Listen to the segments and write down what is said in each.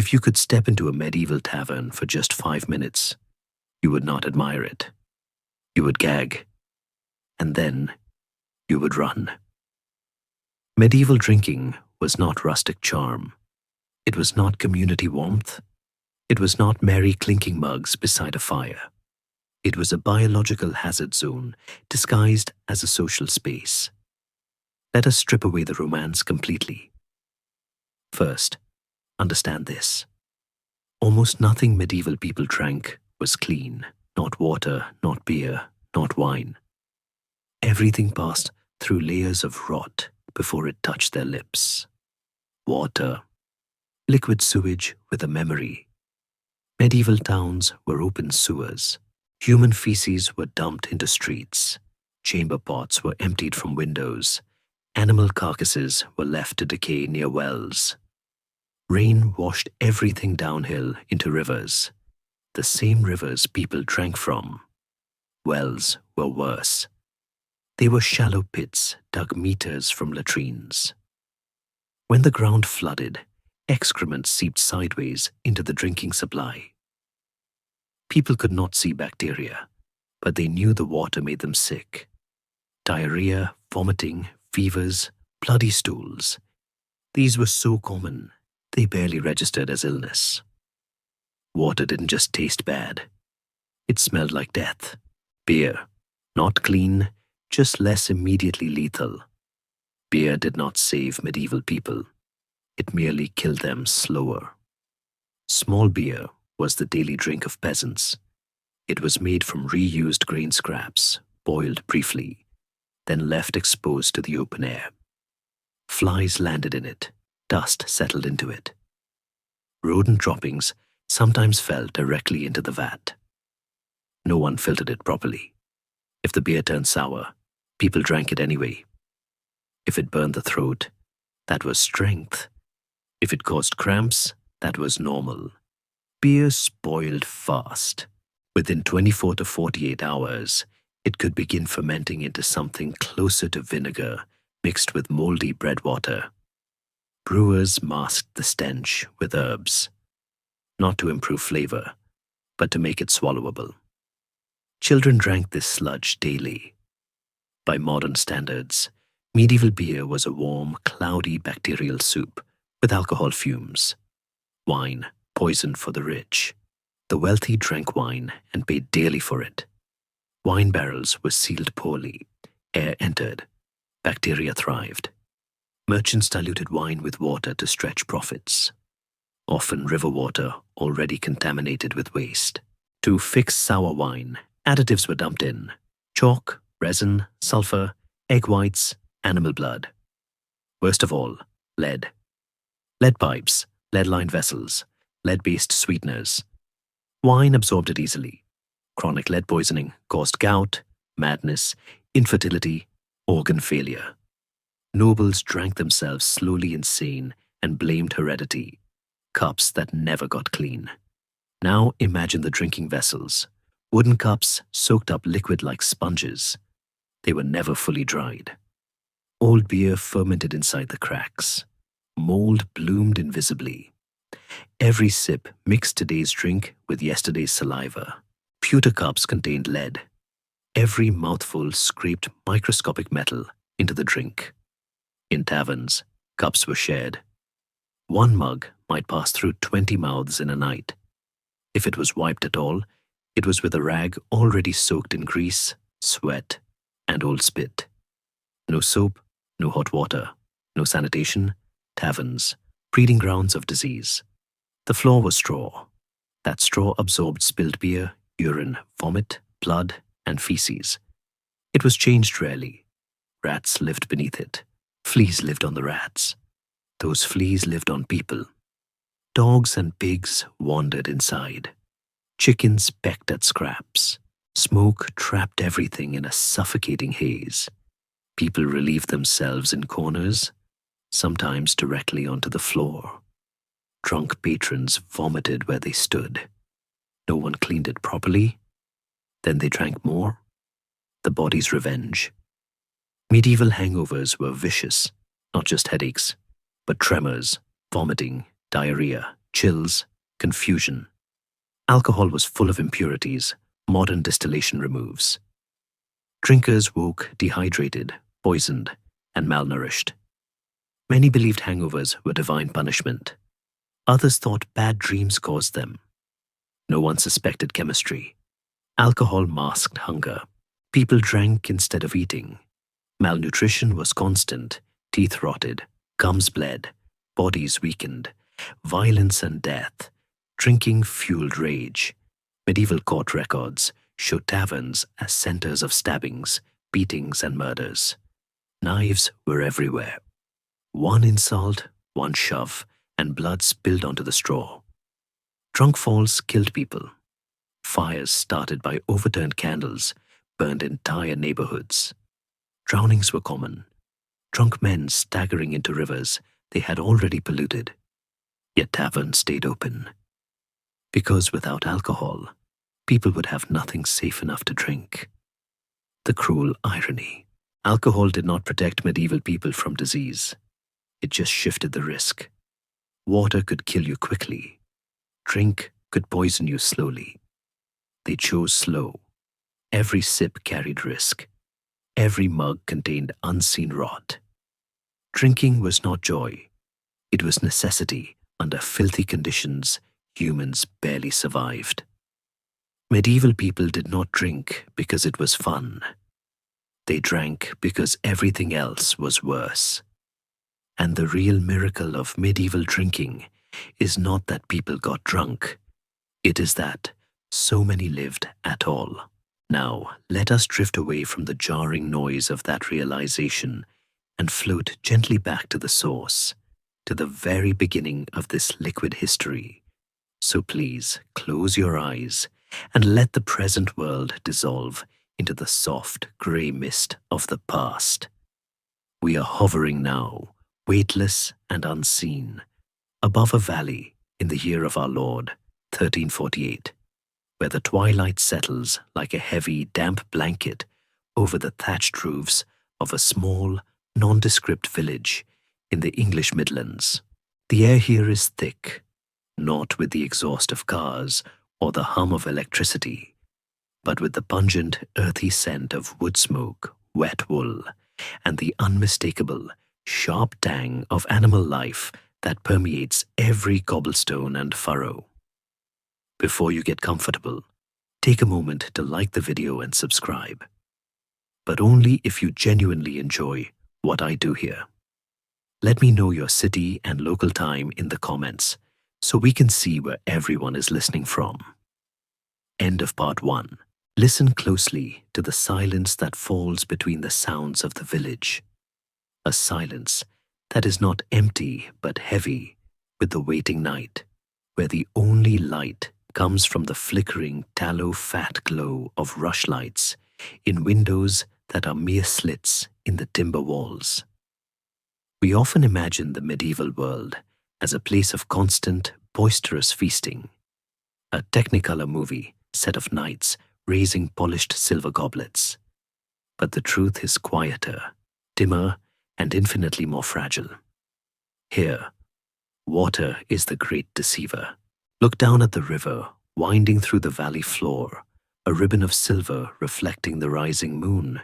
If you could step into a medieval tavern for just 5 minutes, you would not admire it. You would gag, and then you would run. Medieval drinking was not rustic charm. It was not community warmth. It was not merry clinking mugs beside a fire. It was a biological hazard zone disguised as a social space. Let us strip away the romance completely. First, understand this. Almost nothing medieval people drank was clean. Not water, not beer, not wine. Everything passed through layers of rot before it touched their lips. Water. Liquid sewage with a memory. Medieval towns were open sewers. Human feces were dumped into streets. Chamber pots were emptied from windows. Animal carcasses were left to decay near wells. Rain washed everything downhill into rivers. The same rivers people drank from. Wells were worse. They were shallow pits dug meters from latrines. When the ground flooded, excrement seeped sideways into the drinking supply. People could not see bacteria, but they knew the water made them sick. Diarrhea, vomiting, fevers, bloody stools. These were so common, they barely registered as illness. Water didn't just taste bad. It smelled like death. Beer, not clean, just less immediately lethal. Beer did not save medieval people. It merely killed them slower. Small beer was the daily drink of peasants. It was made from reused grain scraps, boiled briefly, then left exposed to the open air. Flies landed in it, dust settled into it. Rodent droppings sometimes fell directly into the vat. No one filtered it properly. If the beer turned sour, people drank it anyway. If it burned the throat, that was strength. If it caused cramps, that was normal. Beer spoiled fast. Within 24 to 48 hours, it could begin fermenting into something closer to vinegar mixed with moldy breadwater. Brewers masked the stench with herbs, not to improve flavor, but to make it swallowable. Children drank this sludge daily. By modern standards, medieval beer was a warm, cloudy bacterial soup with alcohol fumes. Wine, poison for the rich. The wealthy drank wine and paid dearly for it. Wine barrels were sealed poorly. Air entered. Bacteria thrived. Merchants diluted wine with water to stretch profits. Often river water already contaminated with waste. To fix sour wine, additives were dumped in. Chalk, resin, sulfur, egg whites, animal blood. Worst of all, lead. Lead pipes, lead-lined vessels, lead-based sweeteners. Wine absorbed it easily. Chronic lead poisoning caused gout, madness, infertility, organ failure. Nobles drank themselves slowly insane and blamed heredity. Cups that never got clean. Now imagine the drinking vessels. Wooden cups soaked up liquid like sponges. They were never fully dried. Old beer fermented inside the cracks. Mold bloomed invisibly. Every sip mixed today's drink with yesterday's saliva. Pewter cups contained lead. Every mouthful scraped microscopic metal into the drink. In taverns, cups were shared. One mug might pass through 20 mouths in a night. If it was wiped at all, it was with a rag already soaked in grease, sweat, and old spit. No soap, no hot water, no sanitation, taverns, breeding grounds of disease. The floor was straw. That straw absorbed spilled beer, urine, vomit, blood, and feces. It was changed rarely. Rats lived beneath it. Fleas lived on the rats. Those fleas lived on people. Dogs and pigs wandered inside. Chickens pecked at scraps. Smoke trapped everything in a suffocating haze. People relieved themselves in corners, sometimes directly onto the floor. Drunk patrons vomited where they stood. No one cleaned it properly. Then they drank more. The body's revenge. Medieval hangovers were vicious, not just headaches, but tremors, vomiting, diarrhea, chills, confusion. Alcohol was full of impurities modern distillation removes. Drinkers woke dehydrated, poisoned, and malnourished. Many believed hangovers were divine punishment. Others thought bad dreams caused them. No one suspected chemistry. Alcohol masked hunger. People drank instead of eating. Malnutrition was constant. Teeth rotted, gums bled, bodies weakened. Violence and death. Drinking fueled rage. Medieval court records show taverns as centers of stabbings, beatings, and murders. Knives were everywhere. One insult, one shove, and blood spilled onto the straw. Drunk falls killed people. Fires started by overturned candles burned entire neighborhoods. Drownings were common. Drunk men staggering into rivers they had already polluted. Yet taverns stayed open. Because without alcohol, people would have nothing safe enough to drink. The cruel irony. Alcohol did not protect medieval people from disease. It just shifted the risk. Water could kill you quickly. Drink could poison you slowly. They chose slow. Every sip carried risk. Every mug contained unseen rot. Drinking was not joy. It was necessity. Under filthy conditions, humans barely survived. Medieval people did not drink because it was fun. They drank because everything else was worse. And the real miracle of medieval drinking is not that people got drunk. It is that so many lived at all. Now, let us drift away from the jarring noise of that realization and float gently back to the source, to the very beginning of this liquid history. So please, close your eyes and let the present world dissolve into the soft, grey mist of the past. We are hovering now, weightless and unseen, above a valley in the year of our Lord, 1348, where the twilight settles like a heavy, damp blanket over the thatched roofs of a small, nondescript village in the English Midlands. The air here is thick, not with the exhaust of cars or the hum of electricity, but with the pungent, earthy scent of wood smoke, wet wool, and the unmistakable, sharp tang of animal life that permeates every cobblestone and furrow. Before you get comfortable, take a moment to like the video and subscribe, but only if you genuinely enjoy what I do here. Let me know your city and local time in the comments so we can see where everyone is listening from. End of part 1. Listen closely to the silence that falls between the sounds of the village. A silence that is not empty but heavy with the waiting night, where the only light comes from the flickering tallow-fat glow of rushlights in windows that are mere slits in the timber walls. We often imagine the medieval world as a place of constant, boisterous feasting, a Technicolor movie set of knights raising polished silver goblets. But the truth is quieter, dimmer, and infinitely more fragile. Here, water is the great deceiver. Look down at the river, winding through the valley floor, a ribbon of silver reflecting the rising moon.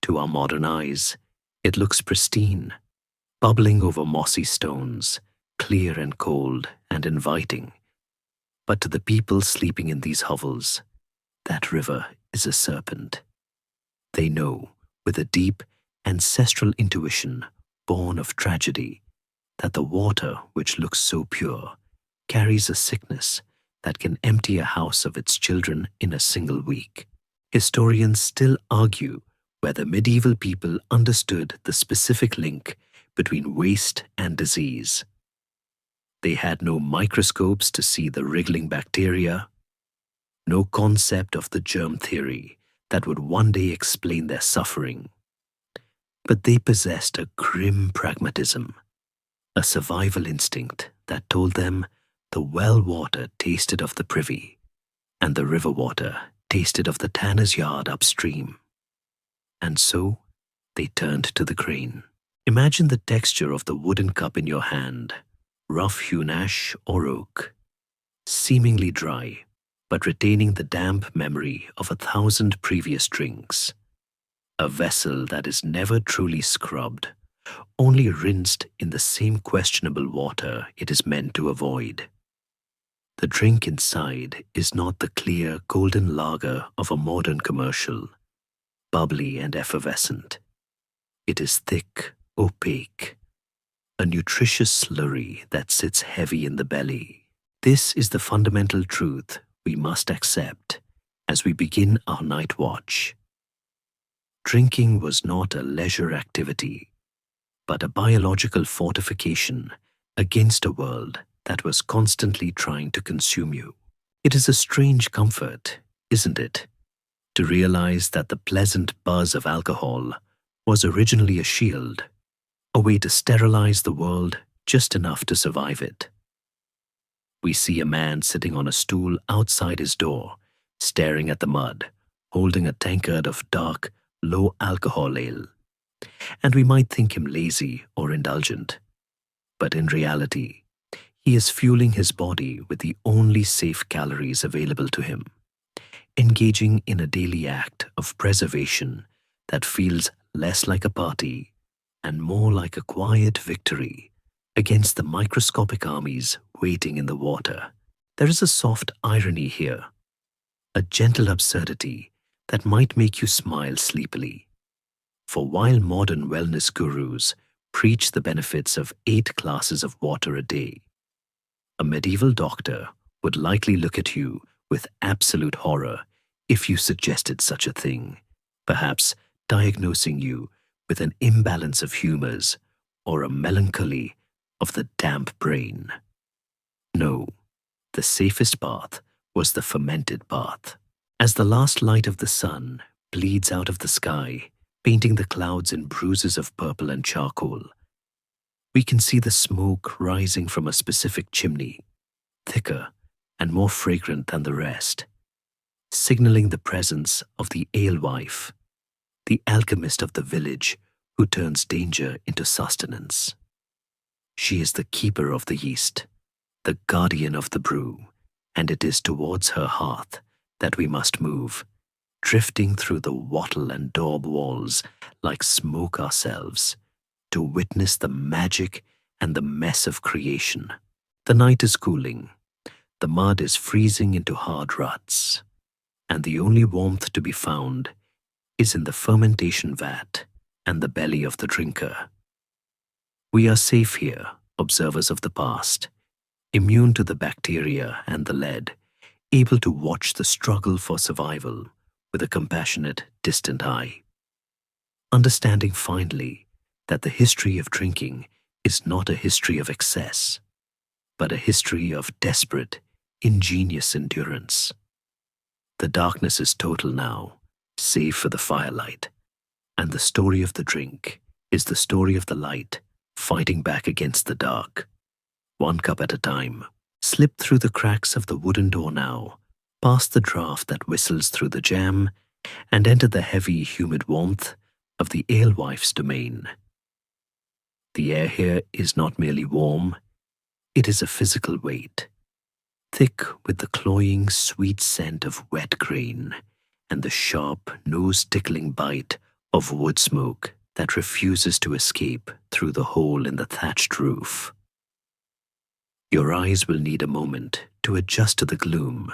To our modern eyes, it looks pristine, bubbling over mossy stones, clear and cold and inviting. But to the people sleeping in these hovels, that river is a serpent. They know, with a deep, ancestral intuition born of tragedy, that the water which looks so pure carries a sickness that can empty a house of its children in a single week. Historians still argue whether medieval people understood the specific link between waste and disease. They had no microscopes to see the wriggling bacteria, no concept of the germ theory that would one day explain their suffering. But they possessed a grim pragmatism, a survival instinct that told them the well water tasted of the privy, and the river water tasted of the tanner's yard upstream. And so they turned to the grain. Imagine the texture of the wooden cup in your hand, rough-hewn ash or oak, seemingly dry, but retaining the damp memory of 1,000 previous drinks. A vessel that is never truly scrubbed, only rinsed in the same questionable water it is meant to avoid. The drink inside is not the clear golden lager of a modern commercial, bubbly and effervescent. It is thick, opaque, a nutritious slurry that sits heavy in the belly. This is the fundamental truth we must accept as we begin our night watch. Drinking was not a leisure activity, but a biological fortification against a world that was constantly trying to consume you. It is a strange comfort, isn't it, to realize that the pleasant buzz of alcohol was originally a shield, a way to sterilize the world just enough to survive it. We see a man sitting on a stool outside his door, staring at the mud, holding a tankard of dark, low-alcohol ale. And we might think him lazy or indulgent. But in reality, he is fueling his body with the only safe calories available to him, engaging in a daily act of preservation that feels less like a party and more like a quiet victory against the microscopic armies waiting in the water. There is a soft irony here, a gentle absurdity that might make you smile sleepily. For while modern wellness gurus preach the benefits of 8 glasses of water a day, a medieval doctor would likely look at you with absolute horror if you suggested such a thing, perhaps diagnosing you with an imbalance of humors or a melancholy of the damp brain. No, the safest path was the fermented path. As the last light of the sun bleeds out of the sky, painting the clouds in bruises of purple and charcoal, we can see the smoke rising from a specific chimney, thicker and more fragrant than the rest, signaling the presence of the alewife, the alchemist of the village who turns danger into sustenance. She is the keeper of the yeast, the guardian of the brew, and it is towards her hearth that we must move, drifting through the wattle and daub walls like smoke ourselves, to witness the magic and the mess of creation. The night is cooling, the mud is freezing into hard ruts, and the only warmth to be found is in the fermentation vat and the belly of the drinker. We are safe here, observers of the past, immune to the bacteria and the lead, able to watch the struggle for survival with a compassionate, distant eye. Understanding finally that the history of drinking is not a history of excess, but a history of desperate, ingenious endurance. The darkness is total now, save for the firelight, and the story of the drink is the story of the light fighting back against the dark. One cup at a time, slip through the cracks of the wooden door now, past the draft that whistles through the jam, and enter the heavy, humid warmth of the alewife's domain. The air here is not merely warm, it is a physical weight, thick with the cloying, sweet scent of wet grain and the sharp, nose-tickling bite of wood smoke that refuses to escape through the hole in the thatched roof. Your eyes will need a moment to adjust to the gloom,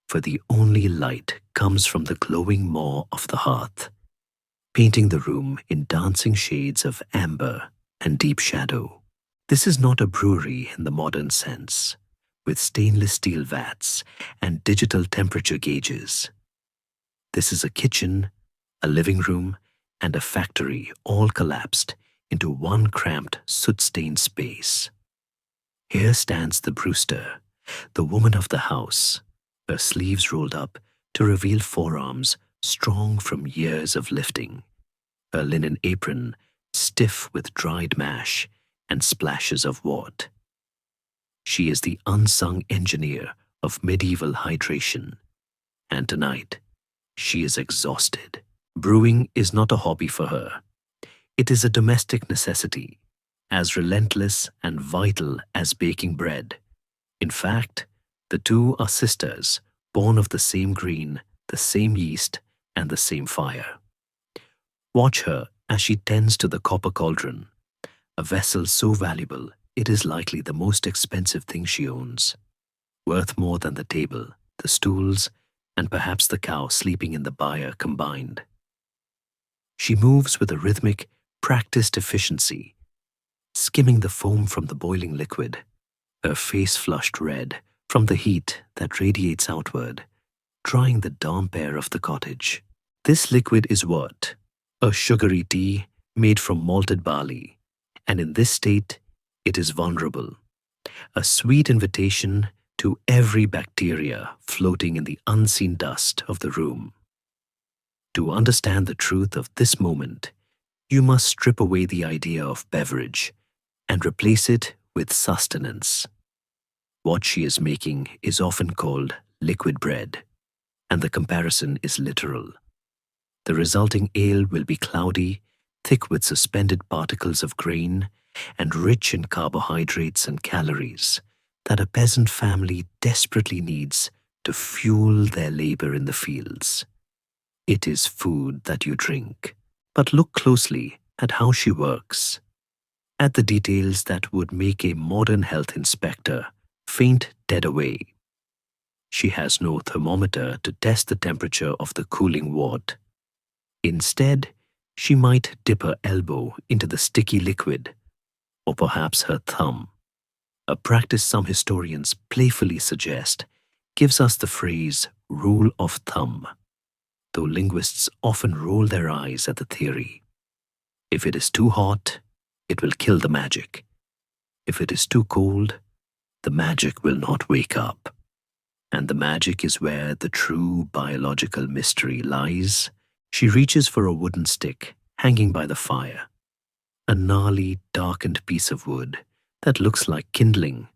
for the only light comes from the glowing maw of the hearth, painting the room in dancing shades of amber and deep shadow. This is not a brewery in the modern sense, with stainless steel vats and digital temperature gauges. This is a kitchen, a living room, and a factory all collapsed into one cramped, soot-stained space. Here stands the brewster, the woman of the house, her sleeves rolled up to reveal forearms strong from years of lifting, her linen apron stiff with dried mash and splashes of wort. She is the unsung engineer of medieval hydration, and tonight she is exhausted. Brewing is not a hobby for her. It is a domestic necessity, as relentless and vital as baking bread. In fact, the two are sisters, born of the same grain, the same yeast, and the same fire. Watch her as she tends to the copper cauldron, a vessel so valuable it is likely the most expensive thing she owns, worth more than the table, the stools, and perhaps the cow sleeping in the byre combined. She moves with a rhythmic, practiced efficiency, skimming the foam from the boiling liquid, her face flushed red from the heat that radiates outward, drying the damp air of the cottage. This liquid is what? A sugary tea made from malted barley, and in this state, it is vulnerable. A sweet invitation to every bacteria floating in the unseen dust of the room. To understand the truth of this moment, you must strip away the idea of beverage and replace it with sustenance. What she is making is often called liquid bread, and the comparison is literal. The resulting ale will be cloudy, thick with suspended particles of grain, and rich in carbohydrates and calories that a peasant family desperately needs to fuel their labor in the fields. It is food that you drink, but look closely at how she works, at the details that would make a modern health inspector faint dead away. She has no thermometer to test the temperature of the cooling wort. Instead, she might dip her elbow into the sticky liquid, or perhaps her thumb. A practice some historians playfully suggest gives us the phrase rule of thumb, though linguists often roll their eyes at the theory. If it is too hot, it will kill the magic. If it is too cold, the magic will not wake up. And the magic is where the true biological mystery lies. She reaches for a wooden stick hanging by the fire, a gnarly, darkened piece of wood that looks like kindling,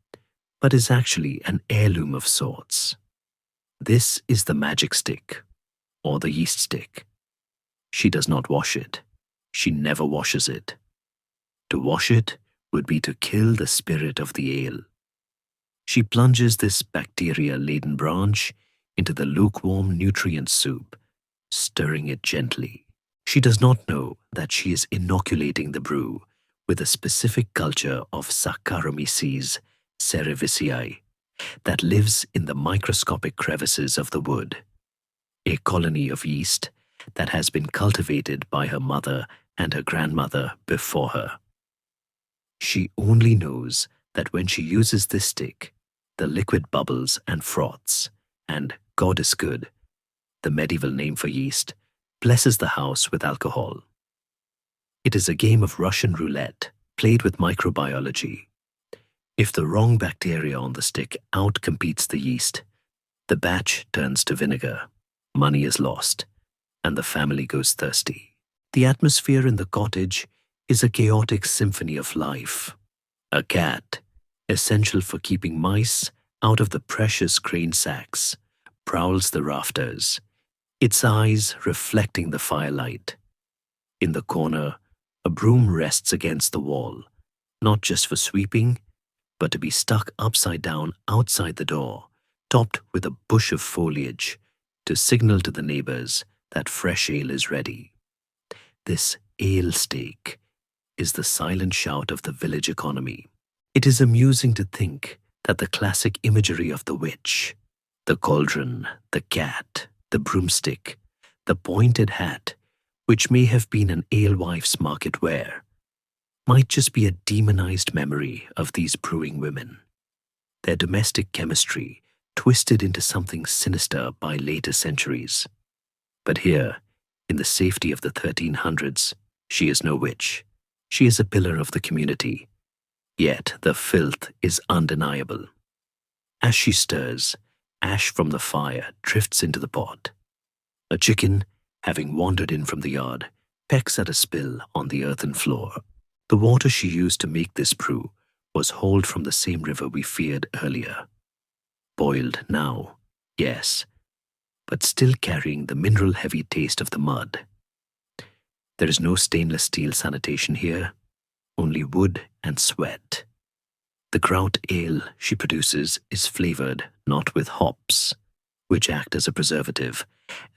but is actually an heirloom of sorts. This is the magic stick, or the yeast stick. She does not wash it. She never washes it. To wash it would be to kill the spirit of the ale. She plunges this bacteria-laden branch into the lukewarm nutrient soup, stirring it gently. She does not know that she is inoculating the brew with a specific culture of Saccharomyces cerevisiae that lives in the microscopic crevices of the wood, a colony of yeast that has been cultivated by her mother and her grandmother before her. She only knows that when she uses this stick, the liquid bubbles and froths, and God is good, the medieval name for yeast, blesses the house with alcohol. It is a game of Russian roulette played with microbiology. If the wrong bacteria on the stick outcompetes the yeast, the batch turns to vinegar, money is lost, and the family goes thirsty. The atmosphere in the cottage is a chaotic symphony of life. A cat, essential for keeping mice out of the precious grain sacks, prowls the rafters, its eyes reflecting the firelight. In the corner, a broom rests against the wall, not just for sweeping, but to be stuck upside down outside the door, topped with a bush of foliage, to signal to the neighbors that fresh ale is ready. This ale stake is the silent shout of the village economy. It is amusing to think that the classic imagery of the witch, the cauldron, the cat, the broomstick, the pointed hat, which may have been an alewife's market wear, might just be a demonized memory of these brewing women, their domestic chemistry twisted into something sinister by later centuries. But here, in the safety of the 1300s, she is no witch. She is a pillar of the community. Yet the filth is undeniable. As she stirs, ash from the fire drifts into the pot. A chicken, having wandered in from the yard, pecks at a spill on the earthen floor. The water she used to make this brew was hauled from the same river we feared earlier. Boiled now, yes, but still carrying the mineral-heavy taste of the mud. There is no stainless steel sanitation here, only wood and sweat. The grout ale she produces is flavored not with hops, which act as a preservative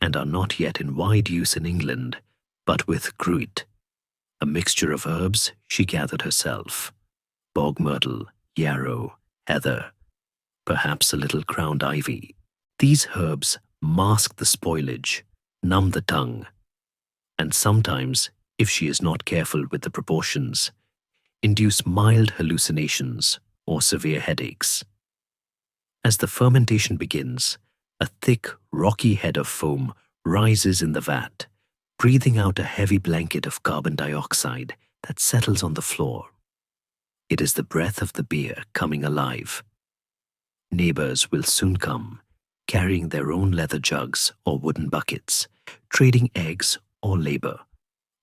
and are not yet in wide use in England, but with gruit, a mixture of herbs she gathered herself: bog myrtle, yarrow, heather, perhaps a little crowned ivy. These herbs mask the spoilage, numb the tongue, and sometimes, if she is not careful with the proportions, induce mild hallucinations or severe headaches. As the fermentation begins, a thick, rocky head of foam rises in the vat, breathing out a heavy blanket of carbon dioxide that settles on the floor. It is the breath of the beer coming alive. Neighbors will soon come, carrying their own leather jugs or wooden buckets, trading eggs or labor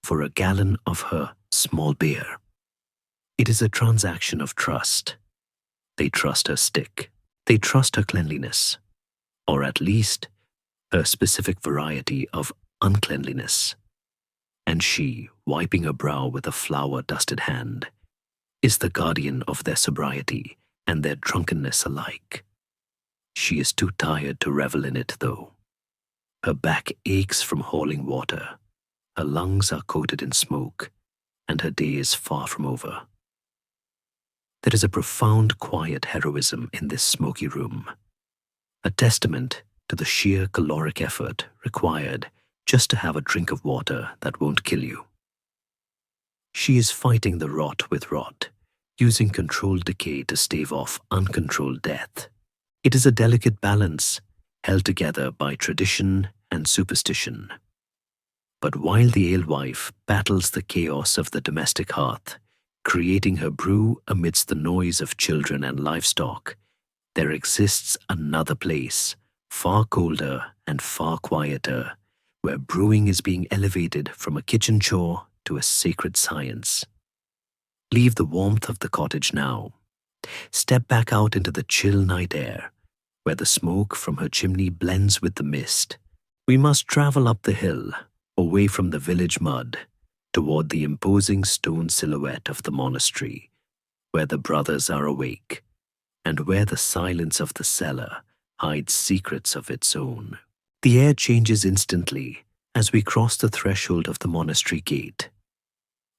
for a gallon of her small beer. It is a transaction of trust. They trust her stick. They trust her cleanliness, or at least her specific variety of uncleanliness. And she, wiping her brow with a flour-dusted hand, is the guardian of their sobriety and their drunkenness alike. She is too tired to revel in it, though. Her back aches from hauling water, her lungs are coated in smoke, and her day is far from over. There is a profound quiet heroism in this smoky room, a testament to the sheer caloric effort required just to have a drink of water that won't kill you. She is fighting the rot with rot, using controlled decay to stave off uncontrolled death. It is a delicate balance, held together by tradition and superstition. But while the alewife battles the chaos of the domestic hearth, creating her brew amidst the noise of children and livestock, there exists another place, far colder and far quieter, where brewing is being elevated from a kitchen chore to a sacred science. Leave the warmth of the cottage now. Step back out into the chill night air, where the smoke from her chimney blends with the mist. We must travel up the hill, away from the village mud, toward the imposing stone silhouette of the monastery, where the brothers are awake, and where the silence of the cellar hides secrets of its own. The air changes instantly as we cross the threshold of the monastery gate.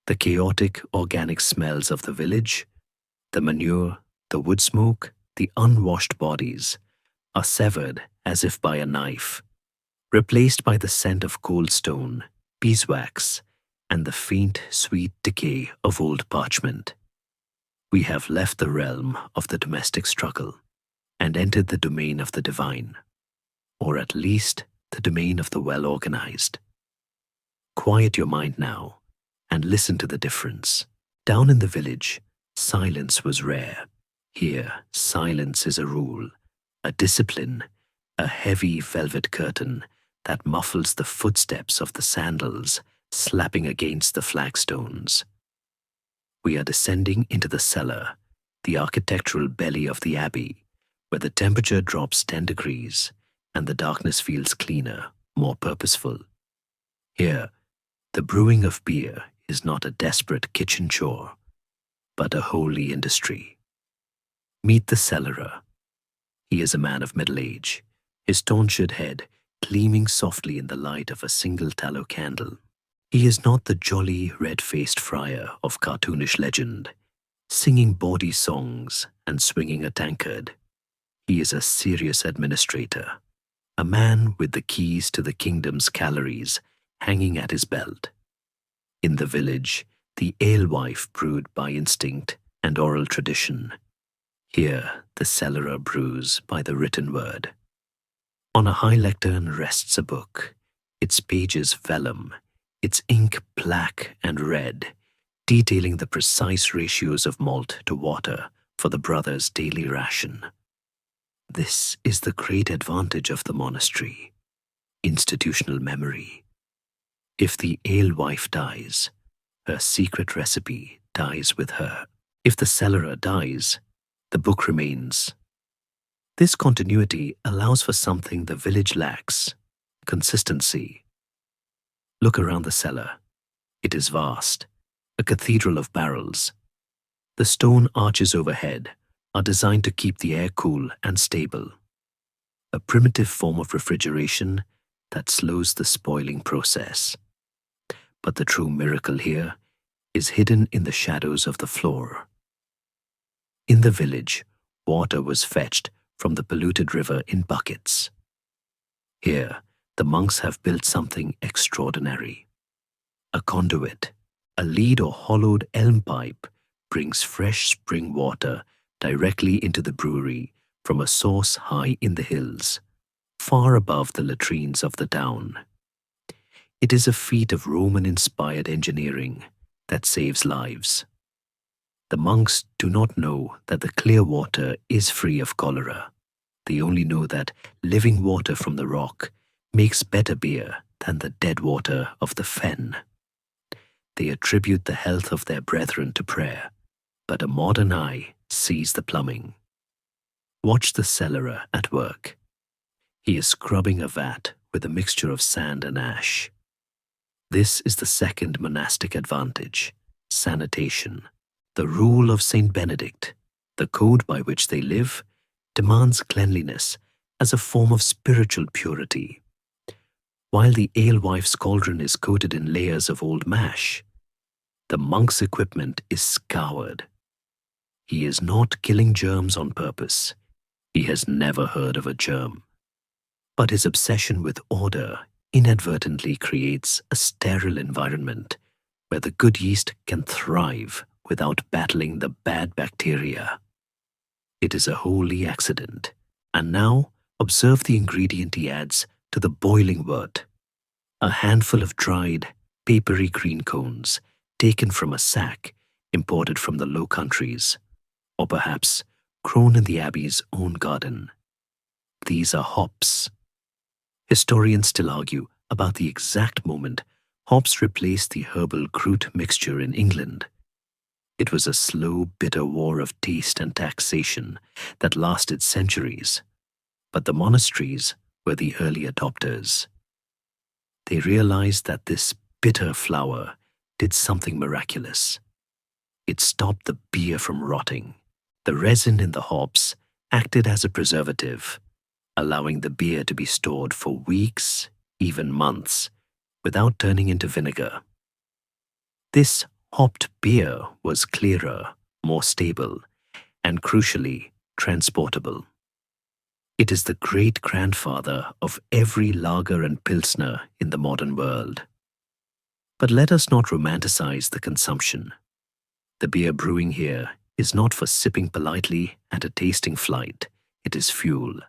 The chaotic, organic smells of the village, the manure, the wood smoke, the unwashed bodies, are severed as if by a knife, replaced by the scent of cold stone, beeswax, and the faint, sweet decay of old parchment. We have left the realm of the domestic struggle and entered the domain of the divine, or at least the domain of the well-organized. Quiet your mind now and listen to the difference. Down in the village, silence was rare. Here, silence is a rule, a discipline, a heavy velvet curtain that muffles the footsteps of the sandals slapping against the flagstones. We are descending into the cellar, the architectural belly of the abbey, where the temperature drops 10 degrees and the darkness feels cleaner, more purposeful. Here, the brewing of beer is not a desperate kitchen chore, but a holy industry. Meet the cellarer. He is a man of middle age, his tonsured head gleaming softly in the light of a single tallow candle. He is not the jolly, red-faced friar of cartoonish legend, singing bawdy songs and swinging a tankard. He is a serious administrator, a man with the keys to the kingdom's calories hanging at his belt. In the village, the alewife brewed by instinct and oral tradition. Here, the cellarer brews by the written word. On a high lectern rests a book, its pages vellum, its ink black and red, detailing the precise ratios of malt to water for the brothers' daily ration. This is the great advantage of the monastery: institutional memory. If the alewife dies, her secret recipe dies with her. If the cellarer dies, the book remains. This continuity allows for something the village lacks: consistency. Look around the cellar. It is vast, a cathedral of barrels. The stone arches overhead are designed to keep the air cool and stable, a primitive form of refrigeration that slows the spoiling process. But the true miracle here is hidden in the shadows of the floor. In the village, water was fetched from the polluted river in buckets. Here, the monks have built something extraordinary. A conduit, a lead or hollowed elm pipe, brings fresh spring water directly into the brewery from a source high in the hills, far above the latrines of the town. It is a feat of Roman-inspired engineering that saves lives. The monks do not know that the clear water is free of cholera. They only know that living water from the rock makes better beer than the dead water of the fen. They attribute the health of their brethren to prayer, but a modern eye sees the plumbing. Watch the cellarer at work. He is scrubbing a vat with a mixture of sand and ash. This is the second monastic advantage, sanitation. The rule of Saint Benedict, the code by which they live, demands cleanliness as a form of spiritual purity. While the alewife's cauldron is coated in layers of old mash, the monk's equipment is scoured. He is not killing germs on purpose. He has never heard of a germ. But his obsession with order inadvertently creates a sterile environment where the good yeast can thrive without battling the bad bacteria. It is a holy accident. And now, observe the ingredient he adds to the boiling wort. A handful of dried, papery green cones taken from a sack imported from the Low Countries, or perhaps grown in the abbey's own garden. These are hops. Historians still argue about the exact moment hops replaced the herbal Groot mixture in England. It was a slow, bitter war of taste and taxation that lasted centuries, but the monasteries were the early adopters. They realized that this bitter flower did something miraculous. It stopped the beer from rotting. The resin in the hops acted as a preservative, allowing the beer to be stored for weeks, even months, without turning into vinegar. This hopped beer was clearer, more stable, and crucially, transportable. It is the great-grandfather of every lager and pilsner in the modern world. But let us not romanticize the consumption. The beer brewing here is not for sipping politely at a tasting flight. It is fuel.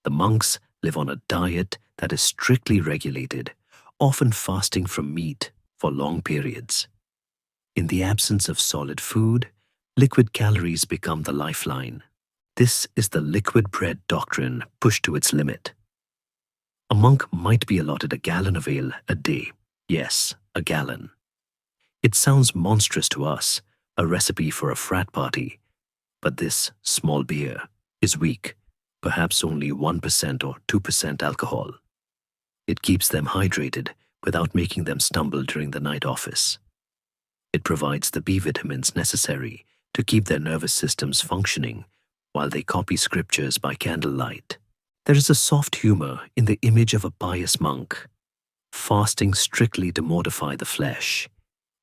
The monks live on a diet that is strictly regulated, often fasting from meat for long periods. In the absence of solid food, liquid calories become the lifeline. This is the liquid bread doctrine pushed to its limit. A monk might be allotted a gallon of ale a day. Yes, a gallon. It sounds monstrous to us, a recipe for a frat party, but this small beer is weak, perhaps only 1% or 2% alcohol. It keeps them hydrated without making them stumble during the night office. It provides the B vitamins necessary to keep their nervous systems functioning while they copy scriptures by candlelight. There is a soft humor in the image of a pious monk, fasting strictly to mortify the flesh,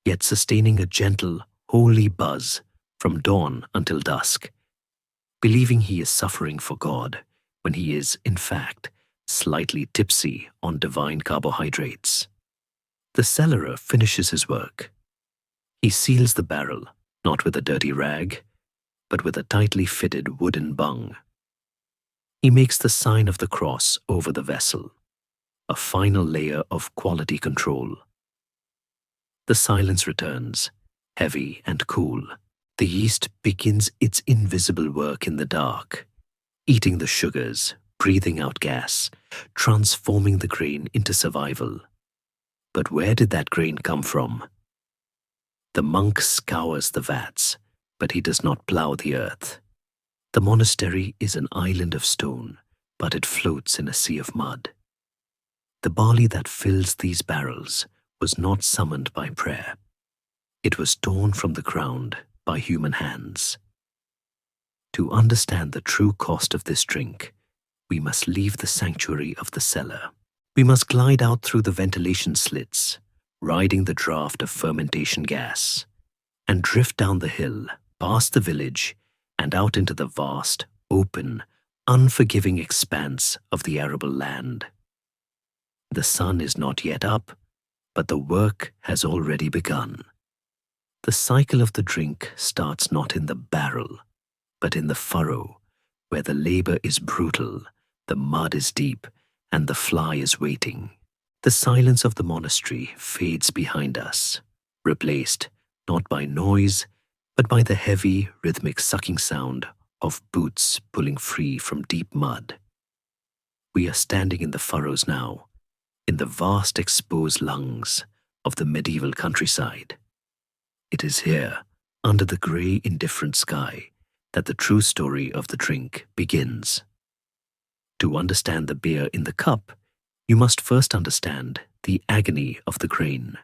yet sustaining a gentle, holy buzz from dawn until dusk, believing he is suffering for God when he is, in fact, slightly tipsy on divine carbohydrates. The cellarer finishes his work. He seals the barrel, not with a dirty rag, but with a tightly fitted wooden bung. He makes the sign of the cross over the vessel, a final layer of quality control. The silence returns, heavy and cool. The yeast begins its invisible work in the dark, eating the sugars, breathing out gas, transforming the grain into survival. But where did that grain come from? The monk scours the vats, but he does not plow the earth. The monastery is an island of stone, but it floats in a sea of mud. The barley that fills these barrels was not summoned by prayer. It was torn from the ground by human hands. To understand the true cost of this drink, we must leave the sanctuary of the cellar. We must glide out through the ventilation slits, riding the draft of fermentation gas, and drift down the hill, past the village, and out into the vast, open, unforgiving expanse of the arable land. The sun is not yet up, but the work has already begun. The cycle of the drink starts not in the barrel, but in the furrow, where the labor is brutal, the mud is deep, and the fly is waiting. The silence of the monastery fades behind us, replaced not by noise, but by the heavy, rhythmic sucking sound of boots pulling free from deep mud. We are standing in the furrows now, in the vast exposed lungs of the medieval countryside. It is here, under the grey, indifferent sky, that the true story of the drink begins. To understand the beer in the cup, you must first understand the agony of the grain.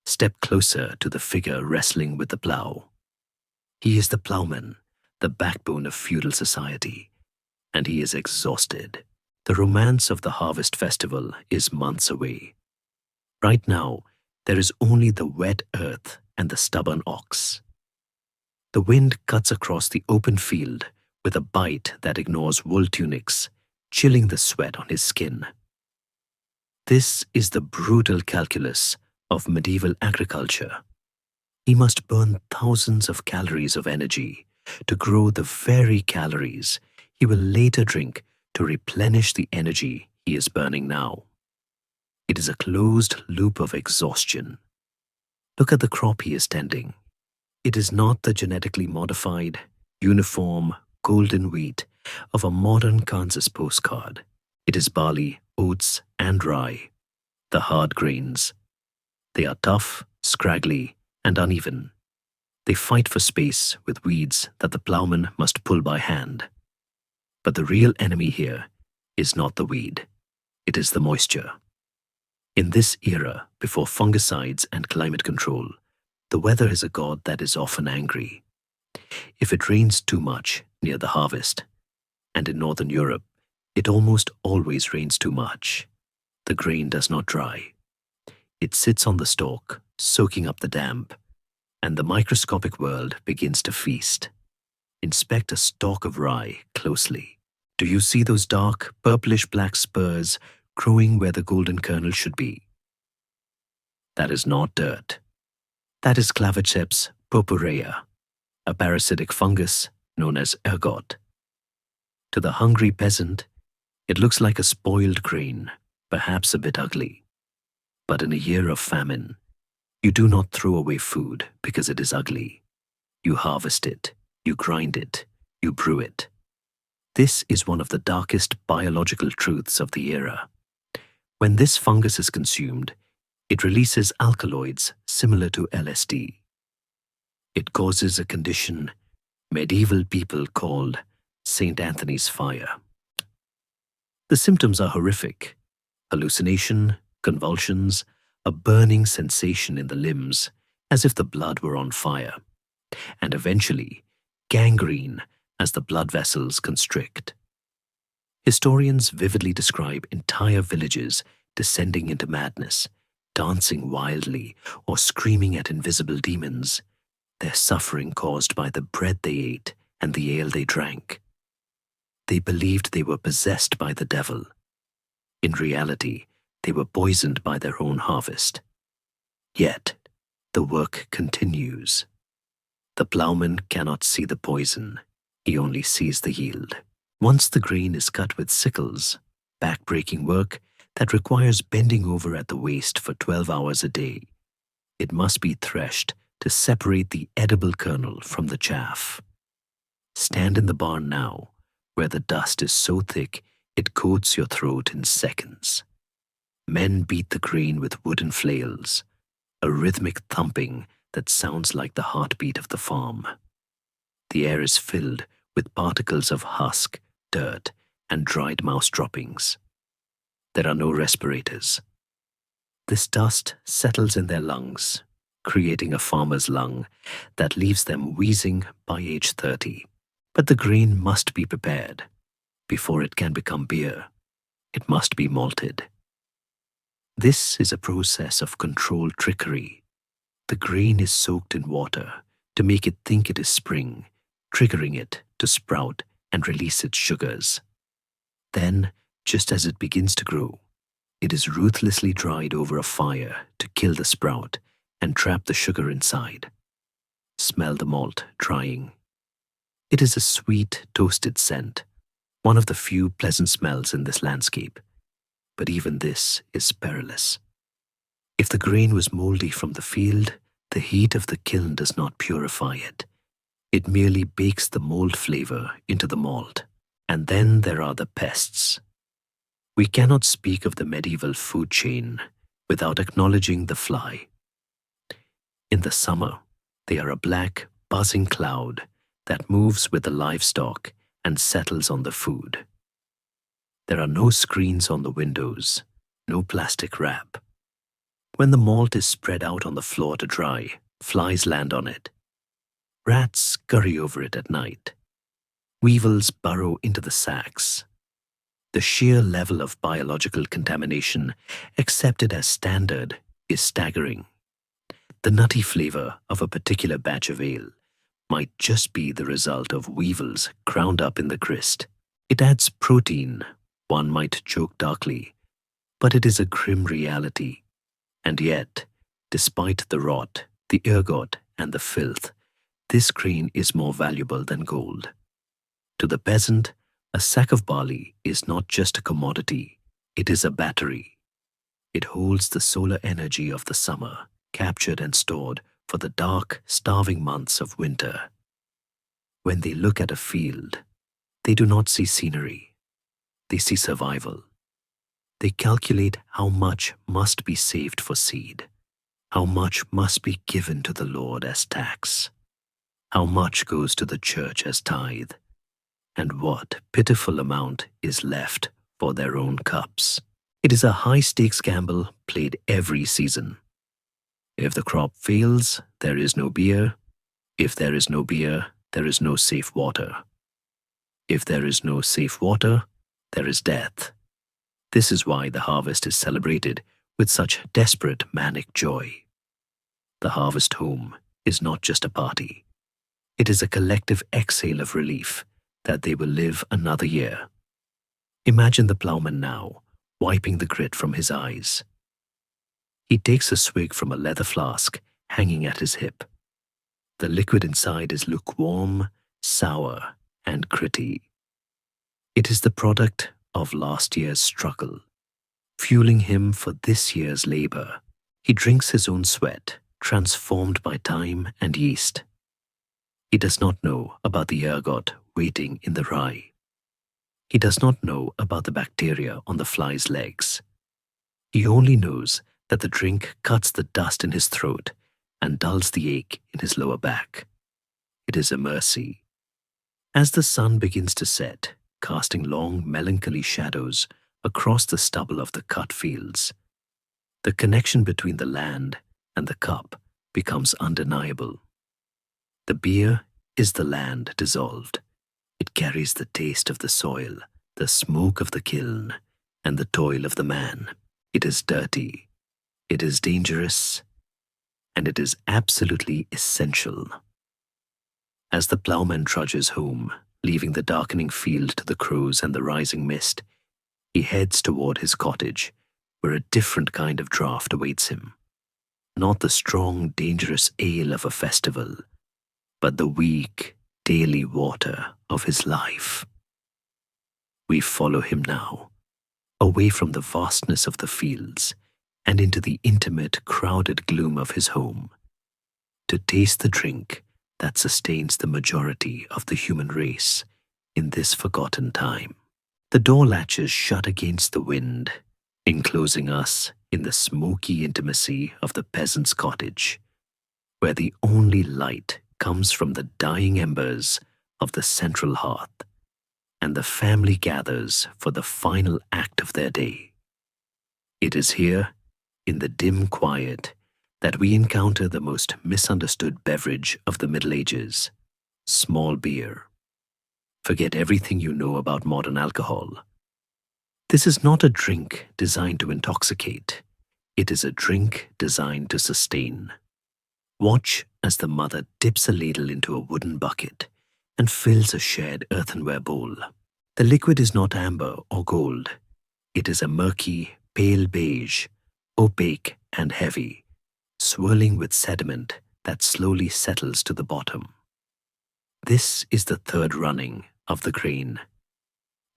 Step closer to the figure wrestling with the plough. He is the ploughman, the backbone of feudal society, and he is exhausted. The romance of the harvest festival is months away. Right now, there is only the wet earth and the stubborn ox. The wind cuts across the open field with a bite that ignores wool tunics, chilling the sweat on his skin. This is the brutal calculus of medieval agriculture. He must burn thousands of calories of energy to grow the very calories he will later drink to replenish the energy he is burning now. It is a closed loop of exhaustion. Look at the crop he is tending. It is not the genetically modified, uniform, golden wheat of a modern Kansas postcard. It is barley, oats, and rye, the hard grains. They are tough, scraggly, and uneven. They fight for space with weeds that the ploughman must pull by hand. But the real enemy here is not the weed. It is the moisture. In this era, before fungicides and climate control, the weather is a god that is often angry. If it rains too much near the harvest, and in Northern Europe, it almost always rains too much, the grain does not dry. It sits on the stalk, soaking up the damp, and the microscopic world begins to feast. Inspect a stalk of rye closely. Do you see those dark, purplish-black spurs growing where the golden kernel should be? That is not dirt. That is Claviceps purpurea, a parasitic fungus known as ergot. To the hungry peasant, it looks like a spoiled grain, perhaps a bit ugly. But in a year of famine, you do not throw away food because it is ugly. You harvest it, you grind it, you brew it. This is one of the darkest biological truths of the era. When this fungus is consumed, it releases alkaloids similar to LSD. It causes a condition medieval people called St. Anthony's fire. The symptoms are horrific: hallucination, convulsions, a burning sensation in the limbs as if the blood were on fire, and eventually gangrene as the blood vessels constrict. Historians vividly describe entire villages descending into madness, dancing wildly or screaming at invisible demons, their suffering caused by the bread they ate and the ale they drank. They believed they were possessed by the devil. In reality, they were poisoned by their own harvest. Yet, the work continues. The ploughman cannot see the poison, he only sees the yield. Once the grain is cut with sickles, back-breaking work that requires bending over at the waist for 12 hours a day, it must be threshed to separate the edible kernel from the chaff. Stand in the barn now, where the dust is so thick it coats your throat in seconds. Men beat the grain with wooden flails, a rhythmic thumping that sounds like the heartbeat of the farm. The air is filled with particles of husk, dirt, and dried mouse droppings. There are no respirators. This dust settles in their lungs, creating a farmer's lung that leaves them wheezing by age 30. But the grain must be prepared. Before it can become beer, it must be malted. This is a process of controlled trickery. The grain is soaked in water to make it think it is spring, triggering it to sprout and release its sugars. Then, just as it begins to grow, it is ruthlessly dried over a fire to kill the sprout and trap the sugar inside. Smell the malt drying. It is a sweet, toasted scent, one of the few pleasant smells in this landscape. But even this is perilous. If the grain was moldy from the field, the heat of the kiln does not purify it. It merely bakes the mold flavor into the malt. And then there are the pests. We cannot speak of the medieval food chain without acknowledging the fly. In the summer, they are a black, buzzing cloud that moves with the livestock and settles on the food. There are no screens on the windows, no plastic wrap. When the malt is spread out on the floor to dry, flies land on it. Rats scurry over it at night. Weevils burrow into the sacks. The sheer level of biological contamination accepted as standard is staggering. The nutty flavor of a particular batch of ale might just be the result of weevils ground up in the grist. It adds protein, one might joke darkly, but it is a grim reality. And yet, despite the rot, the ergot, and the filth, this grain is more valuable than gold. To the peasant, a sack of barley is not just a commodity, it is a battery. It holds the solar energy of the summer, captured and stored for the dark, starving months of winter. When they look at a field, they do not see scenery, they see survival. They calculate how much must be saved for seed, how much must be given to the Lord as tax, how much goes to the church as tithe, and what pitiful amount is left for their own cups. It is a high-stakes gamble played every season. If the crop fails, there is no beer. If there is no beer, there is no safe water. If there is no safe water, there is death. This is why the harvest is celebrated with such desperate manic joy. The harvest home is not just a party. It is a collective exhale of relief that they will live another year. Imagine the ploughman now, wiping the grit from his eyes. He takes a swig from a leather flask hanging at his hip. The liquid inside is lukewarm, sour, and gritty. It is the product of last year's struggle, fueling him for this year's labor. He drinks his own sweat, transformed by time and yeast. He does not know about the ergot waiting in the rye. He does not know about the bacteria on the fly's legs. He only knows that the drink cuts the dust in his throat and dulls the ache in his lower back. It is a mercy. As the sun begins to set, casting long, melancholy shadows across the stubble of the cut fields, the connection between the land and the cup becomes undeniable. The beer is the land dissolved. It carries the taste of the soil, the smoke of the kiln, and the toil of the man. It is dirty, it is dangerous, and it is absolutely essential. As the ploughman trudges home, leaving the darkening field to the crows and the rising mist, he heads toward his cottage, where a different kind of draught awaits him. Not the strong, dangerous ale of a festival, but the weak, daily water of his life. We follow him now, away from the vastness of the fields and into the intimate, crowded gloom of his home, to taste the drink that sustains the majority of the human race in this forgotten time. The door latches shut against the wind, enclosing us in the smoky intimacy of the peasant's cottage, where the only light comes from the dying embers of the central hearth, and the family gathers for the final act of their day. It is here, in the dim quiet, that we encounter the most misunderstood beverage of the Middle Ages, small beer. Forget everything you know about modern alcohol. This is not a drink designed to intoxicate. It is a drink designed to sustain. Watch as the mother dips a ladle into a wooden bucket and fills a shared earthenware bowl. The liquid is not amber or gold. It is a murky, pale beige, opaque and heavy, swirling with sediment that slowly settles to the bottom. This is the third running of the grain.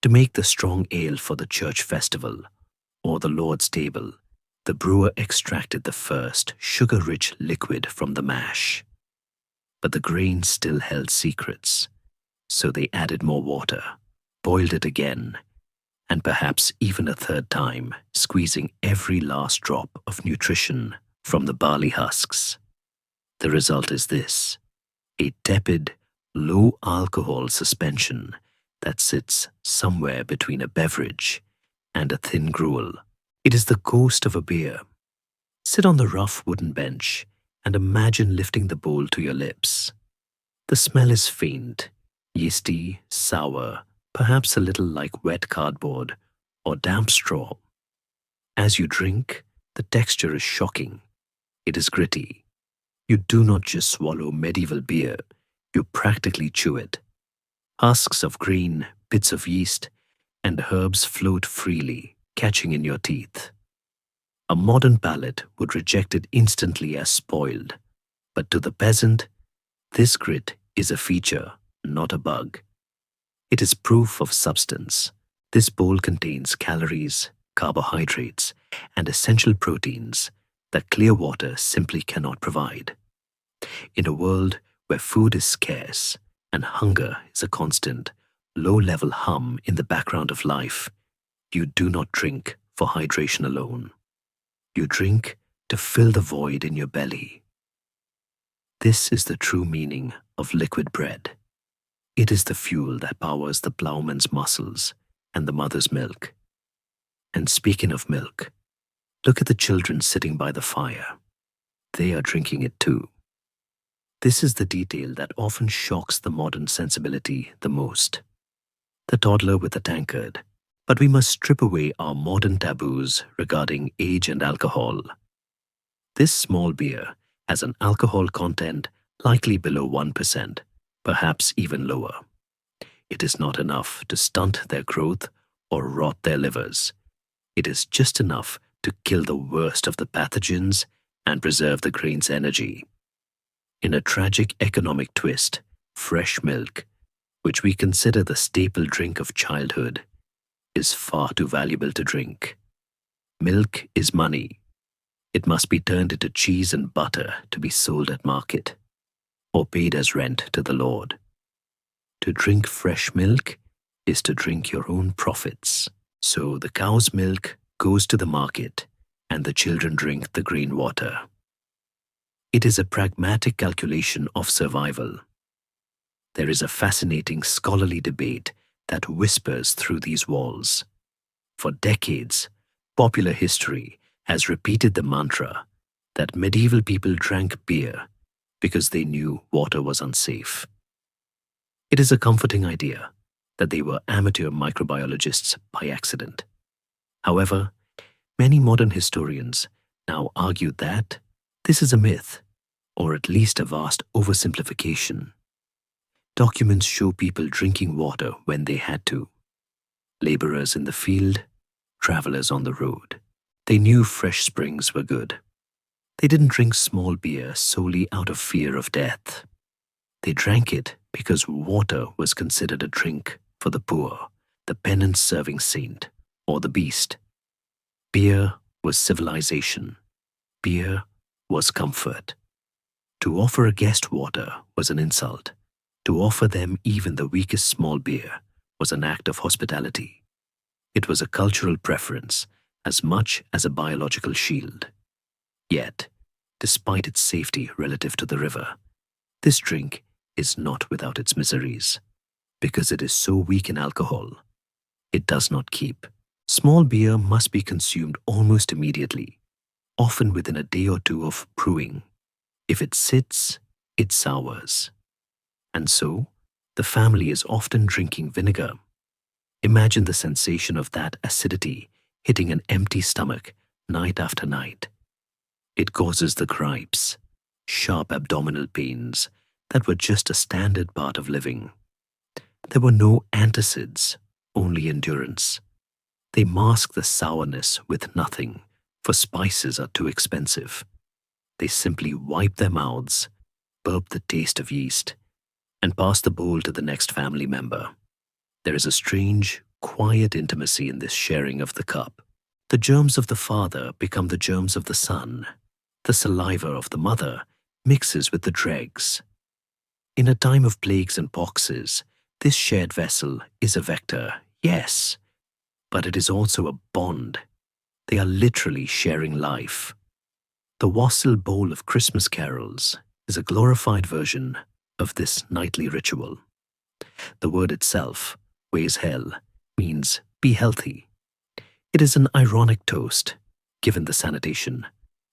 To make the strong ale for the church festival or the Lord's table, the brewer extracted the first sugar-rich liquid from the mash. But the grain still held secrets, so they added more water, boiled it again, and perhaps even a third time, squeezing every last drop of nutrition from the barley husks. The result is this: a tepid, low-alcohol suspension that sits somewhere between a beverage and a thin gruel. It is the ghost of a beer. Sit on the rough wooden bench and imagine lifting the bowl to your lips. The smell is faint, yeasty, sour, perhaps a little like wet cardboard or damp straw. As you drink, the texture is shocking. It is gritty. You do not just swallow medieval beer, you practically chew it. Husks of grain, bits of yeast, and herbs float freely, catching in your teeth. A modern palate would reject it instantly as spoiled, but to the peasant, this grit is a feature, not a bug. It is proof of substance. This bowl contains calories, carbohydrates, and essential proteins that clear water simply cannot provide. In a world where food is scarce and hunger is a constant, low-level hum in the background of life, you do not drink for hydration alone. You drink to fill the void in your belly. This is the true meaning of liquid bread. It is the fuel that powers the plowman's muscles and the mother's milk. And speaking of milk, look at the children sitting by the fire. They are drinking it too. This is the detail that often shocks the modern sensibility the most. The toddler with the tankard. But we must strip away our modern taboos regarding age and alcohol. This small beer has an alcohol content likely below 1%, perhaps even lower. It is not enough to stunt their growth or rot their livers. It is just enough to kill the worst of the pathogens and preserve the grain's energy. In a tragic economic twist, fresh milk, which we consider the staple drink of childhood, is far too valuable to drink. Milk is money. It must be turned into cheese and butter to be sold at market, or paid as rent to the Lord. To drink fresh milk is to drink your own profits. So the cow's milk goes to the market, and the children drink the green water. It is a pragmatic calculation of survival. There is a fascinating scholarly debate that whispers through these walls. For decades, popular history has repeated the mantra that medieval people drank beer because they knew water was unsafe. It is a comforting idea that they were amateur microbiologists by accident. However, many modern historians now argue that this is a myth, or at least a vast oversimplification. Documents show people drinking water when they had to. Laborers in the field, travelers on the road. They knew fresh springs were good. They didn't drink small beer solely out of fear of death. They drank it because water was considered a drink for the poor, the penance-serving saint, or the beast. Beer was civilization. Beer was comfort. To offer a guest water was an insult. To offer them even the weakest small beer was an act of hospitality. It was a cultural preference as much as a biological shield. Yet, despite its safety relative to the river, this drink is not without its miseries. Because it is so weak in alcohol, it does not keep. Small beer must be consumed almost immediately, often within a day or two of brewing. If it sits, it sours. And so, the family is often drinking vinegar. Imagine the sensation of that acidity hitting an empty stomach night after night. It causes the gripes, sharp abdominal pains that were just a standard part of living. There were no antacids, only endurance. They mask the sourness with nothing, for spices are too expensive. They simply wipe their mouths, burp the taste of yeast, and pass the bowl to the next family member. There is a strange, quiet intimacy in this sharing of the cup. The germs of the father become the germs of the son. The saliva of the mother mixes with the dregs. In a time of plagues and poxes, this shared vessel is a vector, yes, but it is also a bond. They are literally sharing life. The wassail bowl of Christmas carols is a glorified version of this nightly ritual. The word itself, weighs hell, means be healthy. It is an ironic toast, given the sanitation,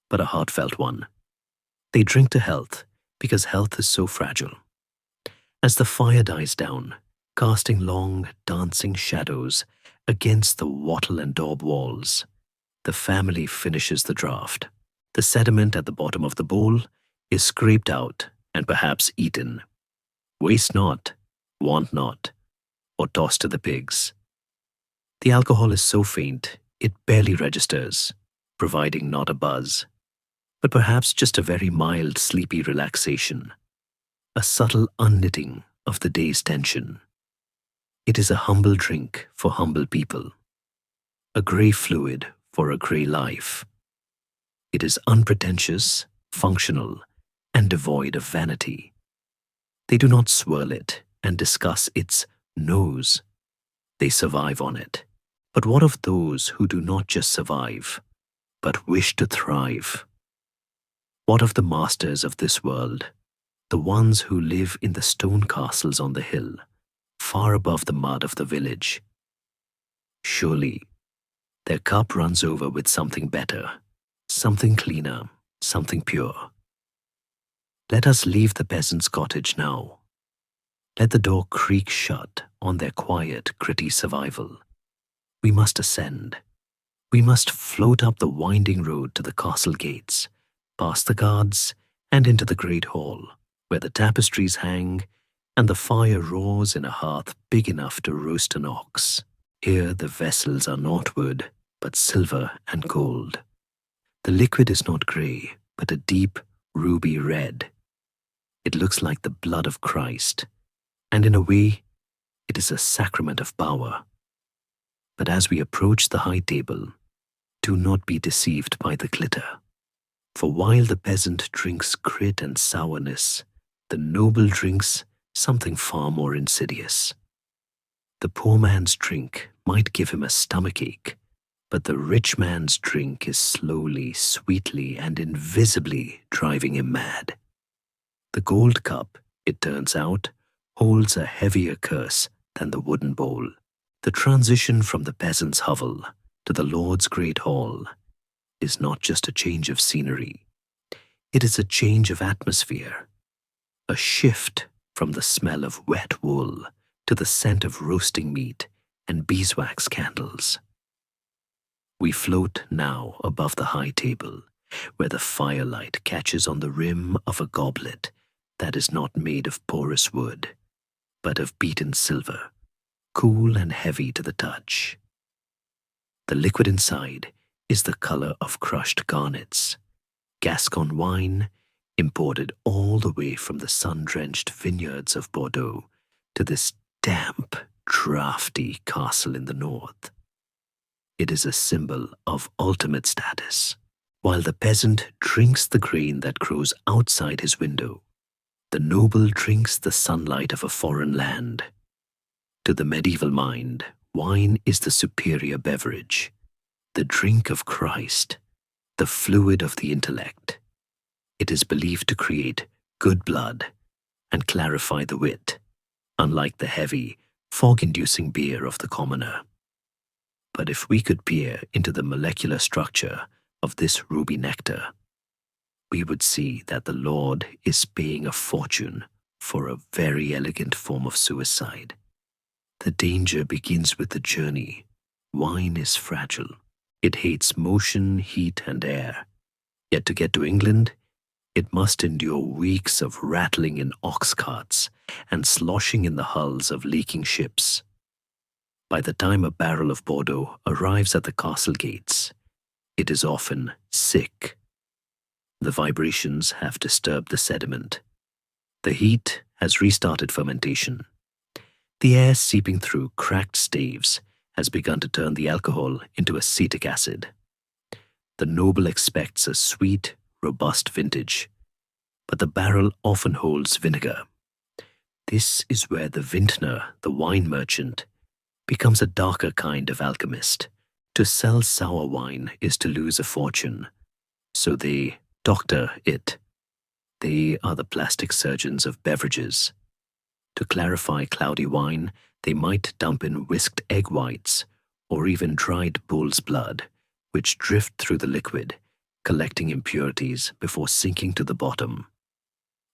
but a heartfelt one. They drink to health because health is so fragile. As the fire dies down, casting long, dancing shadows against the wattle and daub walls, the family finishes the draught. The sediment at the bottom of the bowl is scraped out and perhaps eaten. Waste not, want not, or tossed to the pigs. The alcohol is so faint it barely registers, providing not a buzz, but perhaps just a very mild, sleepy relaxation, a subtle unknitting of the day's tension. It is a humble drink for humble people, a grey fluid for a grey life. It is unpretentious, functional, and devoid of vanity. They do not swirl it and discuss its nose. They survive on it. But what of those who do not just survive, but wish to thrive? What of the masters of this world, the ones who live in the stone castles on the hill, far above the mud of the village? Surely, their cup runs over with something better, something cleaner, something pure. Let us leave the peasant's cottage now. Let the door creak shut on their quiet, gritty survival. We must ascend. We must float up the winding road to the castle gates, past the guards, and into the great hall, where the tapestries hang and the fire roars in a hearth big enough to roast an ox. Here the vessels are not wood, but silver and gold. The liquid is not grey, but a deep ruby red. It looks like the blood of Christ, and in a way, it is a sacrament of power. But as we approach the high table, do not be deceived by the glitter. For while the peasant drinks grit and sourness, the noble drinks something far more insidious. The poor man's drink might give him a stomachache, but the rich man's drink is slowly, sweetly, and invisibly driving him mad. The gold cup, it turns out, holds a heavier curse than the wooden bowl. The transition from the peasant's hovel to the Lord's great hall is not just a change of scenery. It is a change of atmosphere, a shift from the smell of wet wool to the scent of roasting meat and beeswax candles. We float now above the high table, where the firelight catches on the rim of a goblet that is not made of porous wood, but of beaten silver, cool and heavy to the touch. The liquid inside is the color of crushed garnets, Gascon wine imported all the way from the sun-drenched vineyards of Bordeaux to this damp, drafty castle in the north. It is a symbol of ultimate status. While the peasant drinks the grain that grows outside his window, the noble drinks the sunlight of a foreign land. To the medieval mind, wine is the superior beverage, the drink of Christ, the fluid of the intellect. It is believed to create good blood and clarify the wit, unlike the heavy, fog-inducing beer of the commoner. But if we could peer into the molecular structure of this ruby nectar, we would see that the Lord is paying a fortune for a very elegant form of suicide. The danger begins with the journey. Wine is fragile. It hates motion, heat, and air. Yet to get to England, it must endure weeks of rattling in ox carts and sloshing in the hulls of leaking ships. By the time a barrel of Bordeaux arrives at the castle gates, it is often sick. The vibrations have disturbed the sediment. The heat has restarted fermentation. The air seeping through cracked staves has begun to turn the alcohol into acetic acid. The noble expects a sweet, robust vintage, but the barrel often holds vinegar. This is where the vintner, the wine merchant, becomes a darker kind of alchemist. To sell sour wine is to lose a fortune, so they doctor it. They are the plastic surgeons of beverages. To clarify cloudy wine, they might dump in whisked egg whites or even dried bull's blood, which drift through the liquid, collecting impurities before sinking to the bottom.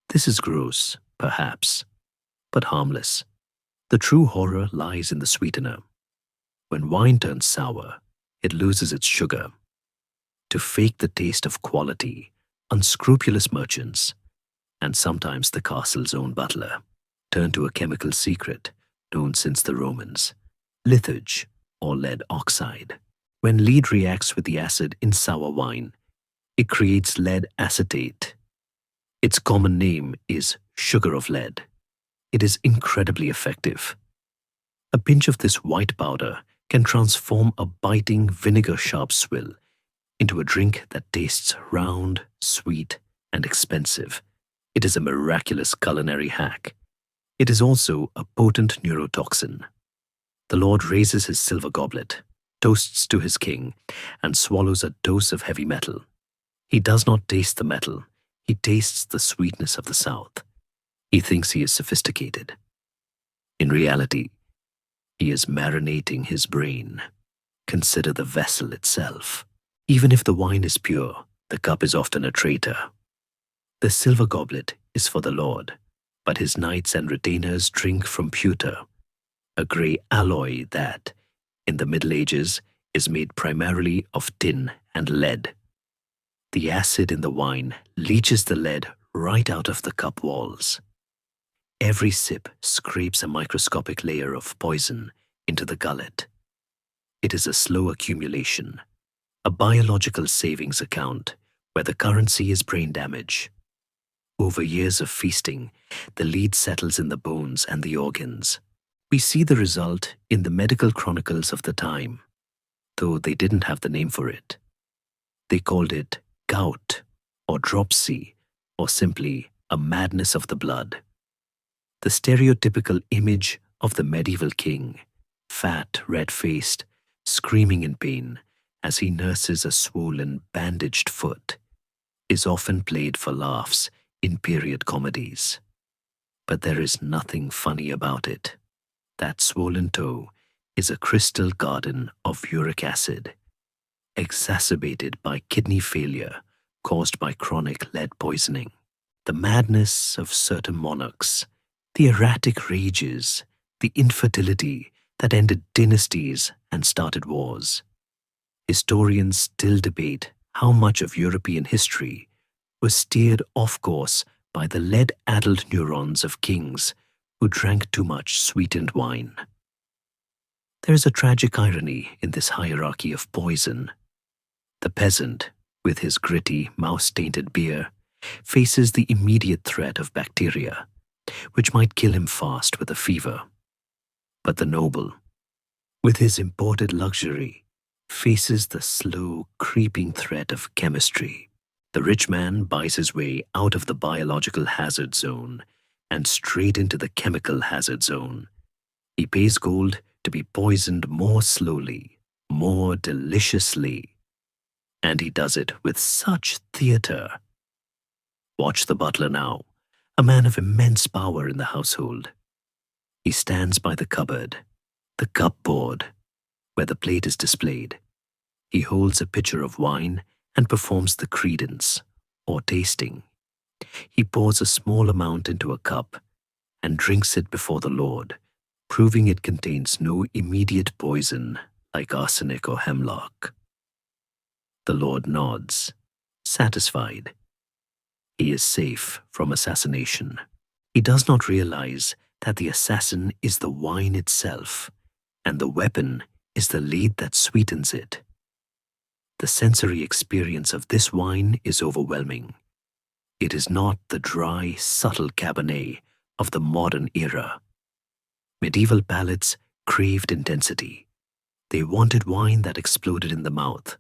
This is gross, perhaps, but harmless. The true horror lies in the sweetener. When wine turns sour, it loses its sugar. To fake the taste of quality, unscrupulous merchants, and sometimes the castle's own butler, turn to a chemical secret known since the Romans, lithoge, or lead oxide. When lead reacts with the acid in sour wine, it creates lead acetate. Its common name is sugar of lead. It is incredibly effective. A pinch of this white powder can transform a biting vinegar-sharp swill into a drink that tastes round, sweet, and expensive. It is a miraculous culinary hack. It is also a potent neurotoxin. The Lord raises his silver goblet, toasts to his king, and swallows a dose of heavy metal. He does not taste the metal. He tastes the sweetness of the South. He thinks he is sophisticated. In reality, he is marinating his brain. Consider the vessel itself. Even if the wine is pure, the cup is often a traitor. The silver goblet is for the Lord, but his knights and retainers drink from pewter, a grey alloy that, in the Middle Ages, is made primarily of tin and lead. The acid in the wine leaches the lead right out of the cup walls. Every sip scrapes a microscopic layer of poison into the gullet. It is a slow accumulation, a biological savings account where the currency is brain damage. Over years of feasting, the lead settles in the bones and the organs. We see the result in the medical chronicles of the time, though they didn't have the name for it. They called it gout, or dropsy, or simply a madness of the blood. The stereotypical image of the medieval king, fat, red-faced, screaming in pain as he nurses a swollen, bandaged foot, is often played for laughs in period comedies. But there is nothing funny about it. That swollen toe is a crystal garden of uric acid, exacerbated by kidney failure caused by chronic lead poisoning. The madness of certain monarchs, the erratic rages, the infertility that ended dynasties and started wars. Historians still debate how much of European history was steered off course by the lead-addled neurons of kings who drank too much sweetened wine. There is a tragic irony in this hierarchy of poison. The peasant, with his gritty, mouse-tainted beer, faces the immediate threat of bacteria, which might kill him fast with a fever. But the noble, with his imported luxury, faces the slow, creeping threat of chemistry. The rich man buys his way out of the biological hazard zone and straight into the chemical hazard zone. He pays gold to be poisoned more slowly, more deliciously. And he does it with such theater. Watch the butler now, a man of immense power in the household. He stands by the cupboard, the cupboard, where the plate is displayed. He holds a pitcher of wine and performs the credence, or tasting. He pours a small amount into a cup and drinks it before the Lord, proving it contains no immediate poison like arsenic or hemlock. The Lord nods, satisfied. He is safe from assassination. He does not realize that the assassin is the wine itself, and the weapon is the lead that sweetens it. The sensory experience of this wine is overwhelming. It is not the dry, subtle Cabernet of the modern era. Medieval palates craved intensity. They wanted wine that exploded in the mouth,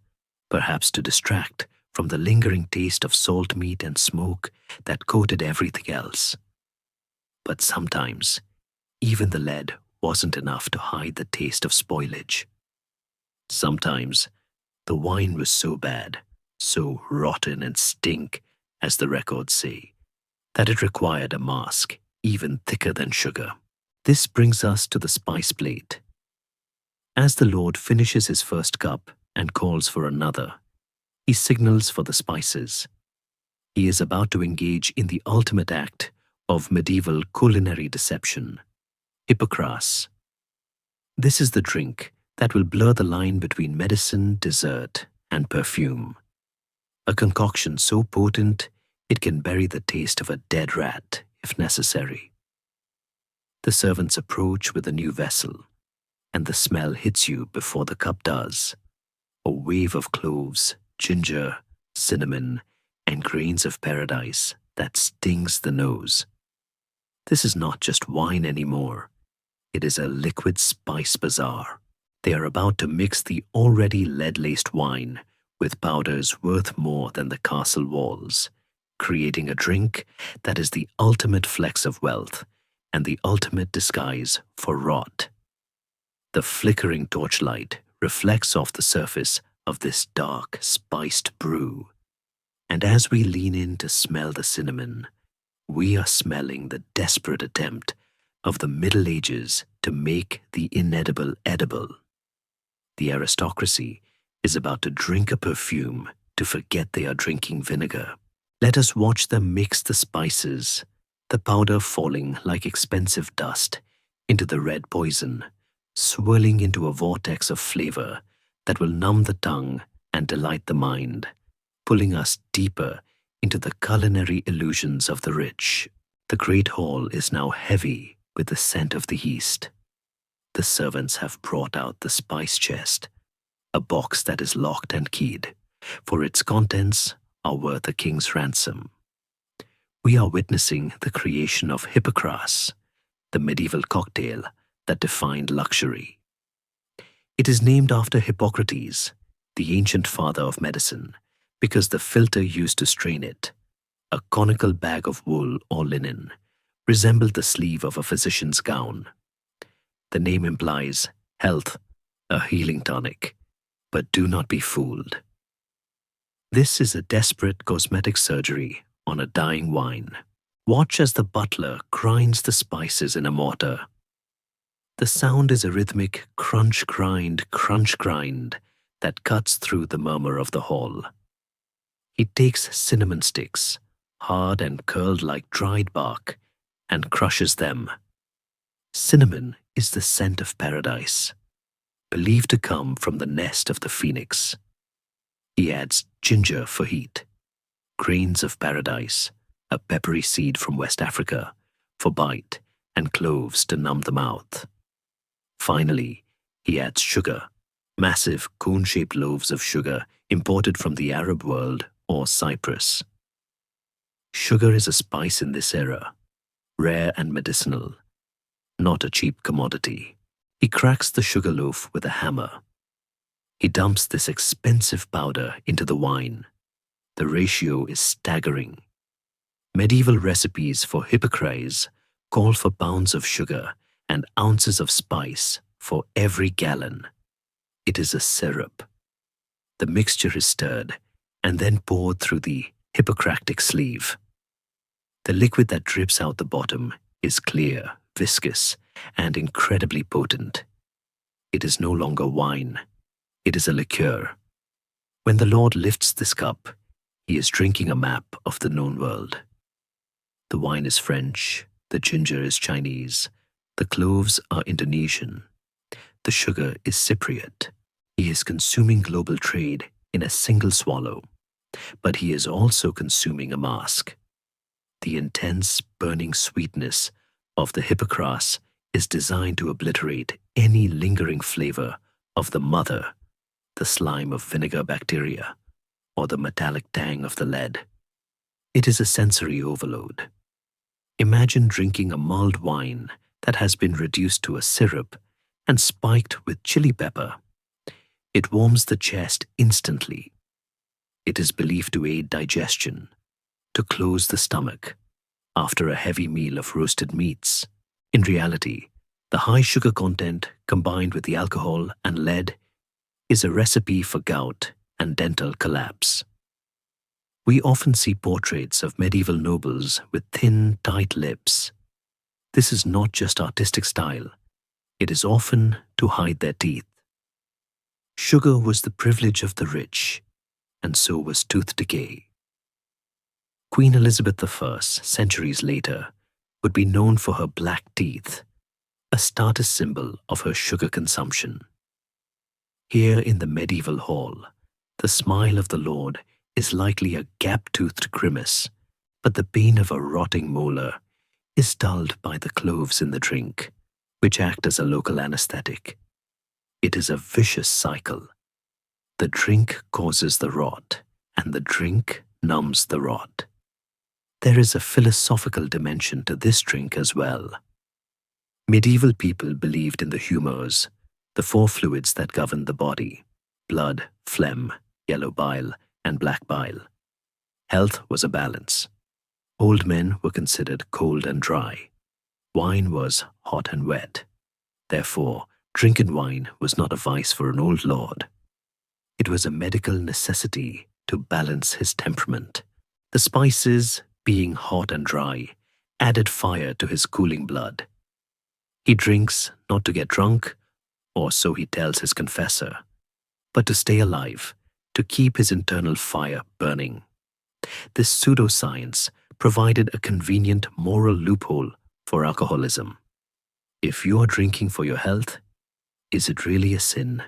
perhaps to distract from the lingering taste of salt meat and smoke that coated everything else. But sometimes, even the lead wasn't enough to hide the taste of spoilage. Sometimes, the wine was so bad, so rotten and stink, as the records say, that it required a mask even thicker than sugar. This brings us to the spice plate. As the Lord finishes his first cup and calls for another, he signals for the spices. He is about to engage in the ultimate act of medieval culinary deception, hypocras. This is the drink that will blur the line between medicine, dessert, and perfume. A concoction so potent it can bury the taste of a dead rat if necessary. The servants approach with a new vessel, and the smell hits you before the cup does. A wave of cloves, ginger, cinnamon, and grains of paradise that stings the nose. This is not just wine anymore. It is a liquid spice bazaar. They are about to mix the already lead-laced wine with powders worth more than the castle walls, creating a drink that is the ultimate flex of wealth and the ultimate disguise for rot. The flickering torchlight reflects off the surface of this dark, spiced brew, and as we lean in to smell the cinnamon, we are smelling the desperate attempt of the Middle Ages to make the inedible edible. The aristocracy is about to drink a perfume to forget they are drinking vinegar. Let us watch them mix the spices, the powder falling like expensive dust into the red poison, swirling into a vortex of flavor that will numb the tongue and delight the mind, pulling us deeper into the culinary illusions of the rich. The great hall is now heavy with the scent of the East. The servants have brought out the spice chest, a box that is locked and keyed, for its contents are worth a king's ransom. We are witnessing the creation of hypocras, the medieval cocktail that defined luxury. It is named after Hippocrates, the ancient father of medicine, because the filter used to strain it, a conical bag of wool or linen, resembled the sleeve of a physician's gown. The name implies health, a healing tonic, but do not be fooled. This is a desperate cosmetic surgery on a dying wine. Watch as the butler grinds the spices in a mortar. The sound is a rhythmic crunch grind that cuts through the murmur of the hall. He takes cinnamon sticks, hard and curled like dried bark, and crushes them. Cinnamon is the scent of paradise, believed to come from the nest of the phoenix. He adds ginger for heat, grains of paradise, a peppery seed from West Africa, for bite, and cloves to numb the mouth. Finally, he adds sugar, massive cone-shaped loaves of sugar imported from the Arab world or Cyprus. Sugar is a spice in this era, rare and medicinal, not a cheap commodity. He cracks the sugar loaf with a hammer. He dumps this expensive powder into the wine. The ratio is staggering. Medieval recipes for hypocras call for pounds of sugar and ounces of spice for every gallon. It is a syrup. The mixture is stirred and then poured through the Hippocratic sleeve. The liquid that drips out the bottom is clear, viscous, and incredibly potent. It is no longer wine. It is a liqueur. When the Lord lifts this cup, he is drinking a map of the known world. The wine is French, the ginger is Chinese, the cloves are Indonesian, the sugar is Cypriot. He is consuming global trade in a single swallow, but he is also consuming a mask. The intense, burning sweetness of the hippocras is designed to obliterate any lingering flavor of the mother, the slime of vinegar bacteria, or the metallic tang of the lead. It is a sensory overload. Imagine drinking a mulled wine that has been reduced to a syrup and spiked with chili pepper. It warms the chest instantly. It is believed to aid digestion, to close the stomach after a heavy meal of roasted meats. In reality, the high sugar content combined with the alcohol and lead is a recipe for gout and dental collapse. We often see portraits of medieval nobles with thin, tight lips. This is not just artistic style. It is often to hide their teeth. Sugar was the privilege of the rich, and so was tooth decay. Queen Elizabeth I, centuries later, would be known for her black teeth, a status symbol of her sugar consumption. Here in the medieval hall, the smile of the Lord is likely a gap-toothed grimace, but the pain of a rotting molar is dulled by the cloves in the drink, which act as a local anesthetic. It is a vicious cycle. The drink causes the rot, and the drink numbs the rot. There is a philosophical dimension to this drink as well. Medieval people believed in the humors, the four fluids that govern the body: blood, phlegm, yellow bile, and black bile. Health was a balance. Old men were considered cold and dry. Wine was hot and wet. Therefore, drinking wine was not a vice for an old lord. It was a medical necessity to balance his temperament. The spices, being hot and dry, added fire to his cooling blood. He drinks not to get drunk, or so he tells his confessor, but to stay alive, to keep his internal fire burning. This pseudoscience provided a convenient moral loophole for alcoholism. If you are drinking for your health, is it really a sin?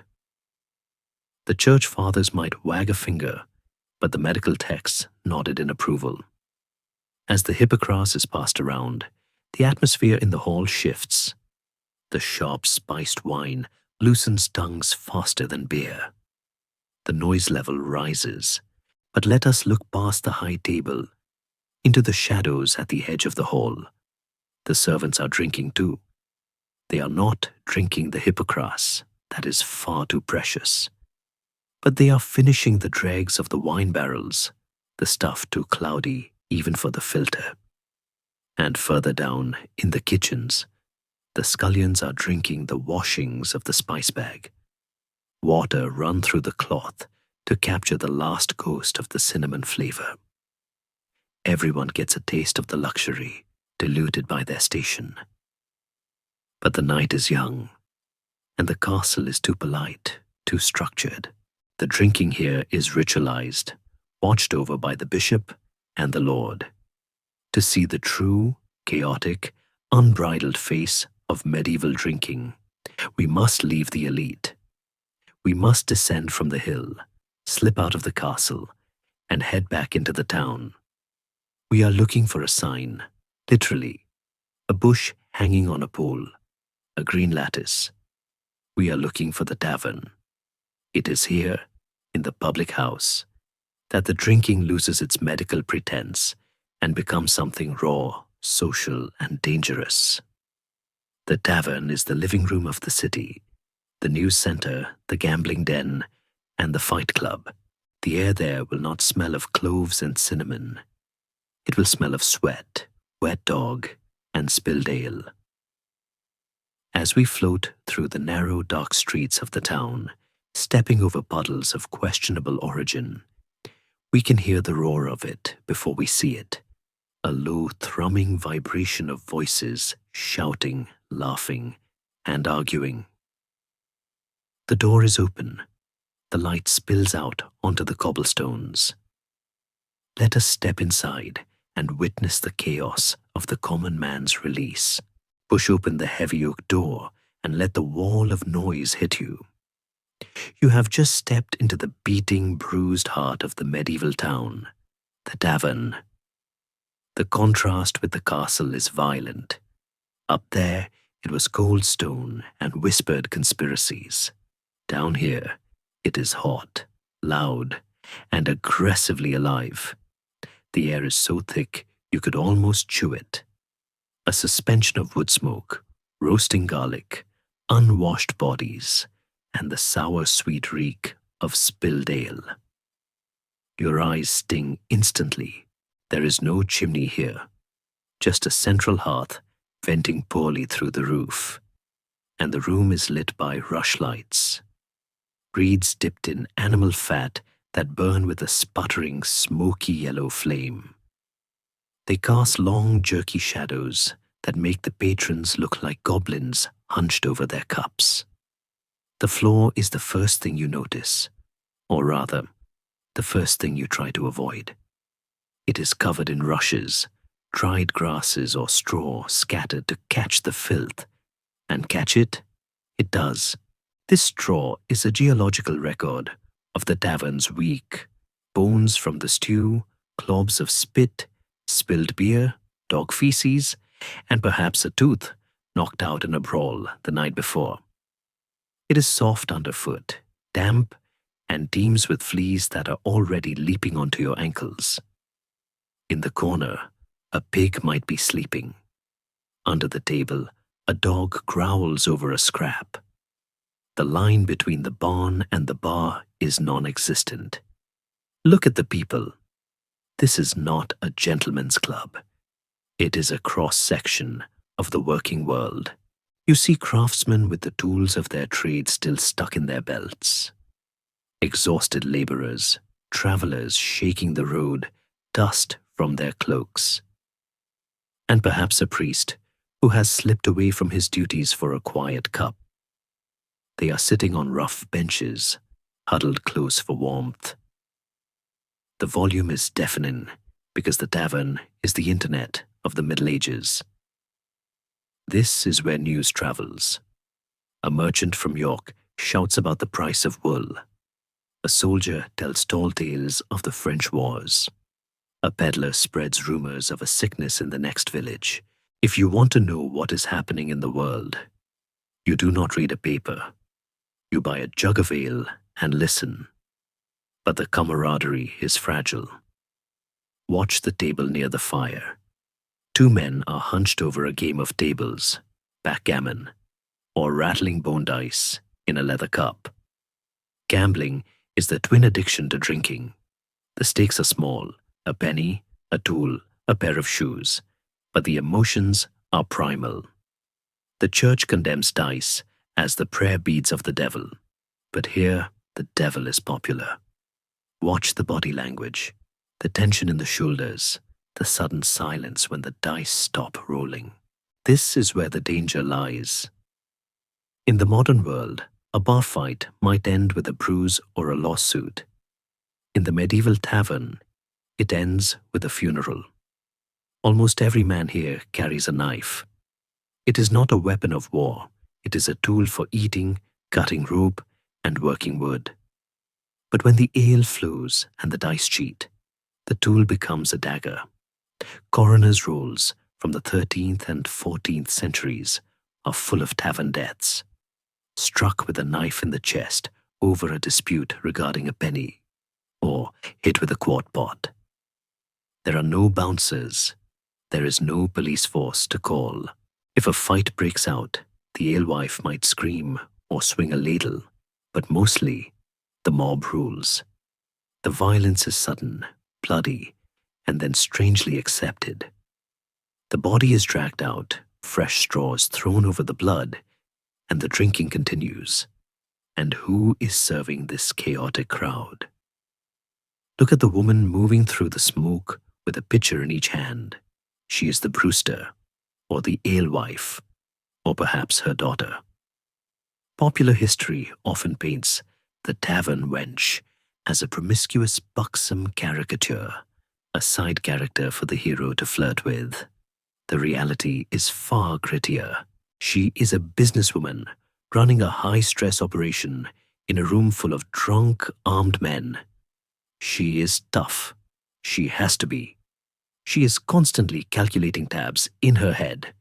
The church fathers might wag a finger, but the medical texts nodded in approval. As the hippocras is passed around, the atmosphere in the hall shifts. The sharp, spiced wine loosens tongues faster than beer. The noise level rises, but let us look past the high table, into the shadows at the edge of the hall. The servants are drinking too. They are not drinking the hippocras, that is far too precious. But they are finishing the dregs of the wine barrels, the stuff too cloudy even for the filter. And further down, in the kitchens, the scullions are drinking the washings of the spice bag. Water run through the cloth to capture the last ghost of the cinnamon flavor. Everyone gets a taste of the luxury, diluted by their station. But the night is young, and the castle is too polite, too structured. The drinking here is ritualized, watched over by the bishop and the lord. To see the true, chaotic, unbridled face of medieval drinking, we must leave the elite. We must descend from the hill, slip out of the castle, and head back into the town. We are looking for a sign, literally, a bush hanging on a pole, a green lattice. We are looking for the tavern. It is here, in the public house, that the drinking loses its medical pretense and becomes something raw, social, and dangerous. The tavern is the living room of the city, the news center, the gambling den, and the fight club. The air there will not smell of cloves and cinnamon. It will smell of sweat, wet dog, and spilled ale. As we float through the narrow, dark streets of the town, stepping over puddles of questionable origin, we can hear the roar of it before we see it, a low, thrumming vibration of voices shouting, laughing, and arguing. The door is open. the light spills out onto the cobblestones. Let us step inside and witness the chaos of the common man's release. Push open the heavy oak door and let the wall of noise hit you. You have just stepped into the beating, bruised heart of the medieval town, the tavern. The contrast with the castle is violent. Up there, it was cold stone and whispered conspiracies. Down here, it is hot, loud, and aggressively alive. The air is so thick you could almost chew it. A suspension of wood smoke, roasting garlic, unwashed bodies, and the sour-sweet reek of spilled ale. Your eyes sting instantly. There is no chimney here, just a central hearth venting poorly through the roof, and the room is lit by rushlights. Reeds dipped in animal fat that burn with a sputtering, smoky yellow flame. They cast long, jerky shadows that make the patrons look like goblins hunched over their cups. The floor is the first thing you notice, or rather, the first thing you try to avoid. It is covered in rushes, dried grasses or straw scattered to catch the filth. And catch it? It does. This straw is a geological record of the tavern's week. Bones from the stew, clods of spit, spilled beer, dog feces, and perhaps a tooth knocked out in a brawl the night before. It is soft underfoot, damp, and teems with fleas that are already leaping onto your ankles. In the corner, a pig might be sleeping. Under the table, a dog growls over a scrap. The line between the barn and the bar is non-existent. Look at the people. This is not a gentleman's club. It is a cross-section of the working world. You see craftsmen with the tools of their trade still stuck in their belts. Exhausted laborers, travelers shaking the road, dust from their cloaks. And perhaps a priest who has slipped away from his duties for a quiet cup. They are sitting on rough benches, huddled close for warmth. The volume is deafening because the tavern is the internet of the Middle Ages. This is where news travels. A merchant from York shouts about the price of wool. A soldier tells tall tales of the French wars. A peddler spreads rumors of a sickness in the next village. If you want to know what is happening in the world, you do not read a paper. You buy a jug of ale and listen. But the camaraderie is fragile. Watch the table near the fire. Two men are hunched over a game of tables, backgammon, or rattling bone dice in a leather cup. Gambling is the twin addiction to drinking. The stakes are small, a penny, a tool, a pair of shoes, but the emotions are primal. The church condemns dice as the prayer beads of the devil, but here the devil is popular. Watch the body language, the tension in the shoulders, the sudden silence when the dice stop rolling. This is where the danger lies. In the modern world, a bar fight might end with a bruise or a lawsuit. In the medieval tavern, it ends with a funeral. Almost every man here carries a knife. It is not a weapon of war. It is a tool for eating, cutting rope, and working wood. But when the ale flows and the dice cheat, the tool becomes a dagger. Coroner's rolls from the 13th and 14th centuries are full of tavern deaths, struck with a knife in the chest over a dispute regarding a penny, or hit with a quart pot. There are no bouncers. There is no police force to call. If a fight breaks out, the alewife might scream or swing a ladle, but mostly the mob rules. The violence is sudden, bloody, and then strangely accepted. The body is dragged out, fresh straws thrown over the blood, and the drinking continues. And who is serving this chaotic crowd? Look at the woman moving through the smoke with a pitcher in each hand. She is the brewster, or the alewife, or perhaps her daughter. Popular history often paints the tavern wench as a promiscuous, buxom caricature, a side character for the hero to flirt with. The reality is far grittier. She is a businesswoman running a high-stress operation in a room full of drunk, armed men. She is tough. She has to be. She is constantly calculating tabs in her head,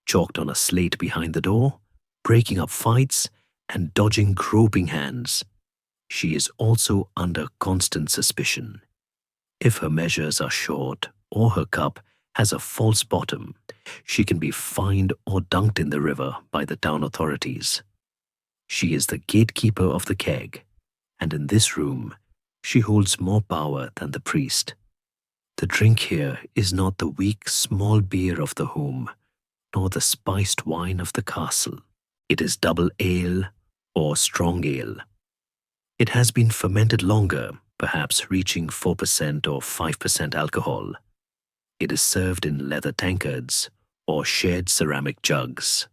chalked on a slate behind the door, breaking up fights, and dodging groping hands. She is also under constant suspicion. If her measures are short or her cup has a false bottom, she can be fined or dunked in the river by the town authorities. She is the gatekeeper of the keg, and in this room, she holds more power than the priest. The drink here is not the weak, small beer of the home, nor the spiced wine of the castle. It is double ale or strong ale. It has been fermented longer, perhaps reaching 4% or 5% alcohol. It is served in leather tankards or shared ceramic jugs.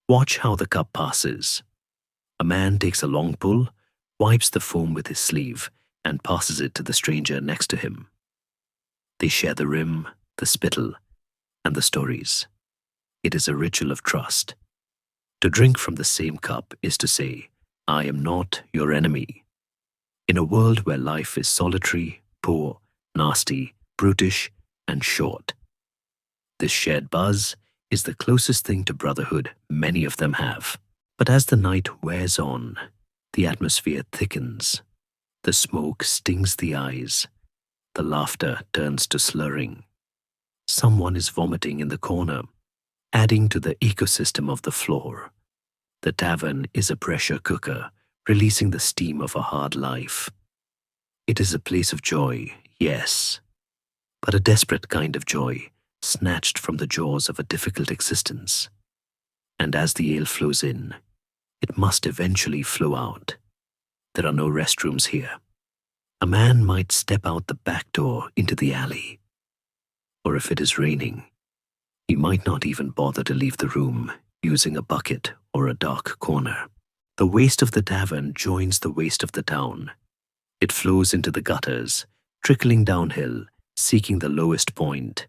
Watch how the cup passes. A man takes a long pull, wipes the foam with his sleeve, and passes it to the stranger next to him. They share the rim, the spittle, and the stories. It is a ritual of trust. To drink from the same cup is to say, I am not your enemy. In a world where life is solitary, poor, nasty, brutish, and short, this shared buzz is the closest thing to brotherhood many of them have. But as the night wears on, the atmosphere thickens. The smoke stings the eyes. The laughter turns to slurring. Someone is vomiting in the corner, adding to the ecosystem of the floor. The tavern is a pressure cooker, releasing the steam of a hard life. It is a place of joy, yes, but a desperate kind of joy, snatched from the jaws of a difficult existence. And as the ale flows in, it must eventually flow out. There are no restrooms here. A man might step out the back door into the alley. Or if it is raining, he might not even bother to leave the room using a bucket or a dark corner. The waste of the tavern joins the waste of the town. It flows into the gutters, trickling downhill, seeking the lowest point.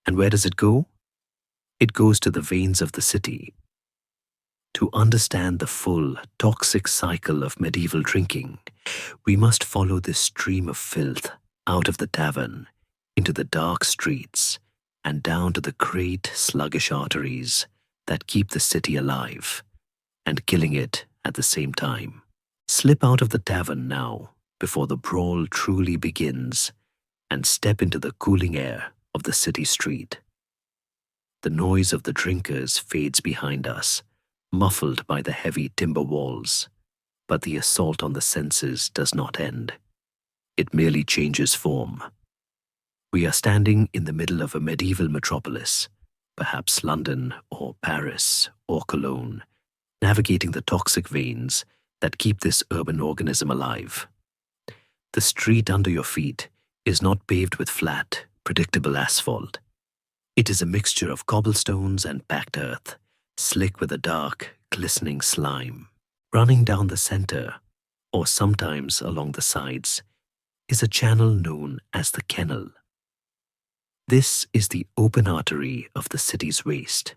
And where does it go? It goes to the veins of the city. To understand the full, toxic cycle of medieval drinking, we must follow this stream of filth out of the tavern, into the dark streets, and down to the great, sluggish arteries that keep the city alive, and killing it at the same time. Slip out of the tavern now, before the brawl truly begins, and step into the cooling air of the city street. The noise of the drinkers fades behind us, muffled by the heavy timber walls, but the assault on the senses does not end. It merely changes form. We are standing in the middle of a medieval metropolis, perhaps London or Paris or Cologne, navigating the toxic veins that keep this urban organism alive. The street under your feet is not paved with flat, predictable asphalt. It is a mixture of cobblestones and packed earth, slick with a dark, glistening slime. Running down the center, or sometimes along the sides, is a channel known as the kennel. This is the open artery of the city's waste.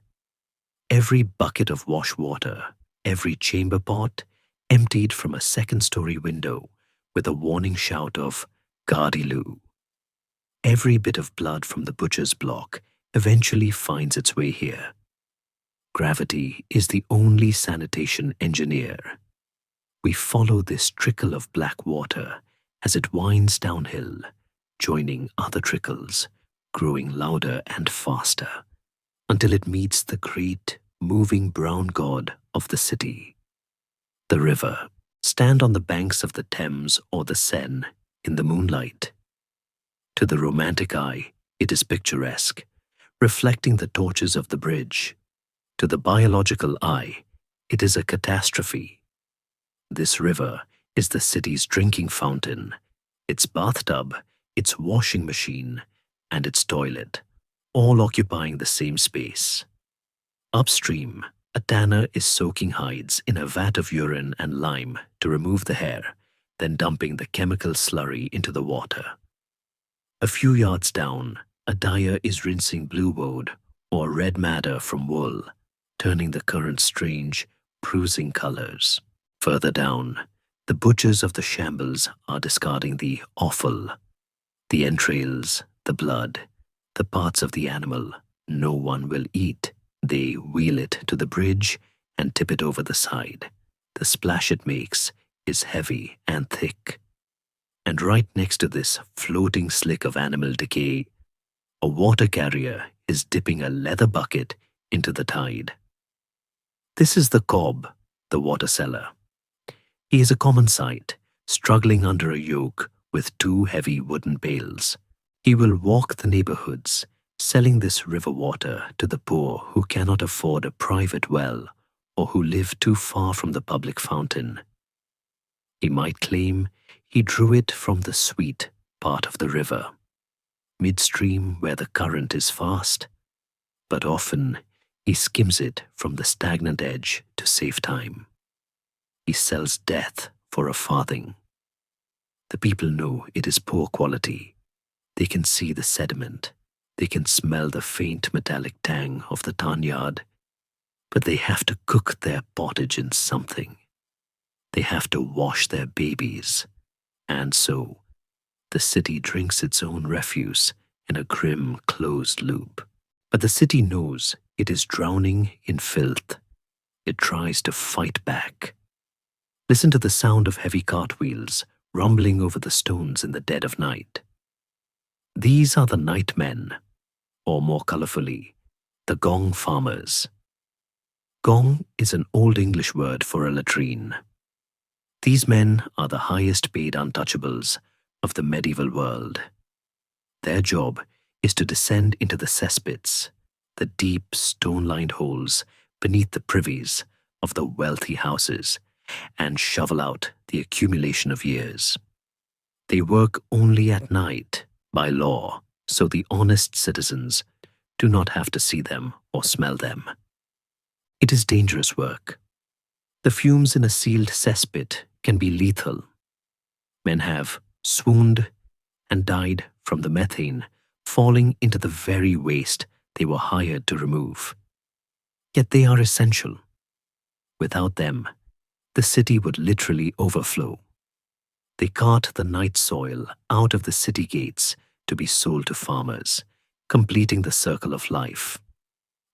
Every bucket of wash water, every chamber pot, emptied from a second-story window with a warning shout of "Gardyloo." Every bit of blood from the butcher's block eventually finds its way here. Gravity is the only sanitation engineer. We follow this trickle of black water as it winds downhill, joining other trickles, growing louder and faster, until it meets the great, moving brown god of the city. The river. Stand on the banks of the Thames or the Seine in the moonlight. To the romantic eye, it is picturesque, reflecting the torches of the bridge. To the biological eye, it is a catastrophe. This river is the city's drinking fountain, its bathtub, its washing machine, and its toilet, all occupying the same space. Upstream, A tanner is soaking hides in a vat of urine and lime to remove the hair, then dumping the chemical slurry into the water. A few yards down, a dyer is rinsing blue woad or red madder from wool, turning the current strange, bruising colors. Further down, the butchers of the shambles are discarding the offal, the entrails, the blood, the parts of the animal no one will eat. They wheel it to the bridge and tip it over the side. The splash it makes is heavy and thick. And right next to this floating slick of animal decay, a water carrier is dipping a leather bucket into the tide. This is the cob, the water seller. He is a common sight, struggling under a yoke with two heavy wooden pails. He will walk the neighborhoods, selling this river water to the poor who cannot afford a private well or who live too far from the public fountain. He might claim he drew it from the sweet part of the river, midstream where the current is fast, but often he skims it from the stagnant edge to save time. He sells death for a farthing. The people know it is poor quality. They can see the sediment. They can smell the faint metallic tang of the tarnyard, but they have to cook their pottage in something. They have to wash their babies, and so the city drinks its own refuse in a grim, closed loop. But the city knows it is drowning in filth. It tries to fight back. Listen to the sound of heavy cartwheels rumbling over the stones in the dead of night. These are the nightmen, or more colorfully, the gong farmers. Gong is an Old English word for a latrine. These men are the highest paid untouchables of the medieval world. Their job is to descend into the cesspits, the deep stone-lined holes beneath the privies of the wealthy houses, and shovel out the accumulation of years. They work only at night, by law, so the honest citizens do not have to see them or smell them. It is dangerous work. The fumes in a sealed cesspit can be lethal. Men have swooned and died from the methane falling into the very waste they were hired to remove. Yet they are essential. Without them, the city would literally overflow. They cart the night soil out of the city gates to be sold to farmers, completing the circle of life.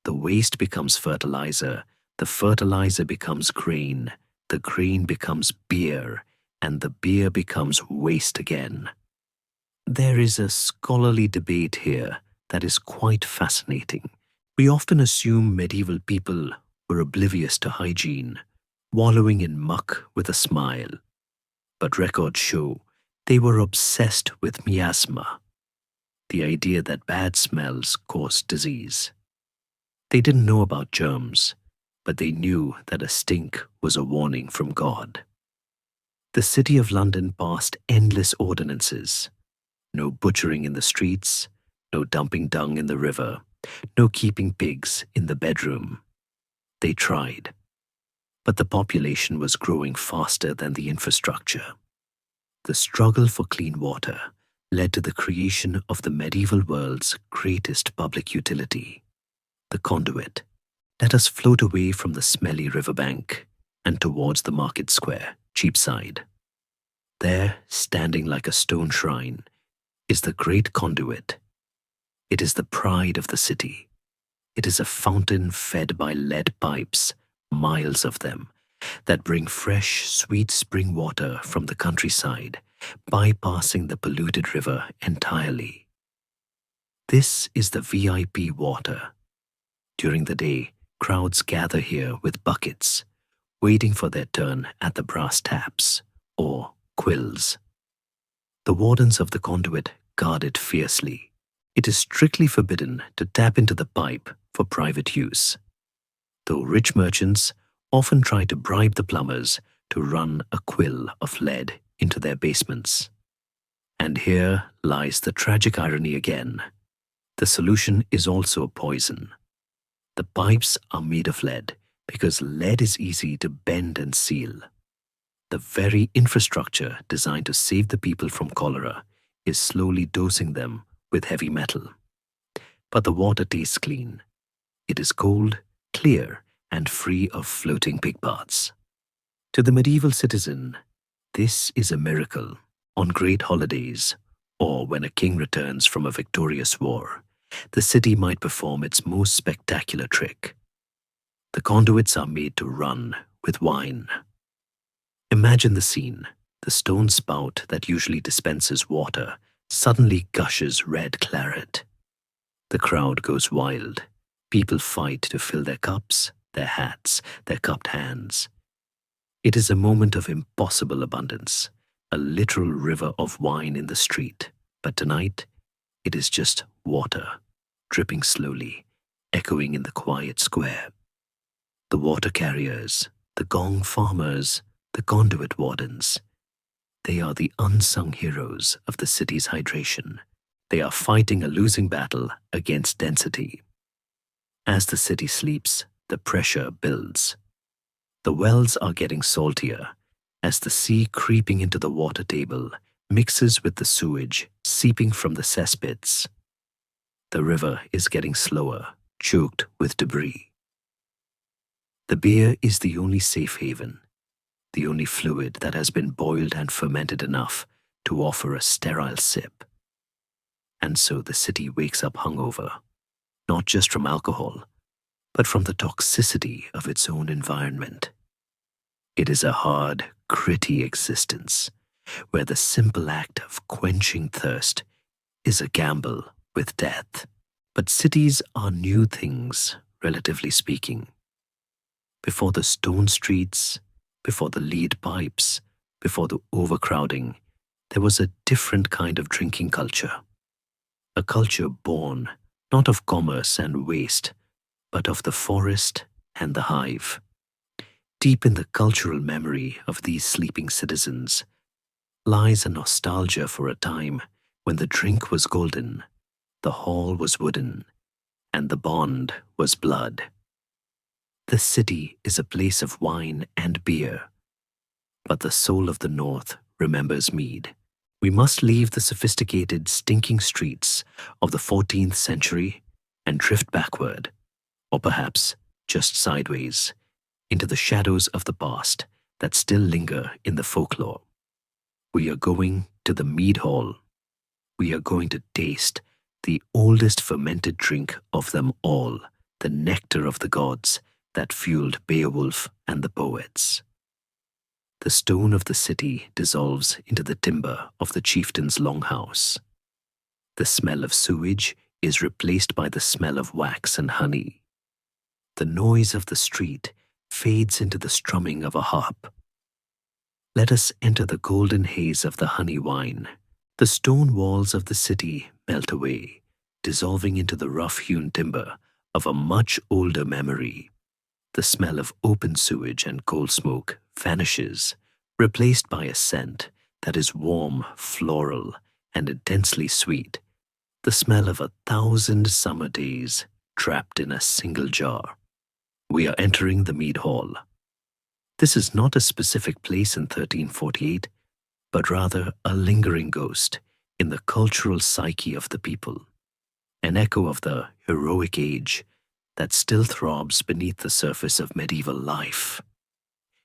The waste becomes fertilizer, the fertilizer becomes grain, the grain becomes beer, and the beer becomes waste again. There is a scholarly debate here that is quite fascinating. We often assume medieval people were oblivious to hygiene, wallowing in muck with a smile. But records show they were obsessed with miasma, the idea that bad smells caused disease. They didn't know about germs, but they knew that a stink was a warning from God. The city of London passed endless ordinances. No butchering in the streets, no dumping dung in the river, no keeping pigs in the bedroom. They tried, but the population was growing faster than the infrastructure. The struggle for clean water led to the creation of the medieval world's greatest public utility, the conduit. Let us float away from the smelly riverbank and towards the market square, Cheapside. There, standing like a stone shrine, is the great conduit. It is the pride of the city. It is a fountain fed by lead pipes, miles of them, that bring fresh, sweet spring water from the countryside, bypassing the polluted river entirely. This is the VIP water. During the day, crowds gather here with buckets, waiting for their turn at the brass taps, or quills. The wardens of the conduit guard it fiercely. It is strictly forbidden to tap into the pipe for private use, though rich merchants often try to bribe the plumbers to run a quill of lead into their basements. And here lies the tragic irony again. The solution is also a poison. The pipes are made of lead, Because lead is easy to bend and seal. The very infrastructure designed to save the people from cholera is slowly dosing them with heavy metal. But the water tastes clean. It is cold, clear, and free of floating pig parts. To the medieval citizen, this is a miracle. On great holidays, or when a king returns from a victorious war, the city might perform its most spectacular trick. The conduits are made to run with wine. Imagine the scene. The stone spout that usually dispenses water suddenly gushes red claret. The crowd goes wild. People fight to fill their cups, their hats, their cupped hands. It is a moment of impossible abundance, a literal river of wine in the street. But tonight, it is just water, dripping slowly, echoing in the quiet square. The water carriers, the gong farmers, the conduit wardens. They are the unsung heroes of the city's hydration. They are fighting a losing battle against density. As the city sleeps, the pressure builds. The wells are getting saltier as the sea creeping into the water table mixes with the sewage seeping from the cesspits. The river is getting slower, choked with debris. The beer is the only safe haven, the only fluid that has been boiled and fermented enough to offer a sterile sip. And so the city wakes up hungover, not just from alcohol, but from the toxicity of its own environment. It is a hard, gritty existence, where the simple act of quenching thirst is a gamble with death. But cities are new things, relatively speaking. Before the stone streets, before the lead pipes, before the overcrowding, there was a different kind of drinking culture. A culture born not of commerce and waste, but of the forest and the hive. Deep in the cultural memory of these sleeping citizens lies a nostalgia for a time when the drink was golden, the hall was wooden, and the bond was blood. The city is a place of wine and beer, but the soul of the North remembers mead. We must leave the sophisticated, stinking streets of the 14th century and drift backward, or perhaps just sideways, into the shadows of the past that still linger in the folklore. We are going to the mead hall. We are going to taste the oldest fermented drink of them all, the nectar of the gods that fueled Beowulf and the poets. The stone of the city dissolves into the timber of the chieftain's longhouse. The smell of sewage is replaced by the smell of wax and honey. The noise of the street fades into the strumming of a harp. Let us enter the golden haze of the honey wine. The stone walls of the city melt away, dissolving into the rough-hewn timber of a much older memory. The smell of open sewage and coal smoke vanishes, replaced by a scent that is warm, floral, and intensely sweet. The smell of 1,000 summer days trapped in a single jar. We are entering the mead hall. This is not a specific place in 1348, but rather a lingering ghost in the cultural psyche of the people, an echo of the heroic age that still throbs beneath the surface of medieval life.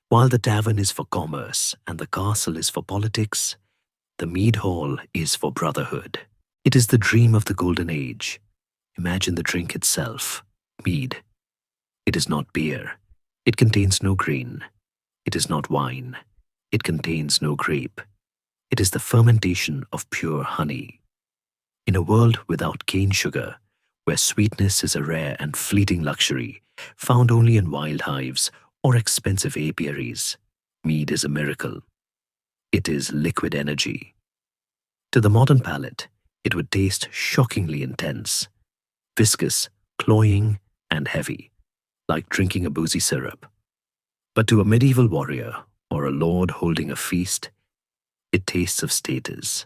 While the tavern is for commerce and the castle is for politics, the mead hall is for brotherhood. It is the dream of the golden age. Imagine the drink itself, mead. It is not beer. It contains no grain. It is not wine. It contains no grape. It is the fermentation of pure honey. In a world without cane sugar, where sweetness is a rare and fleeting luxury, found only in wild hives or expensive apiaries, mead is a miracle. It is liquid energy. To the modern palate, it would taste shockingly intense, viscous, cloying, and heavy, like drinking a boozy syrup. But to a medieval warrior or a lord holding a feast, it tastes of status.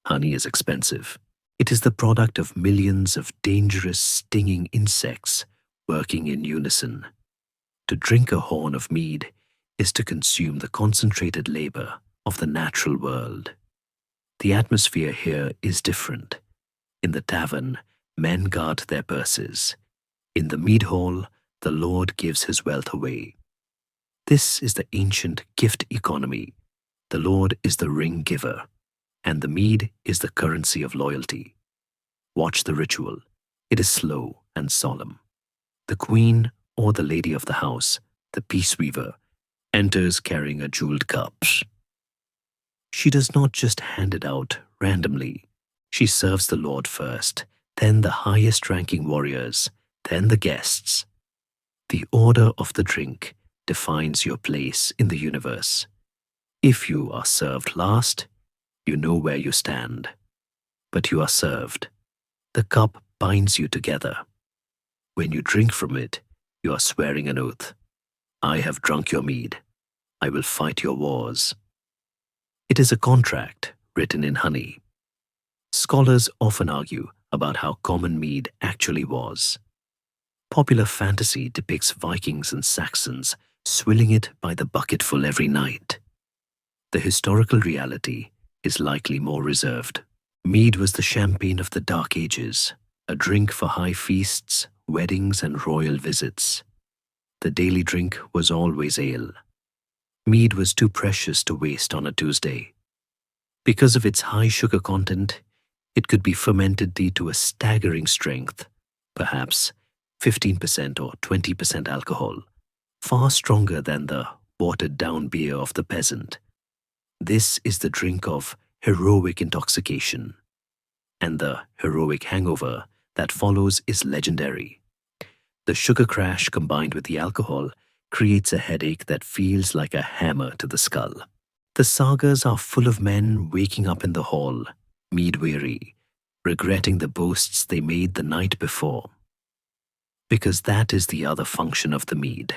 Honey is expensive. It is the product of millions of dangerous, stinging insects working in unison. To drink a horn of mead is to consume the concentrated labor of the natural world. The atmosphere here is different. In the tavern, men guard their purses. In the mead hall, the Lord gives his wealth away. This is the ancient gift economy. The Lord is the ring giver, and the mead is the currency of loyalty. Watch the ritual. It is slow and solemn. The queen or the lady of the house, the peace weaver, enters carrying a jeweled cup. She does not just hand it out randomly. She serves the Lord first, then the highest-ranking warriors, then the guests. The order of the drink defines your place in the universe. If you are served last, you know where you stand. But you are served. The cup binds you together. When you drink from it, you are swearing an oath. I have drunk your mead. I will fight your wars. It is a contract written in honey. Scholars often argue about how common mead actually was. Popular fantasy depicts Vikings and Saxons swilling it by the bucketful every night. The historical reality is likely more reserved. Mead was the champagne of the Dark Ages, a drink for high feasts, weddings, and royal visits. The daily drink was always ale. Mead was too precious to waste on a Tuesday. Because of its high sugar content, it could be fermented to a staggering strength, perhaps 15% or 20% alcohol, far stronger than the watered-down beer of the peasant. This is the drink of heroic intoxication, and the heroic hangover that follows is legendary. The sugar crash combined with the alcohol creates a headache that feels like a hammer to the skull. The sagas are full of men waking up in the hall, mead-weary, regretting the boasts they made the night before. Because that is the other function of the mead.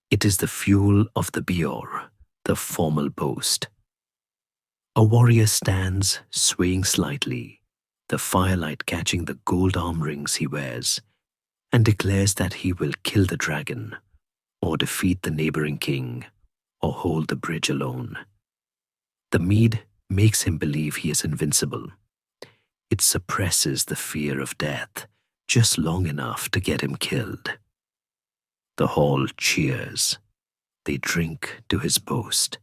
It is the fuel of the beor, the formal boast. A warrior stands, swaying slightly, the firelight catching the gold arm rings he wears, and declares that he will kill the dragon, or defeat the neighboring king, or hold the bridge alone. The mead makes him believe he is invincible. It suppresses the fear of death just long enough to get him killed. The hall cheers. They drink to his boast.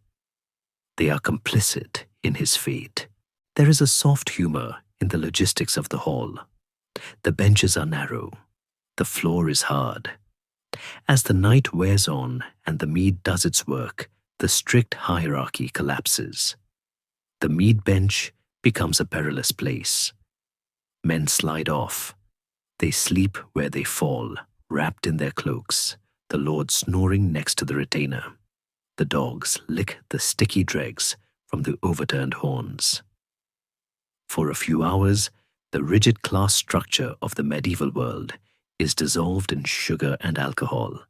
They are complicit in his fate. There is a soft humor in the logistics of the hall. The benches are narrow. The floor is hard. As the night wears on and the mead does its work, the strict hierarchy collapses. The mead bench becomes a perilous place. Men slide off. They sleep where they fall, wrapped in their cloaks, the Lord snoring next to the retainer. The dogs lick the sticky dregs from the overturned horns. For a few hours, the rigid class structure of the medieval world is dissolved in sugar and alcohol.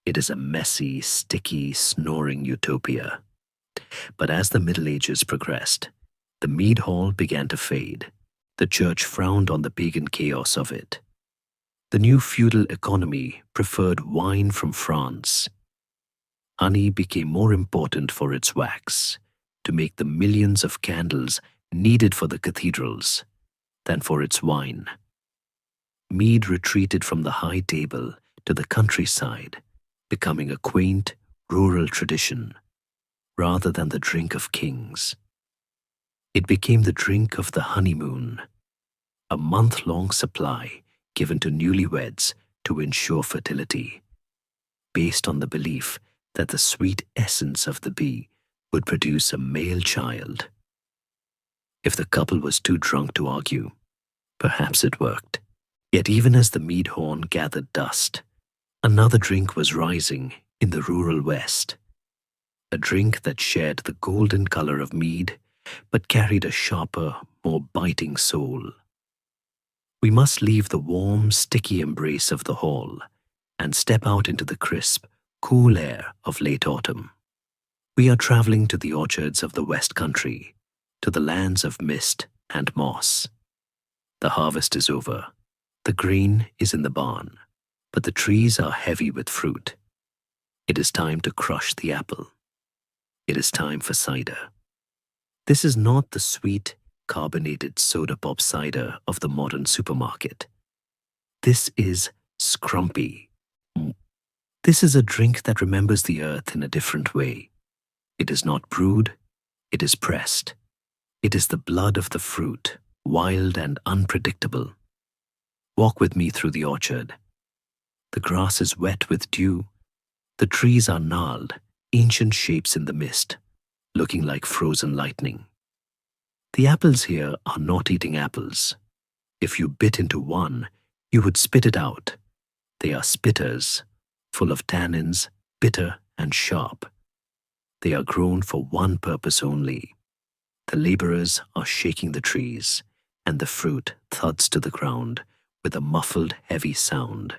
It is a messy, sticky, snoring utopia. But as the Middle Ages progressed, the mead hall began to fade. The church frowned on the pagan chaos of it. The new feudal economy preferred wine from France. Honey became more important for its wax, to make the millions of candles needed for the cathedrals, than for its wine. Mead retreated from the high table to the countryside, becoming a quaint, rural tradition, rather than the drink of kings. It became the drink of the honeymoon, a month-long supply given to newlyweds to ensure fertility, based on the belief that the sweet essence of the bee would produce a male child. If the couple was too drunk to argue, perhaps it worked. Yet even as the mead horn gathered dust, another drink was rising in the rural West. A drink that shared the golden color of mead, but carried a sharper, more biting soul. We must leave the warm, sticky embrace of the hall and step out into the crisp, cool air of late autumn. We are traveling to the orchards of the West Country, to the lands of mist and moss. The harvest is over. The grain is in the barn, but the trees are heavy with fruit. It is time to crush the apple. It is time for cider. This is not the sweet, carbonated soda pop cider of the modern supermarket. This is scrumpy. This is a drink that remembers the earth in a different way. It is not brewed, it is pressed. It is the blood of the fruit, wild and unpredictable. Walk with me through the orchard. The grass is wet with dew. The trees are gnarled, ancient shapes in the mist, looking like frozen lightning. The apples here are not eating apples. If you bit into one, you would spit it out. They are spitters, full of tannins, bitter and sharp. They are grown for one purpose only. The laborers are shaking the trees, and the fruit thuds to the ground with a muffled, heavy sound.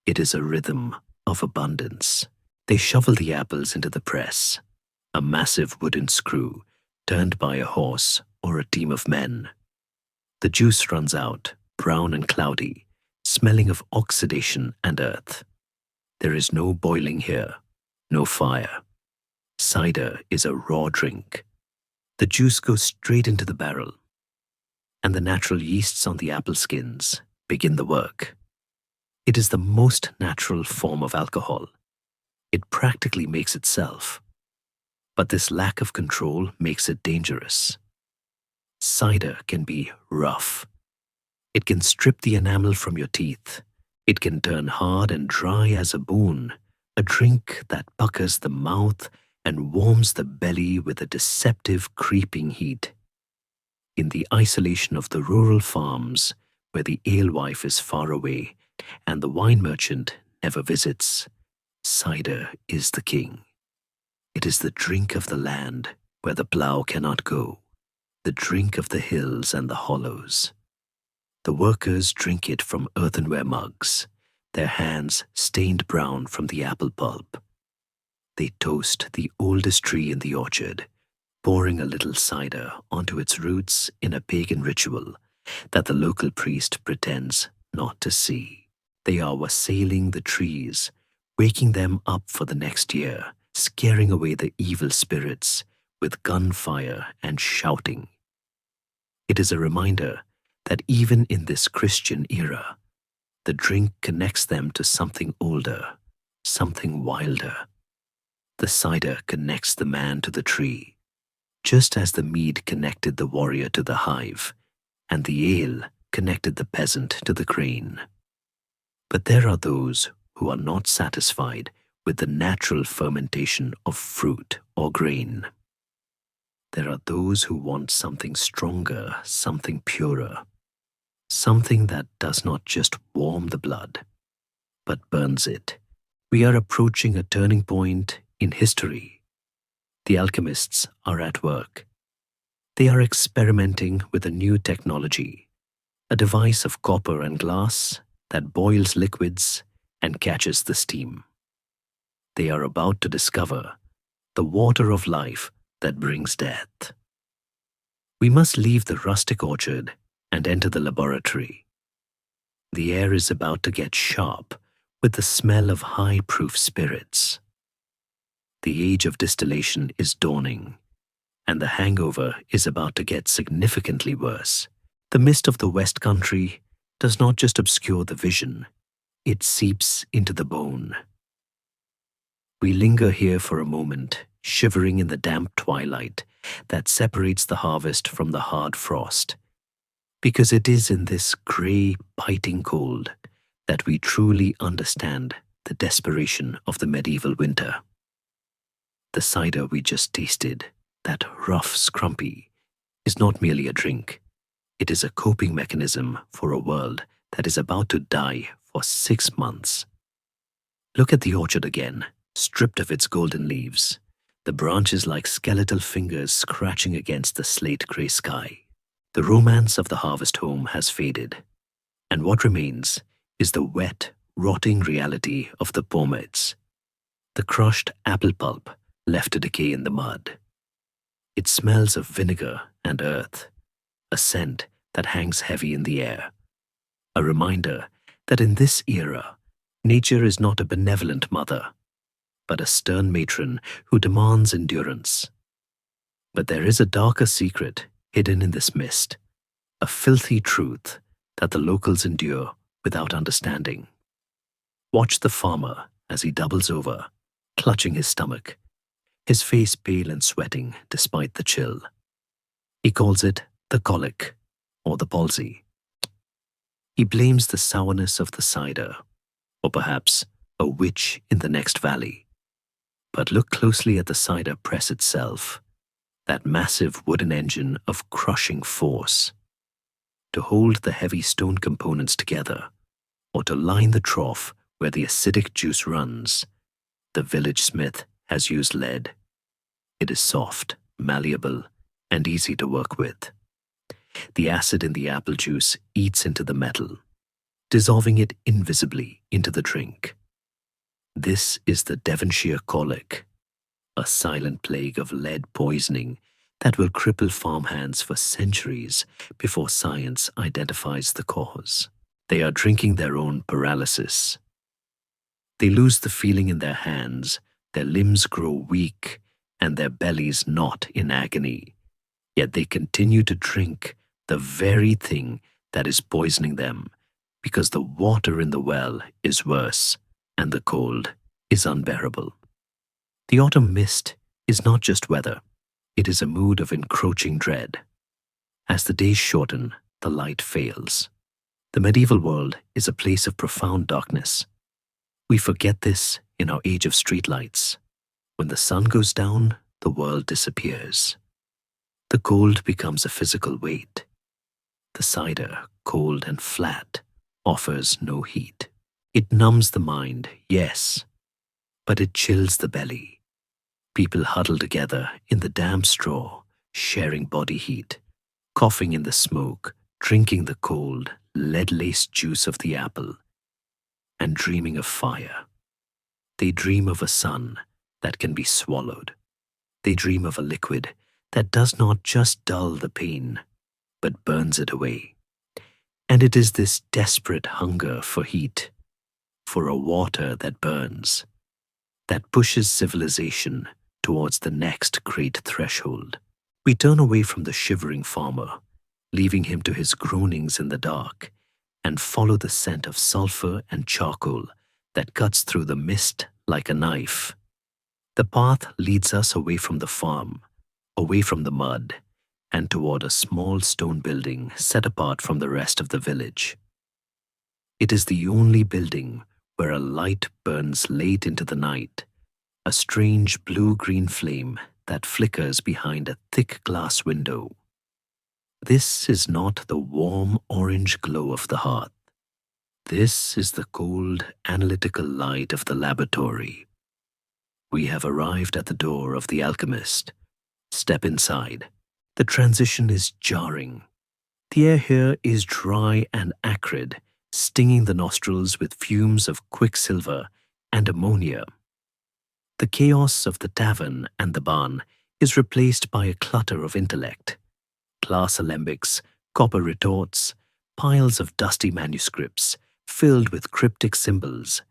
It is a rhythm of abundance. They shovel the apples into the press, a massive wooden screw turned by a horse or a team of men. The juice runs out, brown and cloudy, smelling of oxidation and earth. There is no boiling here, no fire. Cider is a raw drink. The juice goes straight into the barrel, and the natural yeasts on the apple skins begin the work. It is the most natural form of alcohol. It practically makes itself. But this lack of control makes it dangerous. Cider can be rough. It can strip the enamel from your teeth. It can turn hard and dry as a bone, a drink that puckers the mouth and warms the belly with a deceptive, creeping heat. In the isolation of the rural farms, where the alewife is far away and the wine merchant never visits, cider is the king. It is the drink of the land where the plough cannot go, the drink of the hills and the hollows. The workers drink it from earthenware mugs, their hands stained brown from the apple pulp. They toast the oldest tree in the orchard, pouring a little cider onto its roots in a pagan ritual that the local priest pretends not to see. They are wassailing the trees, waking them up for the next year, scaring away the evil spirits with gunfire and shouting. It is a reminder that even in this Christian era, the drink connects them to something older, something wilder. The cider connects the man to the tree, just as the mead connected the warrior to the hive, and the ale connected the peasant to the grain. But there are those who are not satisfied with the natural fermentation of fruit or grain. There are those who want something stronger, something purer, something that does not just warm the blood, but burns it. We are approaching a turning point in history. The alchemists are at work. They are experimenting with a new technology, a device of copper and glass that boils liquids and catches the steam. They are about to discover the water of life that brings death. We must leave the rustic orchard and enter the laboratory. The air is about to get sharp with the smell of high-proof spirits. The age of distillation is dawning, and the hangover is about to get significantly worse. The mist of the West Country does not just obscure the vision, it seeps into the bone. We linger here for a moment, shivering in the damp twilight that separates the harvest from the hard frost, because it is in this grey, biting cold that we truly understand the desperation of the medieval winter. The cider we just tasted, that rough scrumpy, is not merely a drink. It is a coping mechanism for a world that is about to die for 6 months. Look at the orchard again, stripped of its golden leaves, the branches like skeletal fingers scratching against the slate-grey sky. The romance of the harvest home has faded, and what remains is the wet, rotting reality of the pomades, the crushed apple pulp left to decay in the mud. It smells of vinegar and earth, a scent that hangs heavy in the air, a reminder that in this era, nature is not a benevolent mother. but a stern matron who demands endurance. But there is a darker secret hidden in this mist, a filthy truth that the locals endure without understanding. Watch the farmer as he doubles over, clutching his stomach, his face pale and sweating despite the chill. He calls it the colic or the palsy. He blames the sourness of the cider, or perhaps a witch in the next valley. But look closely at the cider press itself, that massive wooden engine of crushing force. To hold the heavy stone components together, or to line the trough where the acidic juice runs, the village smith has used lead. It is soft, malleable, and easy to work with. The acid in the apple juice eats into the metal, dissolving it invisibly into the drink. This is the Devonshire colic, a silent plague of lead poisoning that will cripple farmhands for centuries before science identifies the cause. They are drinking their own paralysis. They lose the feeling in their hands, their limbs grow weak, and their bellies knot in agony. Yet they continue to drink the very thing that is poisoning them, because the water in the well is worse and the cold is unbearable. The autumn mist is not just weather, it is a mood of encroaching dread. As the days shorten, the light fails. The medieval world is a place of profound darkness. We forget this in our age of streetlights. When the sun goes down, the world disappears. The cold becomes a physical weight. The cider, cold and flat, offers no heat. It numbs the mind, yes, but it chills the belly. People huddle together in the damp straw, sharing body heat, coughing in the smoke, drinking the cold, lead-laced juice of the apple, and dreaming of fire. They dream of a sun that can be swallowed. They dream of a liquid that does not just dull the pain, but burns it away. And it is this desperate hunger for heat, for a water that burns, that pushes civilization towards the next great threshold. We turn away from the shivering farmer, leaving him to his groanings in the dark, and follow the scent of sulfur and charcoal that cuts through the mist like a knife. The path leads us away from the farm, away from the mud, and toward a small stone building set apart from the rest of the village. It is the only building where a light burns late into the night, a strange blue-green flame that flickers behind a thick glass window. This is not the warm orange glow of the hearth. This is the cold, analytical light of the laboratory. We have arrived at the door of the alchemist. Step inside. The transition is jarring. The air here is dry and acrid, stinging the nostrils with fumes of quicksilver and ammonia. The chaos of the tavern and the barn is replaced by a clutter of intellect. Glass alembics, copper retorts, piles of dusty manuscripts filled with cryptic symbols,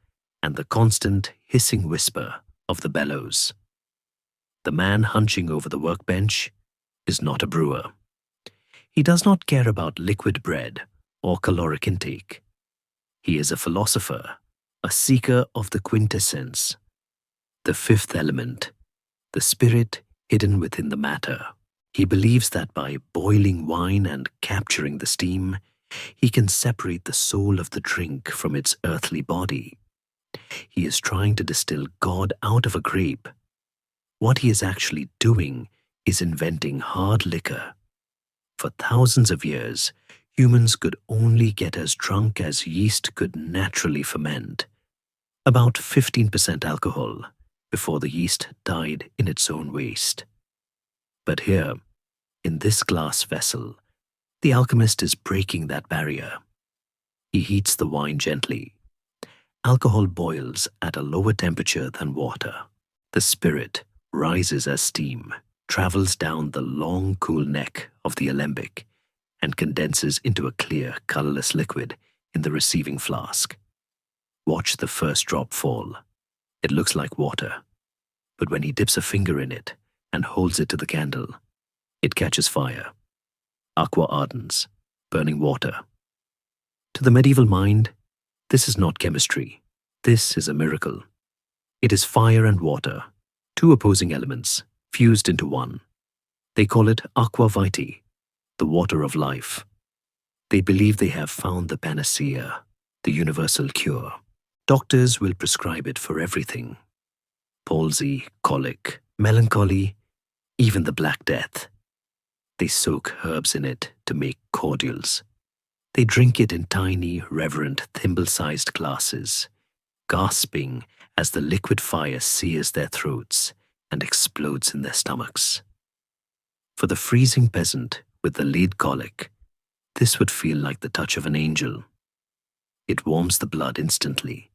and the constant hissing whisper of the bellows. The man hunching over the workbench is not a brewer. He does not care about liquid bread or caloric intake. He is a philosopher, a seeker of the quintessence, the fifth element, the spirit hidden within the matter. He believes that by boiling wine and capturing the steam, he can separate the soul of the drink from its earthly body. He is trying to distill God out of a grape. What he is actually doing is inventing hard liquor. For thousands of years, humans could only get as drunk as yeast could naturally ferment, about 15% alcohol, before the yeast died in its own waste. But here, in this glass vessel, the alchemist is breaking that barrier. He heats the wine gently. Alcohol boils at a lower temperature than water. The spirit rises as steam, travels down the long, cool neck of the alembic, and condenses into a clear, colorless liquid in the receiving flask. Watch the first drop fall. It looks like water, but when he dips a finger in it and holds it to the candle, it catches fire. Aqua ardens, burning water. To the medieval mind, this is not chemistry. This is a miracle. It is fire and water, two opposing elements, fused into one. They call it aqua vitae, the water of life. They believe they have found the panacea, the universal cure. Doctors will prescribe it for everything. Palsy, colic, melancholy, even the Black Death. They soak herbs in it to make cordials. They drink it in tiny, reverent, thimble-sized glasses, gasping as the liquid fire sears their throats and explodes in their stomachs. For the freezing peasant with the lead colic, this would feel like the touch of an angel. It warms the blood instantly.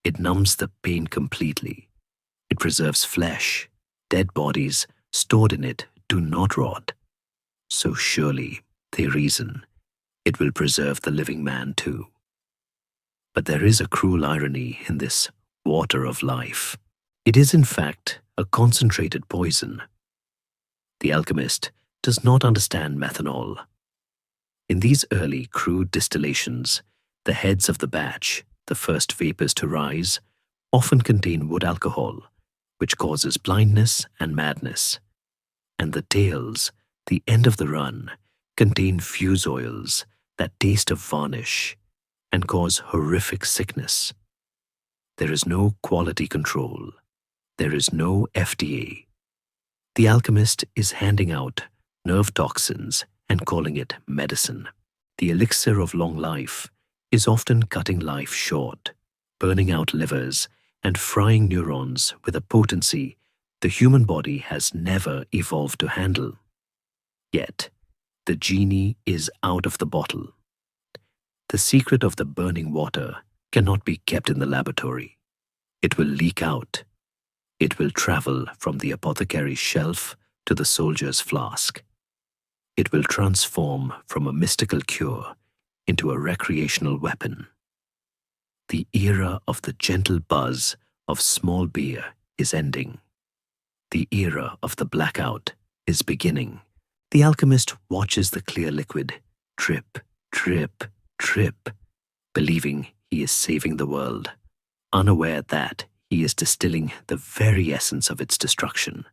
It numbs the pain completely. It preserves flesh. Dead bodies stored in it do not rot. So surely, they reason, it will preserve the living man too. But there is a cruel irony in this water of life. It is in fact a concentrated poison. The alchemist does not understand methanol. In these early crude distillations, the heads of the batch, the first vapors to rise, often contain wood alcohol, which causes blindness and madness. And the tails, the end of the run, contain fuse oils that taste of varnish and cause horrific sickness. There is no quality control. There is no FDA. The alchemist is handing out nerve toxins and calling it medicine. The elixir of long life is often cutting life short, burning out livers and frying neurons with a potency the human body has never evolved to handle. Yet, the genie is out of the bottle. The secret of the burning water cannot be kept in the laboratory. It will leak out. It will travel from the apothecary's shelf to the soldier's flask. It will transform from a mystical cure into a recreational weapon. The era of the gentle buzz of small beer is ending. The era of the blackout is beginning. The alchemist watches the clear liquid drip, drip, drip, believing he is saving the world, unaware that he is distilling the very essence of its destruction.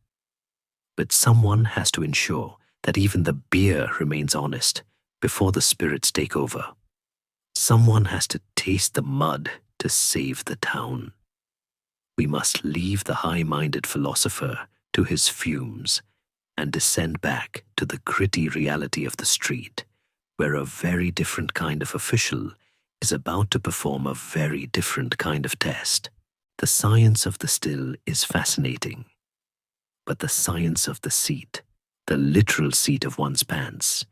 But someone has to ensure that even the beer remains honest before the spirits take over. Someone has to taste the mud to save the town. We must leave the high-minded philosopher to his fumes and descend back to the gritty reality of the street, where a very different kind of official is about to perform a very different kind of test. The science of the still is fascinating, but the science of the seat, the literal seat of one's pants,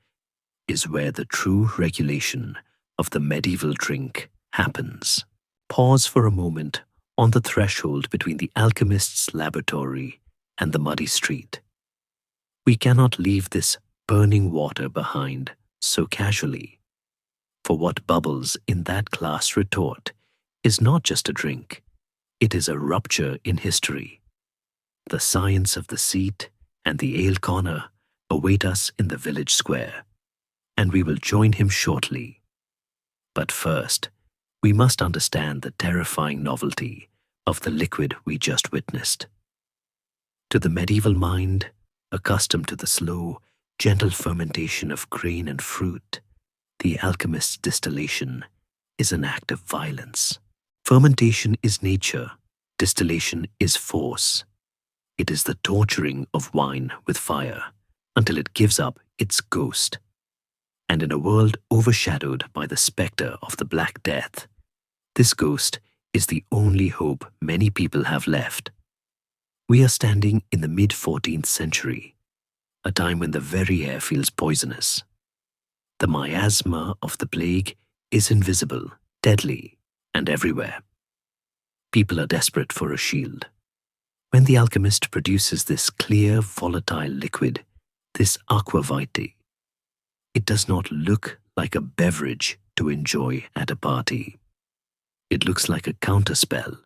is where the true regulation of the medieval drink happens. Pause for a moment on the threshold between the alchemist's laboratory and the muddy street. We cannot leave this burning water behind so casually, for what bubbles in that glass retort is not just a drink, it is a rupture in history. The science of the seat and the ale corner await us in the village square, and we will join him shortly. But first, we must understand the terrifying novelty of the liquid we just witnessed. To the medieval mind, accustomed to the slow, gentle fermentation of grain and fruit, the alchemist's distillation is an act of violence. Fermentation is nature, distillation is force. It is the torturing of wine with fire until it gives up its ghost. And in a world overshadowed by the spectre of the Black Death, this ghost is the only hope many people have left. We are standing in the mid-14th century, a time when the very air feels poisonous. The miasma of the plague is invisible, deadly, and everywhere. People are desperate for a shield. When the alchemist produces this clear, volatile liquid, this aqua vitae, it does not look like a beverage to enjoy at a party. It looks like a counterspell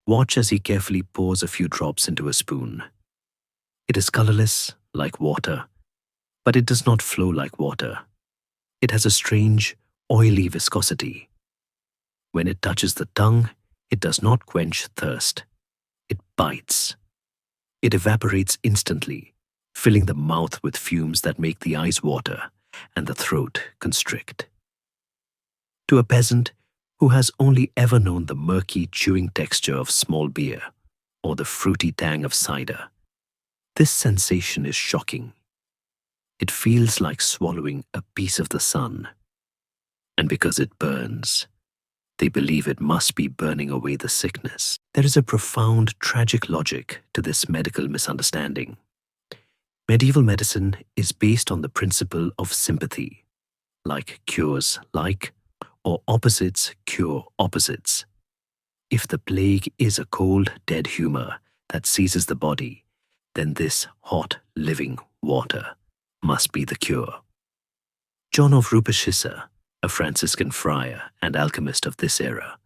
Watch as he carefully pours a few drops into a spoon. It is colorless, like water, but it does not flow like water. It has a strange, oily viscosity. When it touches the tongue, it does not quench thirst. It bites. It evaporates instantly, filling the mouth with fumes that make the eyes water and the throat constrict. To a peasant who has only ever known the murky, chewing texture of small beer or the fruity tang of cider, this sensation is shocking. It feels like swallowing a piece of the sun. And because it burns, they believe it must be burning away the sickness. There is a profound, tragic logic to this medical misunderstanding. Medieval medicine is based on the principle of sympathy. Like cures like, or opposites cure opposites. If the plague is a cold, dead humor that seizes the body, then this hot, living water must be the cure. John of Rupeshissa, a Franciscan friar and alchemist of this era,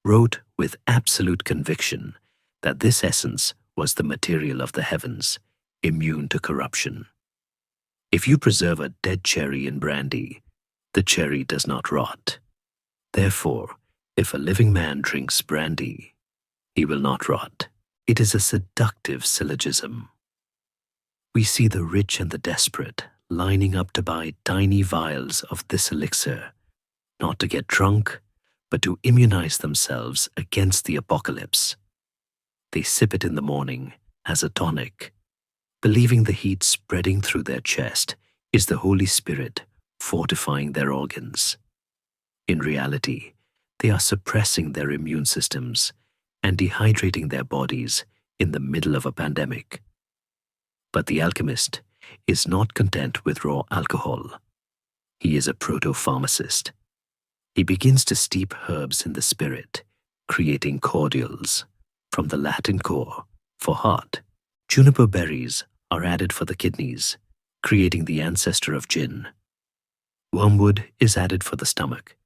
wrote with absolute conviction that this essence was the material of the heavens, immune to corruption. If you preserve a dead cherry in brandy, the cherry does not rot. Therefore, if a living man drinks brandy, he will not rot. It is a seductive syllogism. We see the rich and the desperate lining up to buy tiny vials of this elixir, not to get drunk, but to immunize themselves against the apocalypse. They sip it in the morning as a tonic, believing the heat spreading through their chest is the Holy Spirit fortifying their organs. In reality, they are suppressing their immune systems and dehydrating their bodies in the middle of a pandemic. But the alchemist is not content with raw alcohol. He is a proto-pharmacist. He begins to steep herbs in the spirit, creating cordials, from the Latin cor, for heart. Juniper berries are added for the kidneys, creating the ancestor of gin. Wormwood is added for the stomach,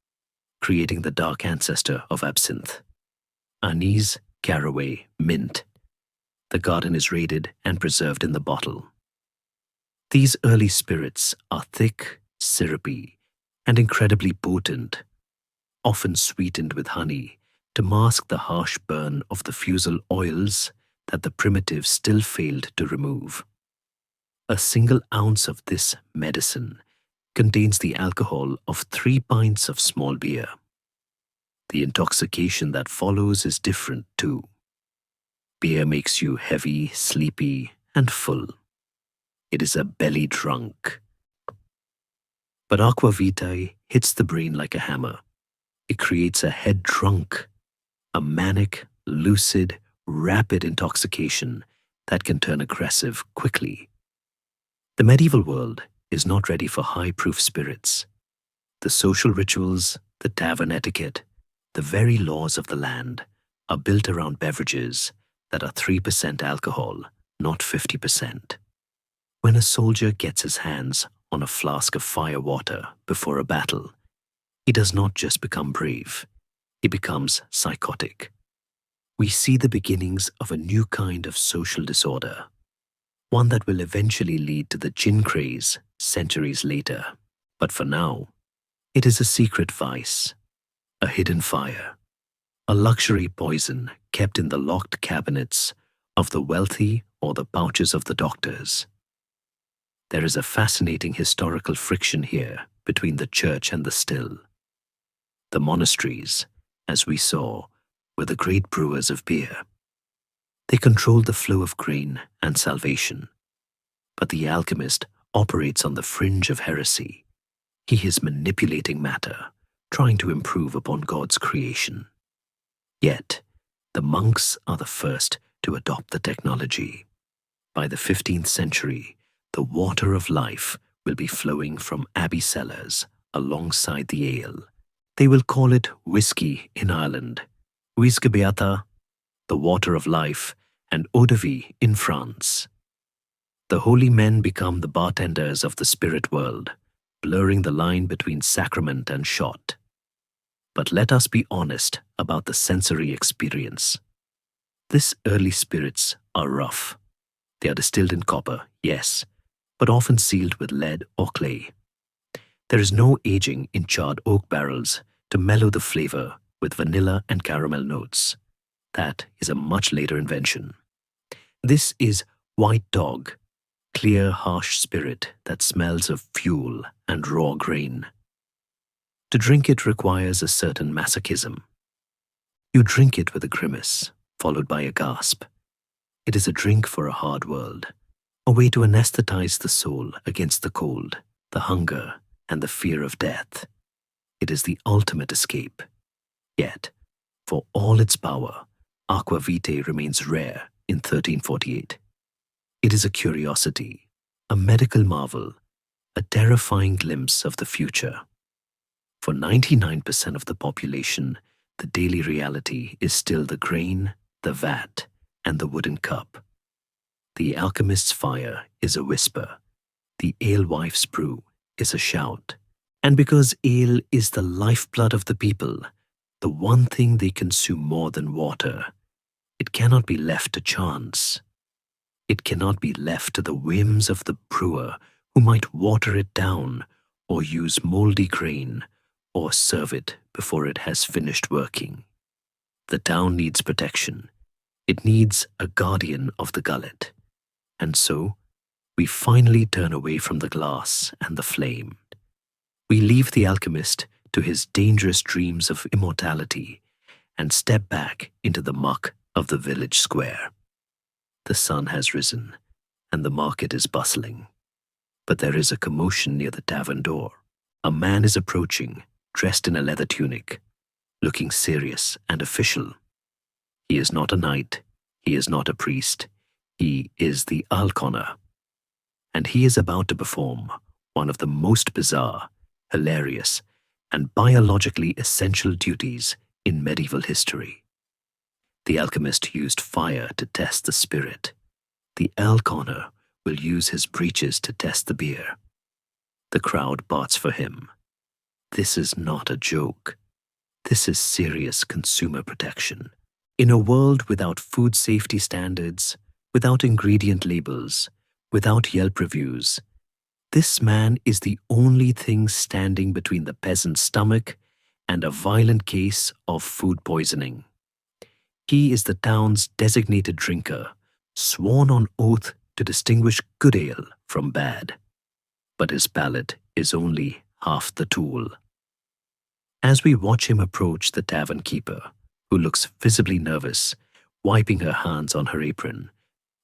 creating the dark ancestor of absinthe. Anise, caraway, mint. The garden is raided and preserved in the bottle. These early spirits are thick, syrupy, and incredibly potent, often sweetened with honey to mask the harsh burn of the fusel oils that the primitives still failed to remove. A single ounce of this medicine contains the alcohol of 3 pints of small beer. The intoxication that follows is different too. Beer makes you heavy, sleepy, and full. It is a belly drunk. But aqua vitae hits the brain like a hammer. It creates a head drunk, a manic, lucid, rapid intoxication that can turn aggressive quickly. The medieval world is not ready for high-proof spirits. The social rituals, the tavern etiquette, the very laws of the land are built around beverages that are 3% alcohol, not 50%. When a soldier gets his hands on a flask of fire water before a battle, he does not just become brave, he becomes psychotic. We see the beginnings of a new kind of social disorder, one that will eventually lead to the gin craze centuries later. But for now, it is a secret vice, a hidden fire, a luxury poison kept in the locked cabinets of the wealthy or the pouches of the doctors. There is a fascinating historical friction here between the church and the still. The monasteries, as we saw, were the great brewers of beer. They controlled the flow of grain and salvation. But the alchemist operates on the fringe of heresy. He is manipulating matter, trying to improve upon God's creation. Yet, the monks are the first to adopt the technology. By the 15th century, the water of life will be flowing from abbey cellars alongside the ale. They will call it whiskey in Ireland, Uisge Beata, the water of life, and eau de vie in France. The holy men become the bartenders of the spirit world, blurring the line between sacrament and shot. But let us be honest about the sensory experience. This early spirits are rough. They are distilled in copper, yes, but often sealed with lead or clay. There is no aging in charred oak barrels to mellow the flavor with vanilla and caramel notes. That is a much later invention. This is white dog, clear, harsh spirit that smells of fuel and raw grain. To drink it requires a certain masochism. You drink it with a grimace, followed by a gasp. It is a drink for a hard world, a way to anesthetize the soul against the cold, the hunger, and the fear of death. It is the ultimate escape. Yet, for all its power, aqua vitae remains rare in 1348. It is a curiosity, a medical marvel, a terrifying glimpse of the future. For 99% of the population, the daily reality is still the grain, the vat, and the wooden cup. The alchemist's fire is a whisper. The alewife's brew is a shout. And because ale is the lifeblood of the people, the one thing they consume more than water, it cannot be left to chance. It cannot be left to the whims of the brewer who might water it down or use moldy grain or serve it before it has finished working. The town needs protection. It needs a guardian of the gullet. And so, we finally turn away from the glass and the flame. We leave the alchemist to his dangerous dreams of immortality and step back into the muck of the village square. The sun has risen, and the market is bustling. But there is a commotion near the tavern door. A man is approaching, dressed in a leather tunic, looking serious and official. He is not a knight, he is not a priest, he is the alconer. And he is about to perform one of the most bizarre, hilarious, and biologically essential duties in medieval history. The alchemist used fire to test the spirit. The alconer will use his breeches to test the beer. The crowd barts for him. This is not a joke. This is serious consumer protection. In a world without food safety standards, without ingredient labels, without Yelp reviews, this man is the only thing standing between the peasant's stomach and a violent case of food poisoning. He is the town's designated drinker, sworn on oath to distinguish good ale from bad. But his palate is only half the tool. As we watch him approach the tavern keeper, who looks visibly nervous, wiping her hands on her apron,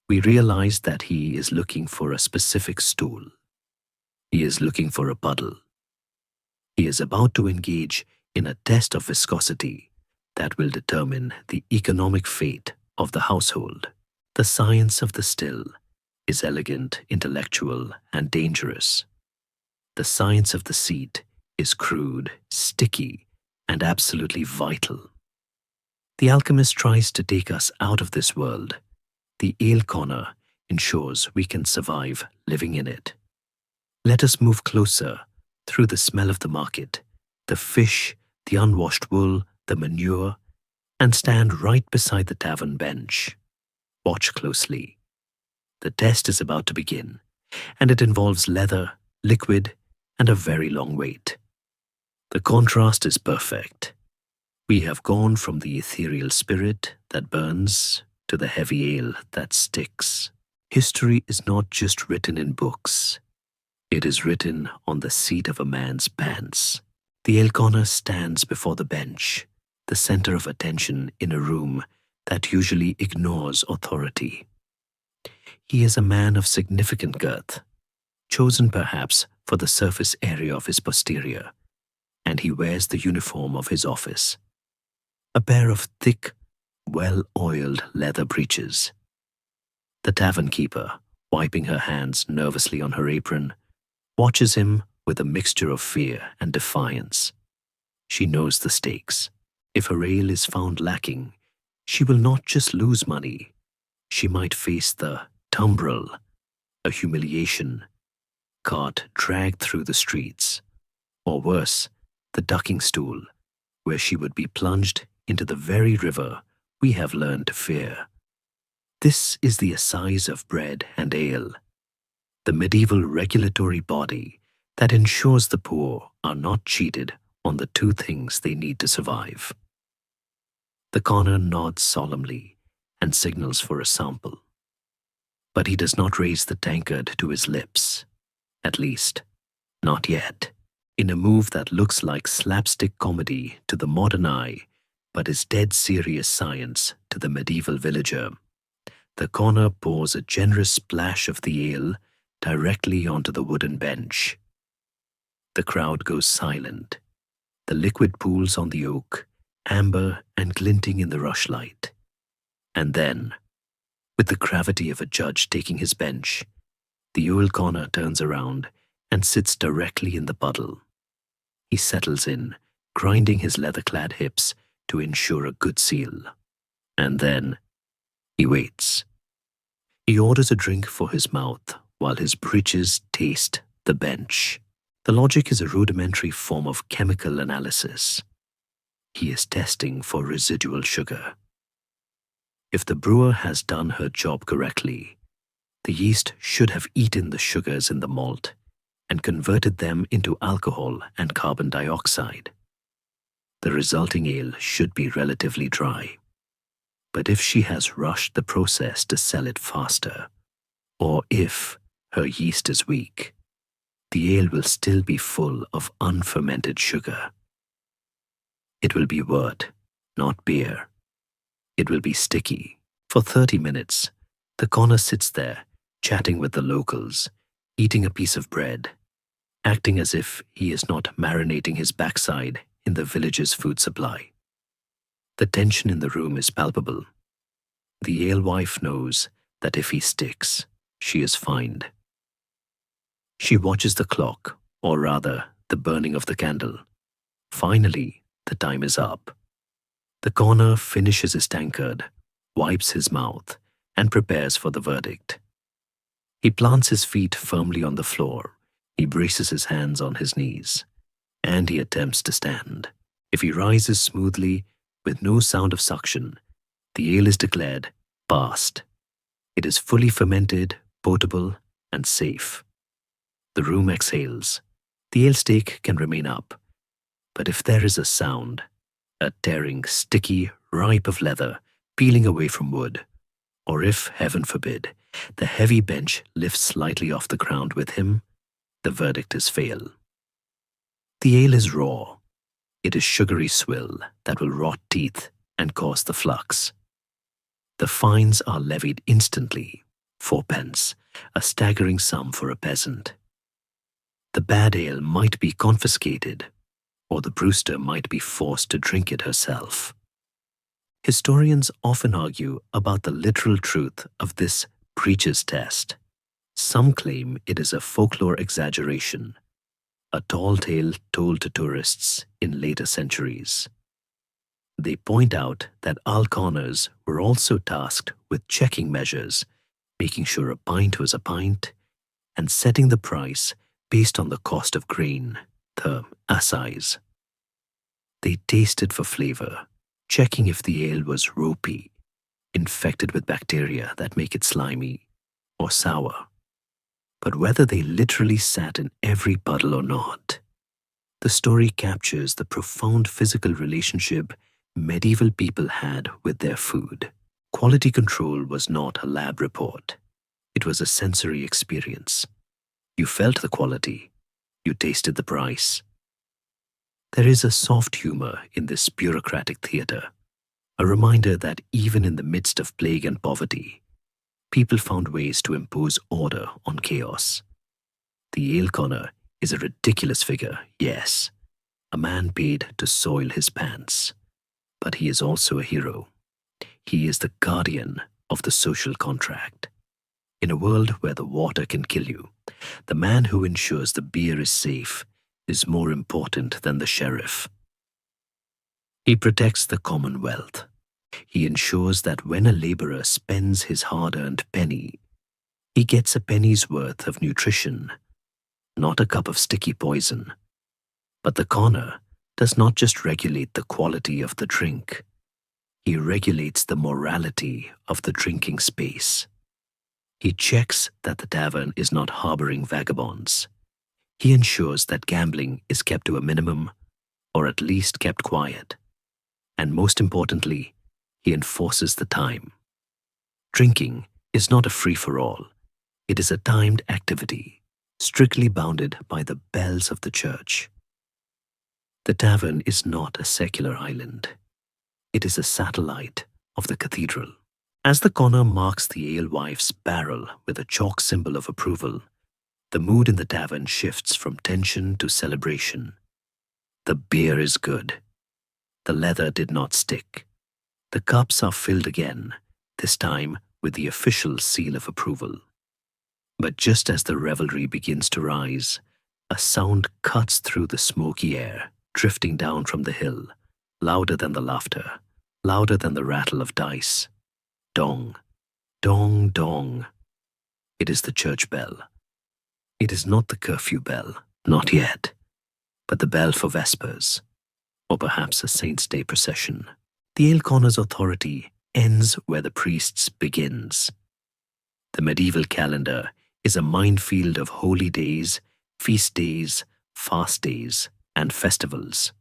we realize that he is looking for a specific stool. He is looking for a puddle. He is about to engage in a test of viscosity that will determine the economic fate of the household. The science of the still is elegant, intellectual, and dangerous. The science of the seat is crude, sticky, and absolutely vital. The alchemist tries to take us out of this world. The ale corner ensures we can survive living in it. Let us move closer through the smell of the market, the fish, the unwashed wool, the manure, and stand right beside the tavern bench. Watch closely. The test is about to begin, and it involves leather, liquid, and a very long wait. The contrast is perfect. We have gone from the ethereal spirit that burns to the heavy ale that sticks. History is not just written in books. It is written on the seat of a man's pants. The ale corner stands before the bench, the center of attention in a room that usually ignores authority. He is a man of significant girth, chosen perhaps for the surface area of his posterior, and he wears the uniform of his office, a pair of thick, well-oiled leather breeches. The tavern keeper, wiping her hands nervously on her apron, watches him with a mixture of fear and defiance. She knows the stakes. If her ale is found lacking, she will not just lose money. She might face the tumbrel, a humiliation, cart dragged through the streets, or worse, the ducking stool, where she would be plunged into the very river we have learned to fear. This is the assize of bread and ale, the medieval regulatory body that ensures the poor are not cheated on the two things they need to survive. The conner nods solemnly and signals for a sample. But he does not raise the tankard to his lips. At least, not yet. In a move that looks like slapstick comedy to the modern eye, but is dead serious science to the medieval villager, the conner pours a generous splash of the ale directly onto the wooden bench. The crowd goes silent. The liquid pools on the oak, amber and glinting in the rushlight. And then, with the gravity of a judge taking his bench, the old conner turns around and sits directly in the puddle. He settles in, grinding his leather-clad hips to ensure a good seal. And then, he waits. He orders a drink for his mouth while his breeches taste the bench. The logic is a rudimentary form of chemical analysis. He is testing for residual sugar. If the brewer has done her job correctly, the yeast should have eaten the sugars in the malt and converted them into alcohol and carbon dioxide. The resulting ale should be relatively dry. But if she has rushed the process to sell it faster, or if her yeast is weak, the ale will still be full of unfermented sugar. It will be wort, not beer. It will be sticky. For 30 minutes, the conner sits there, chatting with the locals, eating a piece of bread, acting as if he is not marinating his backside in the village's food supply. The tension in the room is palpable. The alewife knows that if he sticks, she is fined. She watches the clock, or rather, the burning of the candle. Finally, the time is up. The conner finishes his tankard, wipes his mouth, and prepares for the verdict. He plants his feet firmly on the floor. He braces his hands on his knees, and he attempts to stand. If he rises smoothly, with no sound of suction, the ale is declared passed. It is fully fermented, potable, and safe. The room exhales. The ale stake can remain up, but if there is a sound, a tearing, sticky ripe of leather peeling away from wood, or if, heaven forbid, the heavy bench lifts slightly off the ground with him, the verdict is fail. The ale is raw. It is sugary swill that will rot teeth and cause the flux. The fines are levied instantly, 4 pence, a staggering sum for a peasant. The bad ale might be confiscated, or the brewster might be forced to drink it herself. Historians often argue about the literal truth of this preacher's test. Some claim it is a folklore exaggeration, a tall tale told to tourists in later centuries. They point out that alconners were also tasked with checking measures, making sure a pint was a pint, and setting the price based on the cost of grain, the assize. They tasted for flavor, checking if the ale was ropey, infected with bacteria that make it slimy, or sour. But whether they literally sat in every puddle or not, the story captures the profound physical relationship medieval people had with their food. Quality control was not a lab report. It was a sensory experience. You felt the quality. You tasted the price. There is a soft humor in this bureaucratic theater, a reminder that even in the midst of plague and poverty, people found ways to impose order on chaos. The ale conner is a ridiculous figure, yes, a man paid to soil his pants, but he is also a hero. He is the guardian of the social contract. In a world where the water can kill you, the man who ensures the beer is safe is more important than the sheriff. He protects the commonwealth. He ensures that when a laborer spends his hard-earned penny, he gets a penny's worth of nutrition, not a cup of sticky poison. But the conner does not just regulate the quality of the drink. He regulates the morality of the drinking space. He checks that the tavern is not harboring vagabonds. He ensures that gambling is kept to a minimum, or at least kept quiet. And most importantly, he enforces the time. Drinking is not a free-for-all. It is a timed activity, strictly bounded by the bells of the church. The tavern is not a secular island. It is a satellite of the cathedral. As the corner marks the alewife's barrel with a chalk symbol of approval, the mood in the tavern shifts from tension to celebration. The beer is good. The leather did not stick. The cups are filled again, this time with the official seal of approval. But just as the revelry begins to rise, a sound cuts through the smoky air, drifting down from the hill, louder than the laughter, louder than the rattle of dice. Dong, dong, dong. It is the church bell. It is not the curfew bell, not yet, but the bell for Vespers, or perhaps a Saint's Day procession. The ale corner's authority ends where the priest's begins. The medieval calendar is a minefield of holy days, feast days, fast days, and festivals.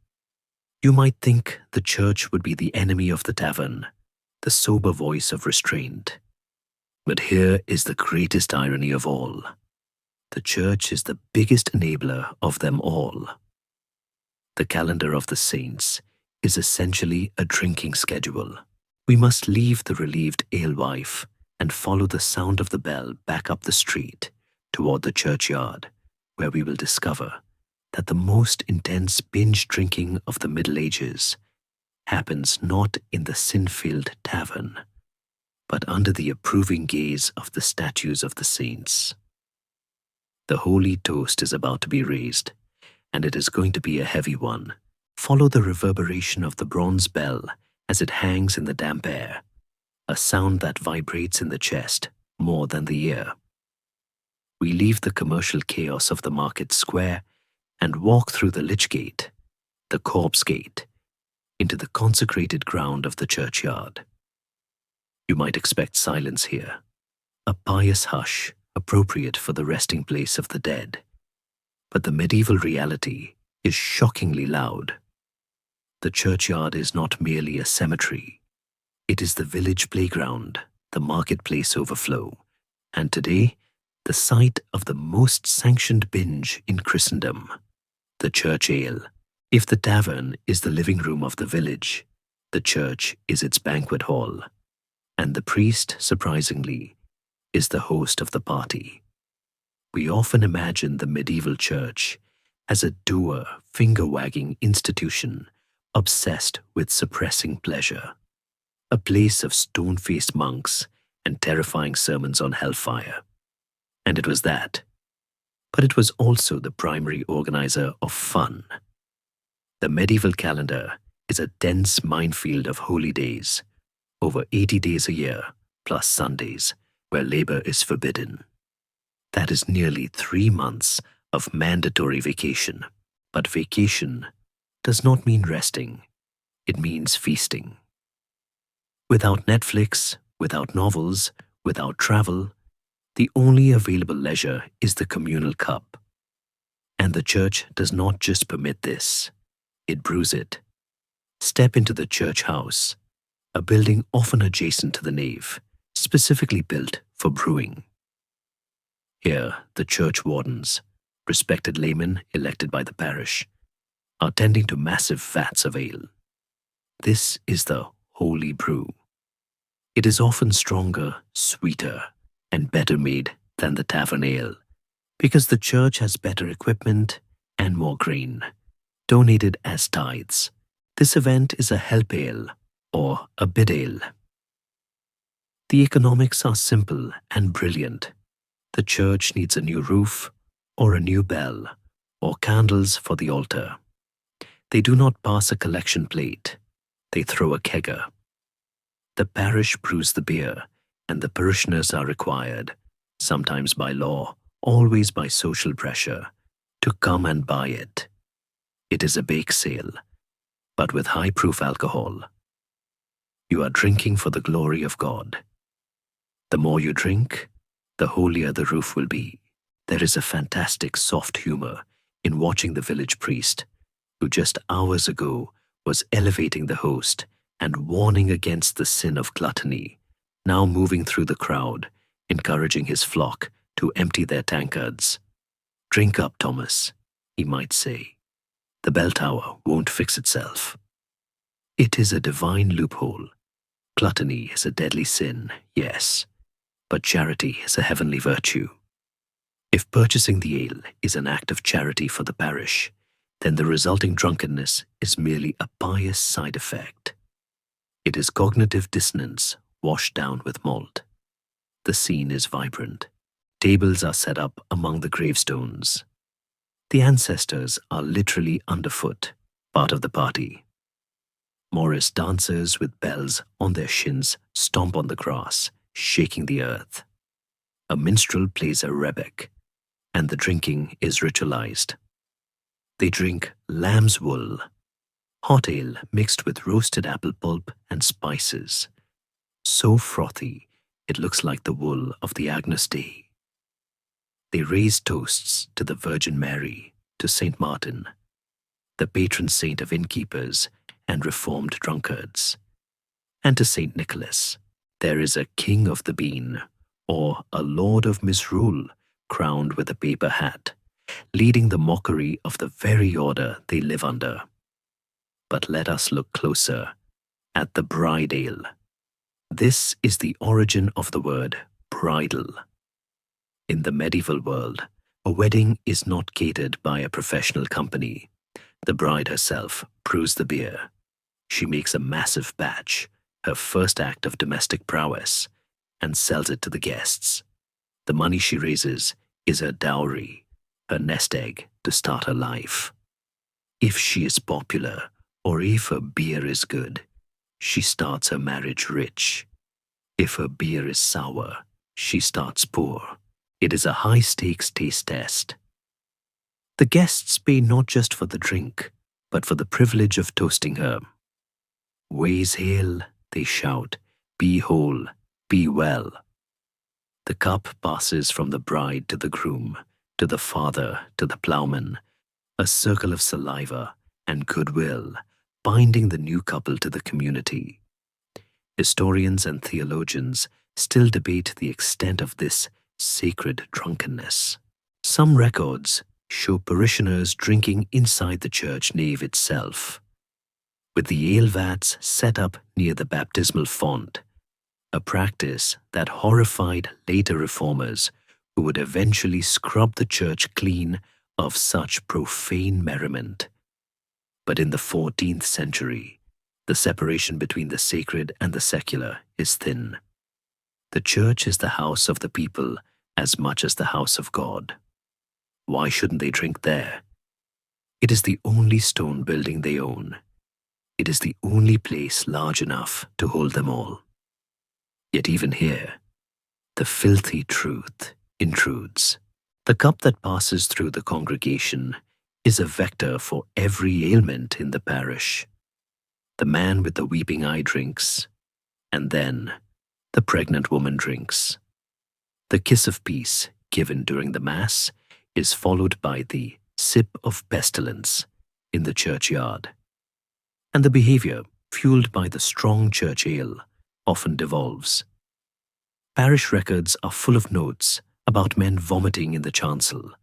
You might think the church would be the enemy of the tavern, the sober voice of restraint. But here is the greatest irony of all. The church is the biggest enabler of them all. The calendar of the saints is essentially a drinking schedule. We must leave the relieved alewife and follow the sound of the bell back up the street toward the churchyard, where we will discover that the most intense binge drinking of the Middle Ages happens not in the sin-filled tavern, but under the approving gaze of the statues of the saints. The holy toast is about to be raised, and it is going to be a heavy one. Follow the reverberation of the bronze bell as it hangs in the damp air, a sound that vibrates in the chest more than the ear. We leave the commercial chaos of the market square and walk through the lich gate, the corpse gate, into the consecrated ground of the churchyard. You might expect silence here, a pious hush appropriate for the resting place of the dead. But the medieval reality is shockingly loud. The churchyard is not merely a cemetery. It is the village playground, the marketplace overflow, and today, the site of the most sanctioned binge in Christendom, the church ale. If the tavern is the living room of the village, the church is its banquet hall, and the priest, surprisingly, is the host of the party. We often imagine the medieval church as a dour, finger-wagging institution obsessed with suppressing pleasure, a place of stone-faced monks and terrifying sermons on hellfire. And it was that. But it was also the primary organizer of fun. The medieval calendar is a dense minefield of holy days, over 80 days a year, plus Sundays, where labor is forbidden. That is nearly 3 months of mandatory vacation. But vacation does not mean resting. It means feasting. Without Netflix, without novels, without travel, the only available leisure is the communal cup. And the church does not just permit this, it brews it. Step into the church house, a building often adjacent to the nave, specifically built for brewing. Here, the church wardens, respected laymen elected by the parish, are tending to massive vats of ale. This is the holy brew. It is often stronger, sweeter, and better made than the tavern ale, because the church has better equipment and more grain, donated as tithes. This event is a help ale or a bid ale. The economics are simple and brilliant. The church needs a new roof, or a new bell, or candles for the altar. They do not pass a collection plate. They throw a kegger. The parish brews the beer, and the parishioners are required, sometimes by law, always by social pressure, to come and buy it. It is a bake sale, but with high-proof alcohol. You are drinking for the glory of God. The more you drink, the holier the roof will be. There is a fantastic soft humor in watching the village priest, who just hours ago was elevating the host and warning against the sin of gluttony, now moving through the crowd, encouraging his flock to empty their tankards. "Drink up, Thomas," he might say. "The bell tower won't fix itself." It is a divine loophole. Gluttony is a deadly sin, yes, but charity is a heavenly virtue. If purchasing the ale is an act of charity for the parish, then the resulting drunkenness is merely a pious side effect. It is cognitive dissonance washed down with malt. The scene is vibrant. Tables are set up among the gravestones. The ancestors are literally underfoot, part of the party. Morris dancers with bells on their shins stomp on the grass, shaking the earth. A minstrel plays a rebeck, and the drinking is ritualized. They drink lamb's wool, hot ale mixed with roasted apple pulp and spices, so frothy it looks like the wool of the Agnus Dei. They raise toasts to the Virgin Mary, to Saint Martin, the patron saint of innkeepers and reformed drunkards, and to Saint Nicholas. There is a king of the bean, or a lord of misrule, crowned with a paper hat, leading the mockery of the very order they live under. But let us look closer at the bride ale. This is the origin of the word bridal. In the medieval world, a wedding is not catered by a professional company. The bride herself brews the beer. She makes a massive batch, her first act of domestic prowess, and sells it to the guests. The money she raises is her dowry, her nest egg to start her life. If she is popular, or if her beer is good, she starts her marriage rich. If her beer is sour, she starts poor. It is a high-stakes taste test. The guests pay not just for the drink, but for the privilege of toasting her. "Ways hail," they shout, "be whole, be well." The cup passes from the bride to the groom, to the father, to the ploughman, a circle of saliva and goodwill, binding the new couple to the community. Historians and theologians still debate the extent of this sacred drunkenness. Some records show parishioners drinking inside the church nave itself, with the ale vats set up near the baptismal font, a practice that horrified later reformers who would eventually scrub the church clean of such profane merriment. But in the 14th century, the separation between the sacred and the secular is thin. The church is the house of the people as much as the house of God. Why shouldn't they drink there? It is the only stone building they own. It is the only place large enough to hold them all. Yet even here, the filthy truth intrudes. The cup that passes through the congregation is a vector for every ailment in the parish. The man with the weeping eye drinks, and then the pregnant woman drinks. The kiss of peace given during the Mass is followed by the sip of pestilence in the churchyard. And the behavior, fueled by the strong church ale, often devolves. Parish records are full of notes about men vomiting in the chancel,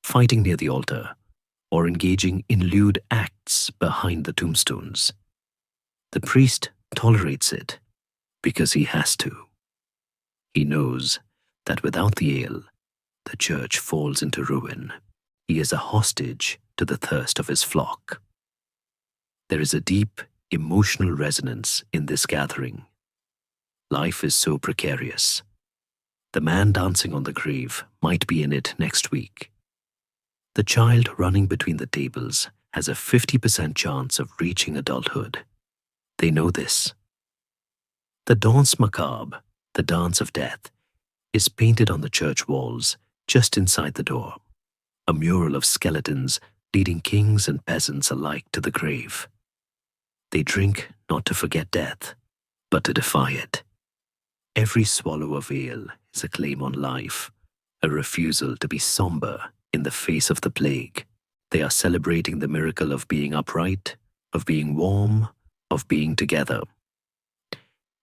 fighting near the altar, or engaging in lewd acts behind the tombstones. The priest tolerates it because he has to. He knows that without the ale, the church falls into ruin. He is a hostage to the thirst of his flock. There is a deep emotional resonance in this gathering. Life is so precarious. The man dancing on the grave might be in it next week. The child running between the tables has a 50% chance of reaching adulthood. They know this. The danse macabre, the dance of death, is painted on the church walls just inside the door, a mural of skeletons leading kings and peasants alike to the grave. They drink not to forget death, but to defy it. Every swallow of ale is a claim on life, a refusal to be somber in the face of the plague. They are celebrating the miracle of being upright, of being warm, of being together.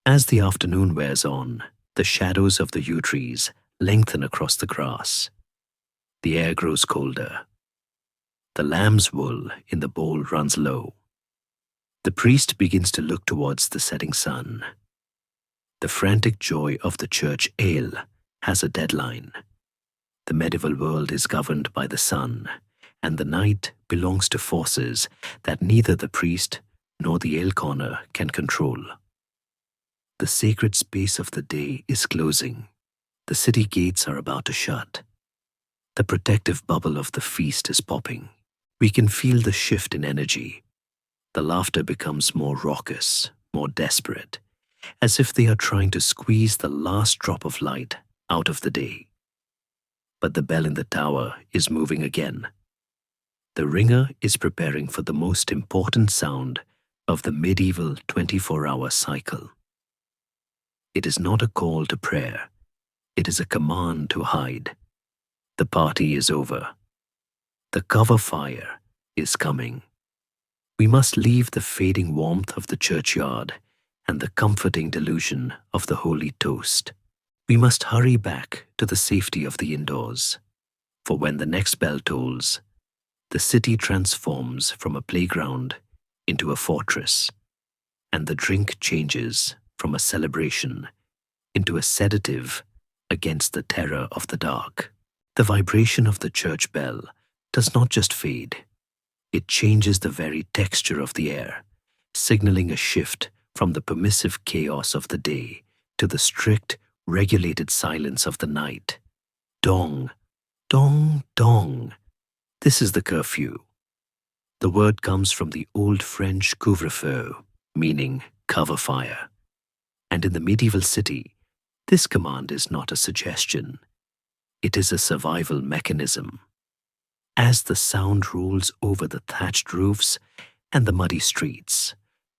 As the afternoon wears on, the shadows of the yew trees lengthen across the grass. The air grows colder. The lamb's wool in the bowl runs low. The priest begins to look towards the setting sun. The frantic joy of the church ale has a deadline. The medieval world is governed by the sun, and the night belongs to forces that neither the priest nor the ale corner can control. The sacred space of the day is closing. The city gates are about to shut. The protective bubble of the feast is popping. We can feel the shift in energy. The laughter becomes more raucous, more desperate, as if they are trying to squeeze the last drop of light out of the day. But the bell in the tower is moving again. The ringer is preparing for the most important sound of the medieval 24-hour cycle. It is not a call to prayer. It is a command to hide. The party is over. The cover fire is coming. We must leave the fading warmth of the churchyard and the comforting delusion of the holy toast. We must hurry back to the safety of the indoors, for when the next bell tolls, the city transforms from a playground into a fortress, and the drink changes from a celebration into a sedative against the terror of the dark. The vibration of the church bell does not just fade, it changes the very texture of the air, signaling a shift from the permissive chaos of the day to the strict, regulated silence of the night. Dong, dong, dong. This is the curfew. The word comes from the Old French couvre-feu, meaning cover fire. And in the medieval city, this command is not a suggestion. It is a survival mechanism. As the sound rolls over the thatched roofs and the muddy streets,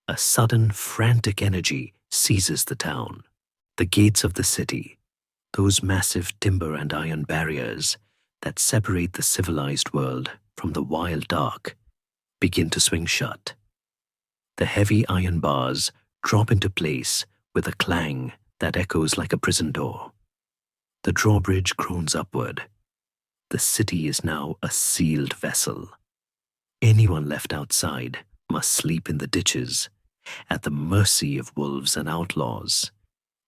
a sudden, frantic energy seizes the town. The gates of the city, those massive timber and iron barriers that separate the civilized world from the wild dark, begin to swing shut. The heavy iron bars drop into place with a clang that echoes like a prison door. The drawbridge groans upward. The city is now a sealed vessel. Anyone left outside must sleep in the ditches, at the mercy of wolves and outlaws.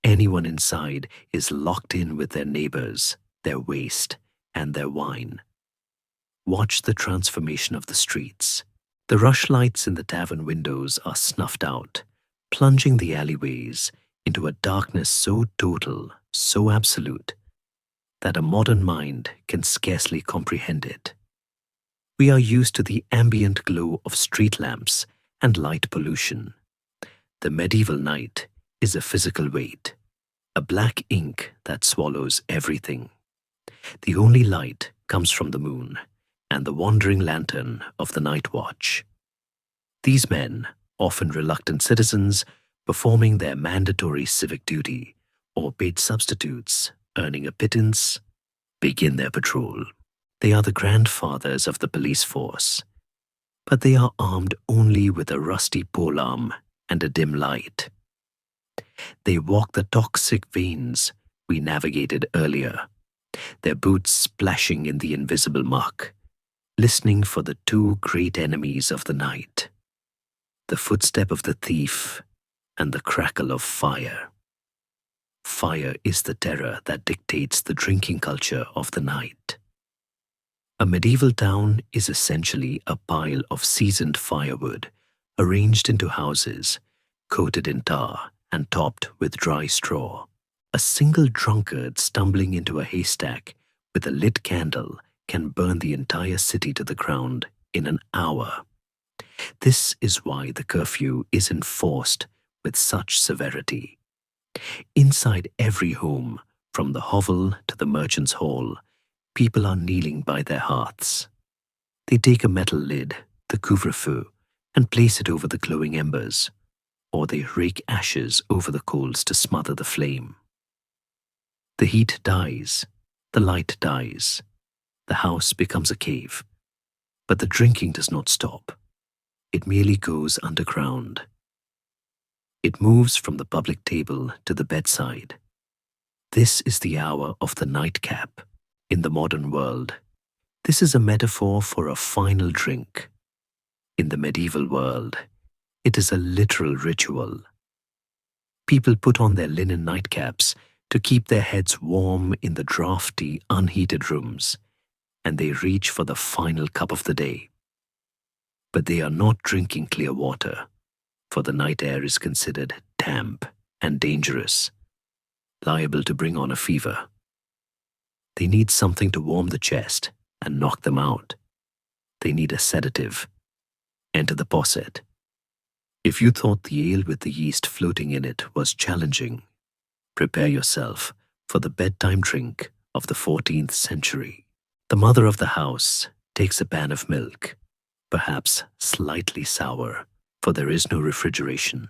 Anyone inside is locked in with their neighbors, their waste, and their wine. Watch the transformation of the streets. The rushlights in the tavern windows are snuffed out, plunging the alleyways into a darkness so total, so absolute, that a modern mind can scarcely comprehend it. We are used to the ambient glow of street lamps and light pollution. The medieval night is a physical weight, a black ink that swallows everything. The only light comes from the moon and the wandering lantern of the night watch. These men, often reluctant citizens, performing their mandatory civic duty, or paid substitutes, earning a pittance, begin their patrol. They are the grandfathers of the police force, but they are armed only with a rusty polearm and a dim light. They walk the toxic veins we navigated earlier, their boots splashing in the invisible muck, listening for the two great enemies of the night, the footstep of the thief and the crackle of fire. Fire is the terror that dictates the drinking culture of the night. A medieval town is essentially a pile of seasoned firewood arranged into houses, coated in tar and topped with dry straw. A single drunkard stumbling into a haystack with a lit candle can burn the entire city to the ground in an hour. This is why the curfew is enforced with such severity. Inside every home, from the hovel to the merchant's hall, people are kneeling by their hearths. They take a metal lid, the couvre-feu, and place it over the glowing embers. or they rake ashes over the coals to smother the flame. The heat dies, the light dies, the house becomes a cave. But the drinking does not stop. It merely goes underground. It moves from the public table to the bedside. This is the hour of the nightcap in the modern world. This is a metaphor for a final drink. In the medieval world, it is a literal ritual. People put on their linen nightcaps to keep their heads warm in the drafty, unheated rooms, and they reach for the final cup of the day. But they are not drinking clear water, for the night air is considered damp and dangerous, liable to bring on a fever. They need something to warm the chest and knock them out. They need a sedative. Enter the posset. If you thought the ale with the yeast floating in it was challenging, prepare yourself for the bedtime drink of the 14th century. The mother of the house takes a pan of milk, perhaps slightly sour, for there is no refrigeration,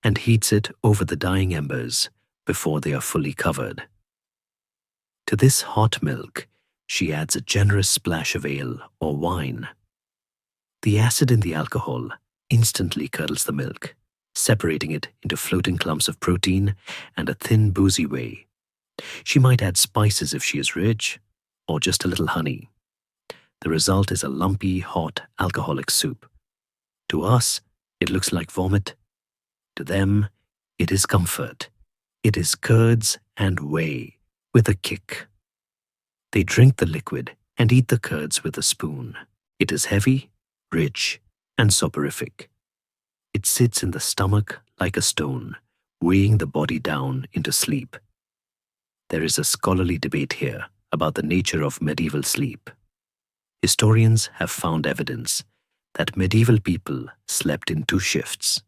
and heats it over the dying embers before they are fully covered. To this hot milk, she adds a generous splash of ale or wine. The acid in the alcohol instantly curdles the milk, separating it into floating clumps of protein and a thin, boozy whey. She might add spices if she is rich, or just a little honey. The result is a lumpy, hot, alcoholic soup. To us, it looks like vomit. To them, it is comfort. It is curds and whey with a kick. They drink the liquid and eat the curds with a spoon. It is heavy, rich, and soporific. It sits in the stomach like a stone, weighing the body down into sleep. There is a scholarly debate here about the nature of medieval sleep. Historians have found evidence that medieval people slept in two shifts,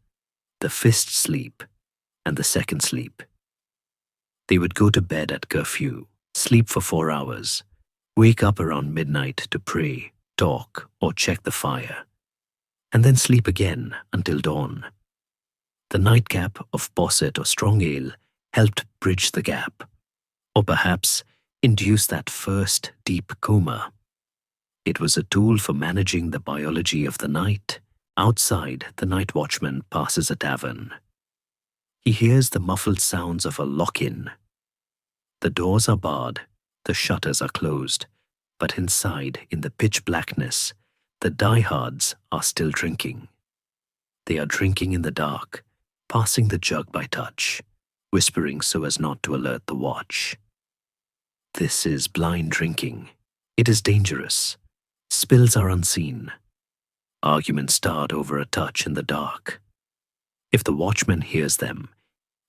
the first sleep and the second sleep. They would go to bed at curfew, sleep for 4 hours, wake up around midnight to pray, talk, or check the fire, and then sleep again until dawn. The nightcap of posset or strong ale helped bridge the gap, or perhaps induce that first deep coma. It was a tool for managing the biology of the night. Outside, the night watchman passes a tavern. He hears the muffled sounds of a lock-in. The doors are barred, the shutters are closed, but inside, in the pitch blackness, the diehards are still drinking. They are drinking in the dark, passing the jug by touch, whispering so as not to alert the watch. This is blind drinking. It is dangerous. Spills are unseen. Arguments start over a touch in the dark. If the watchman hears them,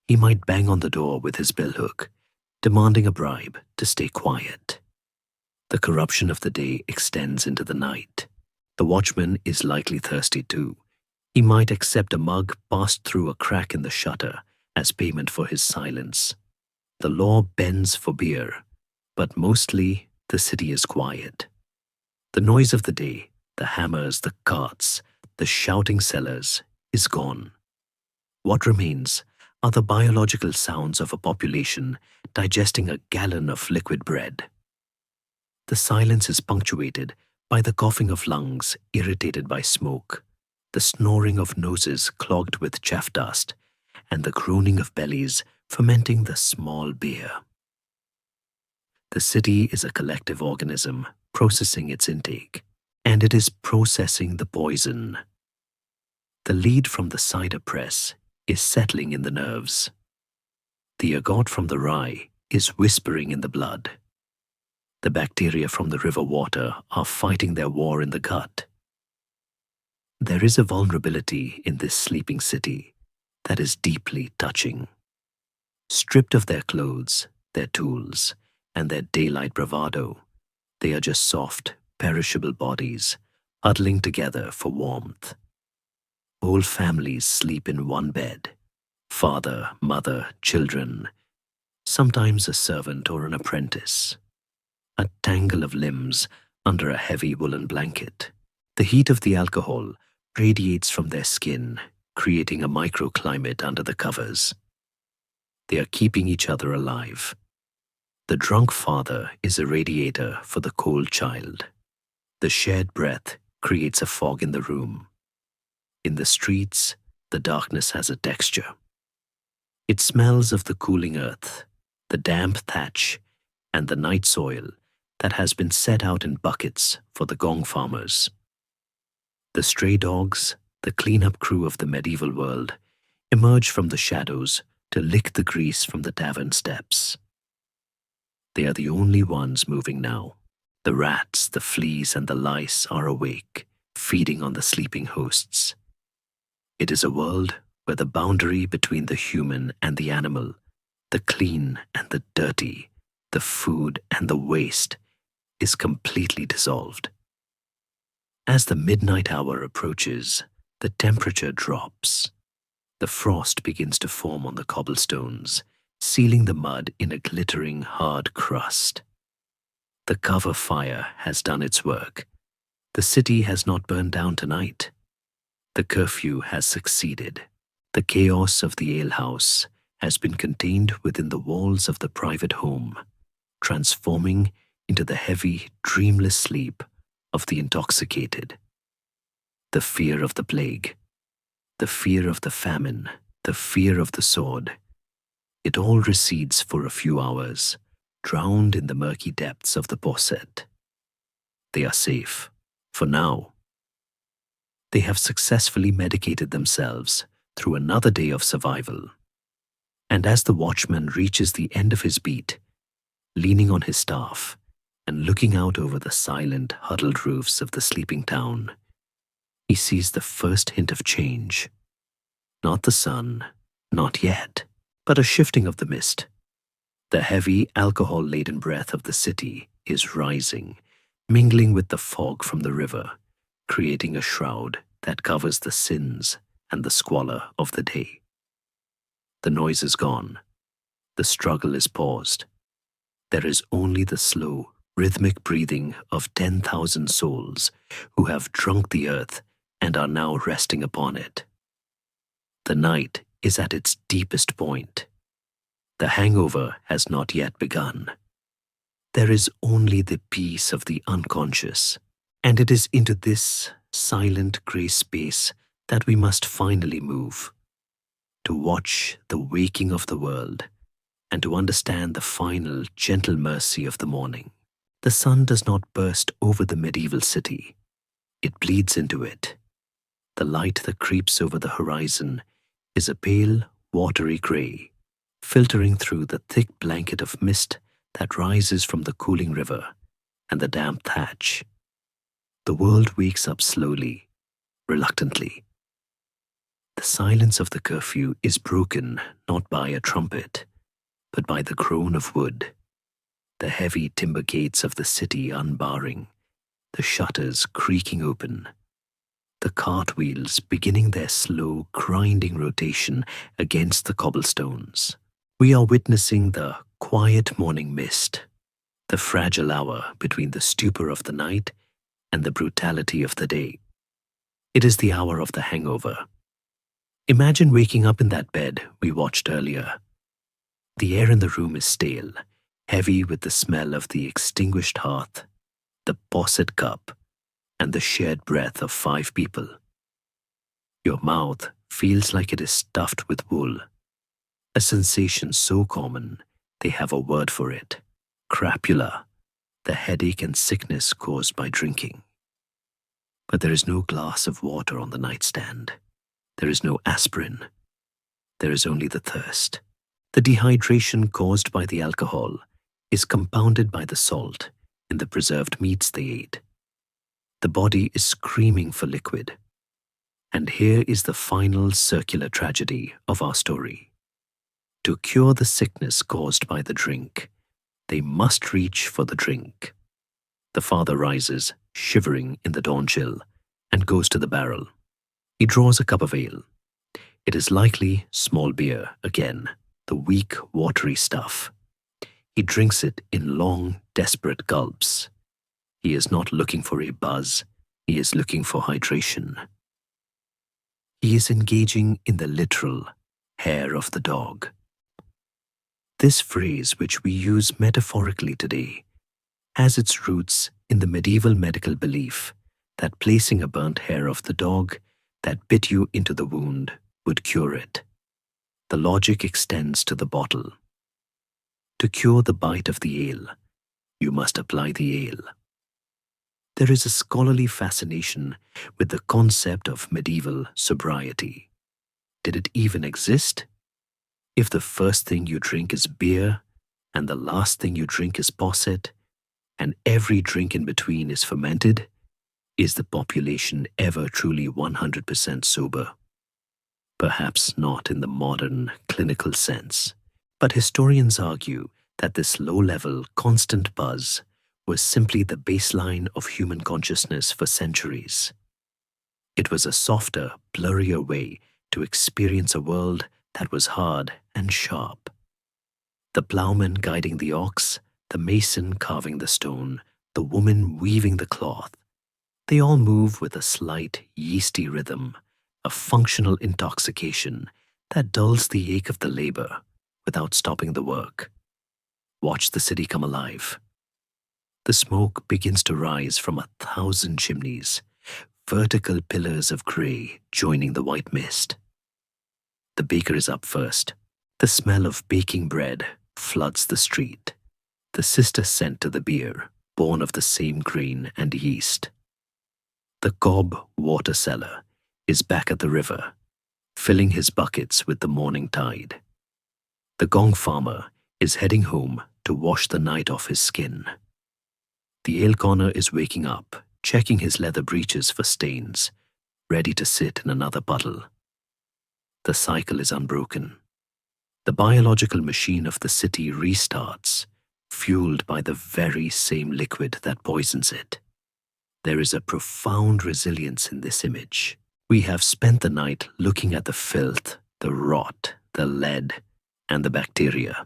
he might bang on the door with his billhook, demanding a bribe to stay quiet. The corruption of the day extends into the night. The watchman is likely thirsty too. He might accept a mug passed through a crack in the shutter as payment for his silence. The law bends for beer, but mostly the city is quiet. The noise of the day, the hammers, the carts, the shouting sellers, is gone. What remains are the biological sounds of a population digesting a gallon of liquid bread. The silence is punctuated by the coughing of lungs irritated by smoke, the snoring of noses clogged with chaff dust, and the groaning of bellies fermenting the small beer. The city is a collective organism processing its intake, and it is processing the poison. The lead from the cider press is settling in the nerves. The ergot from the rye is whispering in the blood. The bacteria from the river water are fighting their war in the gut. There is a vulnerability in this sleeping city that is deeply touching. Stripped of their clothes, their tools, and their daylight bravado, they are just soft, perishable bodies huddling together for warmth. Whole families sleep in one bed, father, mother, children, sometimes a servant or an apprentice. A tangle of limbs under a heavy woolen blanket. The heat of the alcohol radiates from their skin, creating a microclimate under the covers. They are keeping each other alive. The drunk father is a radiator for the cold child. The shared breath creates a fog in the room. In the streets, the darkness has a texture. It smells of the cooling earth, the damp thatch, and the night soil that has been set out in buckets for the gong farmers. The stray dogs, the cleanup crew of the medieval world, emerge from the shadows to lick the grease from the tavern steps. They are the only ones moving now. The rats, the fleas, and the lice are awake, feeding on the sleeping hosts. It is a world where the boundary between the human and the animal, the clean and the dirty, the food and the waste, is completely dissolved. As the midnight hour approaches, the temperature drops. The frost begins to form on the cobblestones, sealing the mud in a glittering hard crust. The cover fire has done its work. The city has not burned down tonight. The curfew has succeeded. The chaos of the alehouse has been contained within the walls of the private home, transforming into the heavy, dreamless sleep of the intoxicated. The fear of the plague, the fear of the famine, the fear of the sword, it all recedes for a few hours, drowned in the murky depths of the posset. They are safe, for now. They have successfully medicated themselves through another day of survival. And as the watchman reaches the end of his beat, leaning on his staff and looking out over the silent, huddled roofs of the sleeping town, he sees the first hint of change. Not the sun, not yet, but a shifting of the mist. The heavy, alcohol-laden breath of the city is rising, mingling with the fog from the river, creating a shroud that covers the sins and the squalor of the day. The noise is gone. The struggle is paused. There is only the slow, rhythmic breathing of 10,000 souls who have drunk the earth and are now resting upon it. The night is at its deepest point. The hangover has not yet begun. There is only the peace of the unconscious, and it is into this silent grey space that we must finally move, to watch the waking of the world and to understand the final gentle mercy of the morning. The sun does not burst over the medieval city. It bleeds into it. The light that creeps over the horizon is a pale, watery grey, filtering through the thick blanket of mist that rises from the cooling river and the damp thatch. The world wakes up slowly, reluctantly. The silence of the curfew is broken not by a trumpet, but by the groan of wood, the heavy timber gates of the city unbarring, the shutters creaking open, the cartwheels beginning their slow, grinding rotation against the cobblestones. We are witnessing the quiet morning mist, the fragile hour between the stupor of the night and the brutality of the day. It is the hour of the hangover. Imagine waking up in that bed we watched earlier. The air in the room is stale, heavy with the smell of the extinguished hearth, the posset cup, and the shared breath of 5 people. Your mouth feels like it is stuffed with wool, a sensation so common they have a word for it: crapula, the headache and sickness caused by drinking. But there is no glass of water on the nightstand. There is no aspirin. There is only the thirst. The dehydration caused by the alcohol is compounded by the salt in the preserved meats they ate. The body is screaming for liquid. And here is the final circular tragedy of our story. To cure the sickness caused by the drink, they must reach for the drink. The father rises, shivering in the dawn chill, and goes to the barrel. He draws a cup of ale. It is likely small beer again, the weak, watery stuff. He drinks it in long, desperate gulps. He is not looking for a buzz. He is looking for hydration. He is engaging in the literal hair of the dog. This phrase, which we use metaphorically today, has its roots in the medieval medical belief that placing a burnt hair of the dog that bit you into the wound would cure it. The logic extends to the bottle. To cure the bite of the ale, you must apply the ale. There is a scholarly fascination with the concept of medieval sobriety. Did it even exist? If the first thing you drink is beer, and the last thing you drink is posset, and every drink in between is fermented, is the population ever truly 100% sober? Perhaps not in the modern clinical sense, but historians argue that this low-level, constant buzz was simply the baseline of human consciousness for centuries. It was a softer, blurrier way to experience a world that was hard and sharp. The plowman guiding the ox, the mason carving the stone, the woman weaving the cloth, they all move with a slight, yeasty rhythm, a functional intoxication that dulls the ache of the labor without stopping the work. Watch the city come alive. The smoke begins to rise from 1,000 chimneys, vertical pillars of grey joining the white mist. The baker is up first. The smell of baking bread floods the street. The sister scent to the beer, born of the same grain and yeast. The cob water seller is back at the river, filling his buckets with the morning tide. The gong farmer is heading home to wash the night off his skin. The ale corner is waking up, checking his leather breeches for stains, ready to sit in another puddle. The cycle is unbroken. The biological machine of the city restarts, fueled by the very same liquid that poisons it. There is a profound resilience in this image. We have spent the night looking at the filth, the rot, the lead, and the bacteria.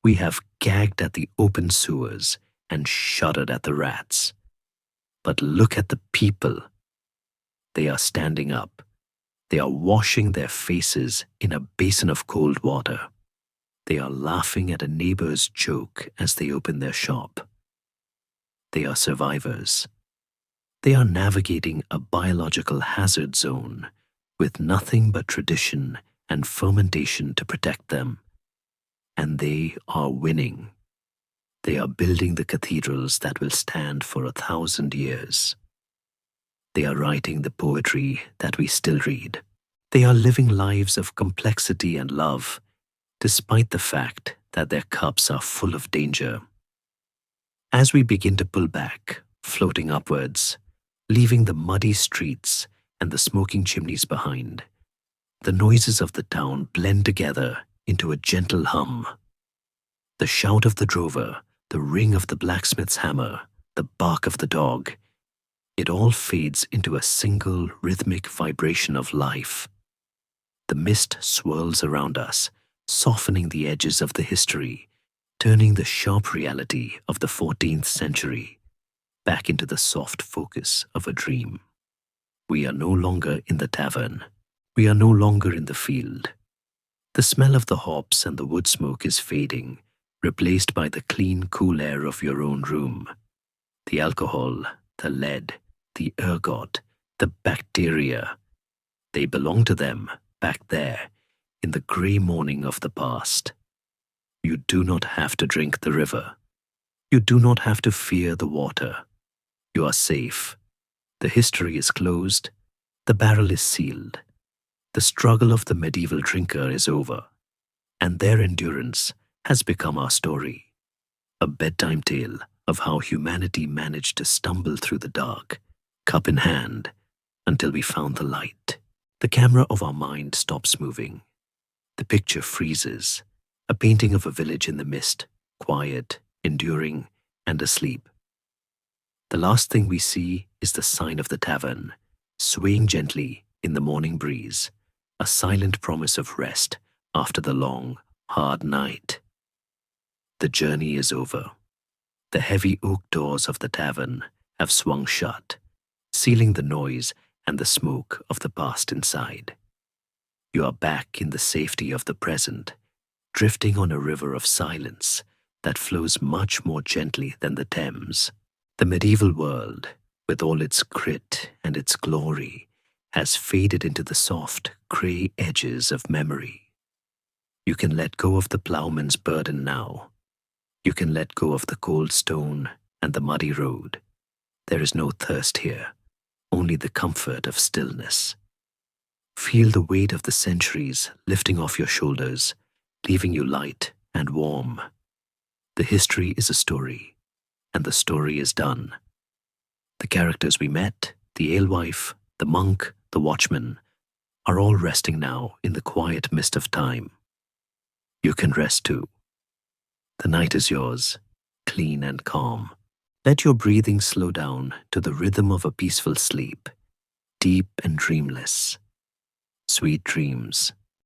We have gagged at the open sewers and shuddered at the rats. But look at the people. They are standing up. They are washing their faces in a basin of cold water. They are laughing at a neighbor's joke as they open their shop. They are survivors. They are navigating a biological hazard zone with nothing but tradition and fermentation to protect them. And they are winning. They are building the cathedrals that will stand for 1,000 years. They are writing the poetry that we still read. They are living lives of complexity and love, despite the fact that their cups are full of danger. As we begin to pull back, floating upwards, leaving the muddy streets and the smoking chimneys behind, the noises of the town blend together into a gentle hum. The shout of the drover, the ring of the blacksmith's hammer, the bark of the dog, it all fades into a single rhythmic vibration of life. The mist swirls around us, softening the edges of the history, turning the sharp reality of the 14th century back into the soft focus of a dream. We are no longer in the tavern. We are no longer in the field. The smell of the hops and the wood smoke is fading, replaced by the clean, cool air of your own room. The alcohol, the lead, the ergot, the bacteria, they belong to them back there in the grey morning of the past. You do not have to drink the river. You do not have to fear the water. You are safe. The history is closed. The barrel is sealed. The struggle of the medieval drinker is over, and their endurance has become our story, a bedtime tale of how humanity managed to stumble through the dark, cup in hand, until we found the light. The camera of our mind stops moving. The picture freezes, a painting of a village in the mist, quiet, enduring, and asleep. The last thing we see is the sign of the tavern, swaying gently in the morning breeze, a silent promise of rest after the long, hard night. The journey is over. The heavy oak doors of the tavern have swung shut, sealing the noise and the smoke of the past inside. You are back in the safety of the present, drifting on a river of silence that flows much more gently than the Thames. The medieval world, with all its grit and its glory, has faded into the soft, grey edges of memory. You can let go of the ploughman's burden now. You can let go of the cold stone and the muddy road. There is no thirst here, only the comfort of stillness. Feel the weight of the centuries lifting off your shoulders, leaving you light and warm. The history is a story, and the story is done. The characters we met, the alewife, the monk, the watchman, are all resting now in the quiet mist of time. You can rest too. The night is yours, clean and calm. Let your breathing slow down to the rhythm of a peaceful sleep, deep and dreamless. Sweet dreams.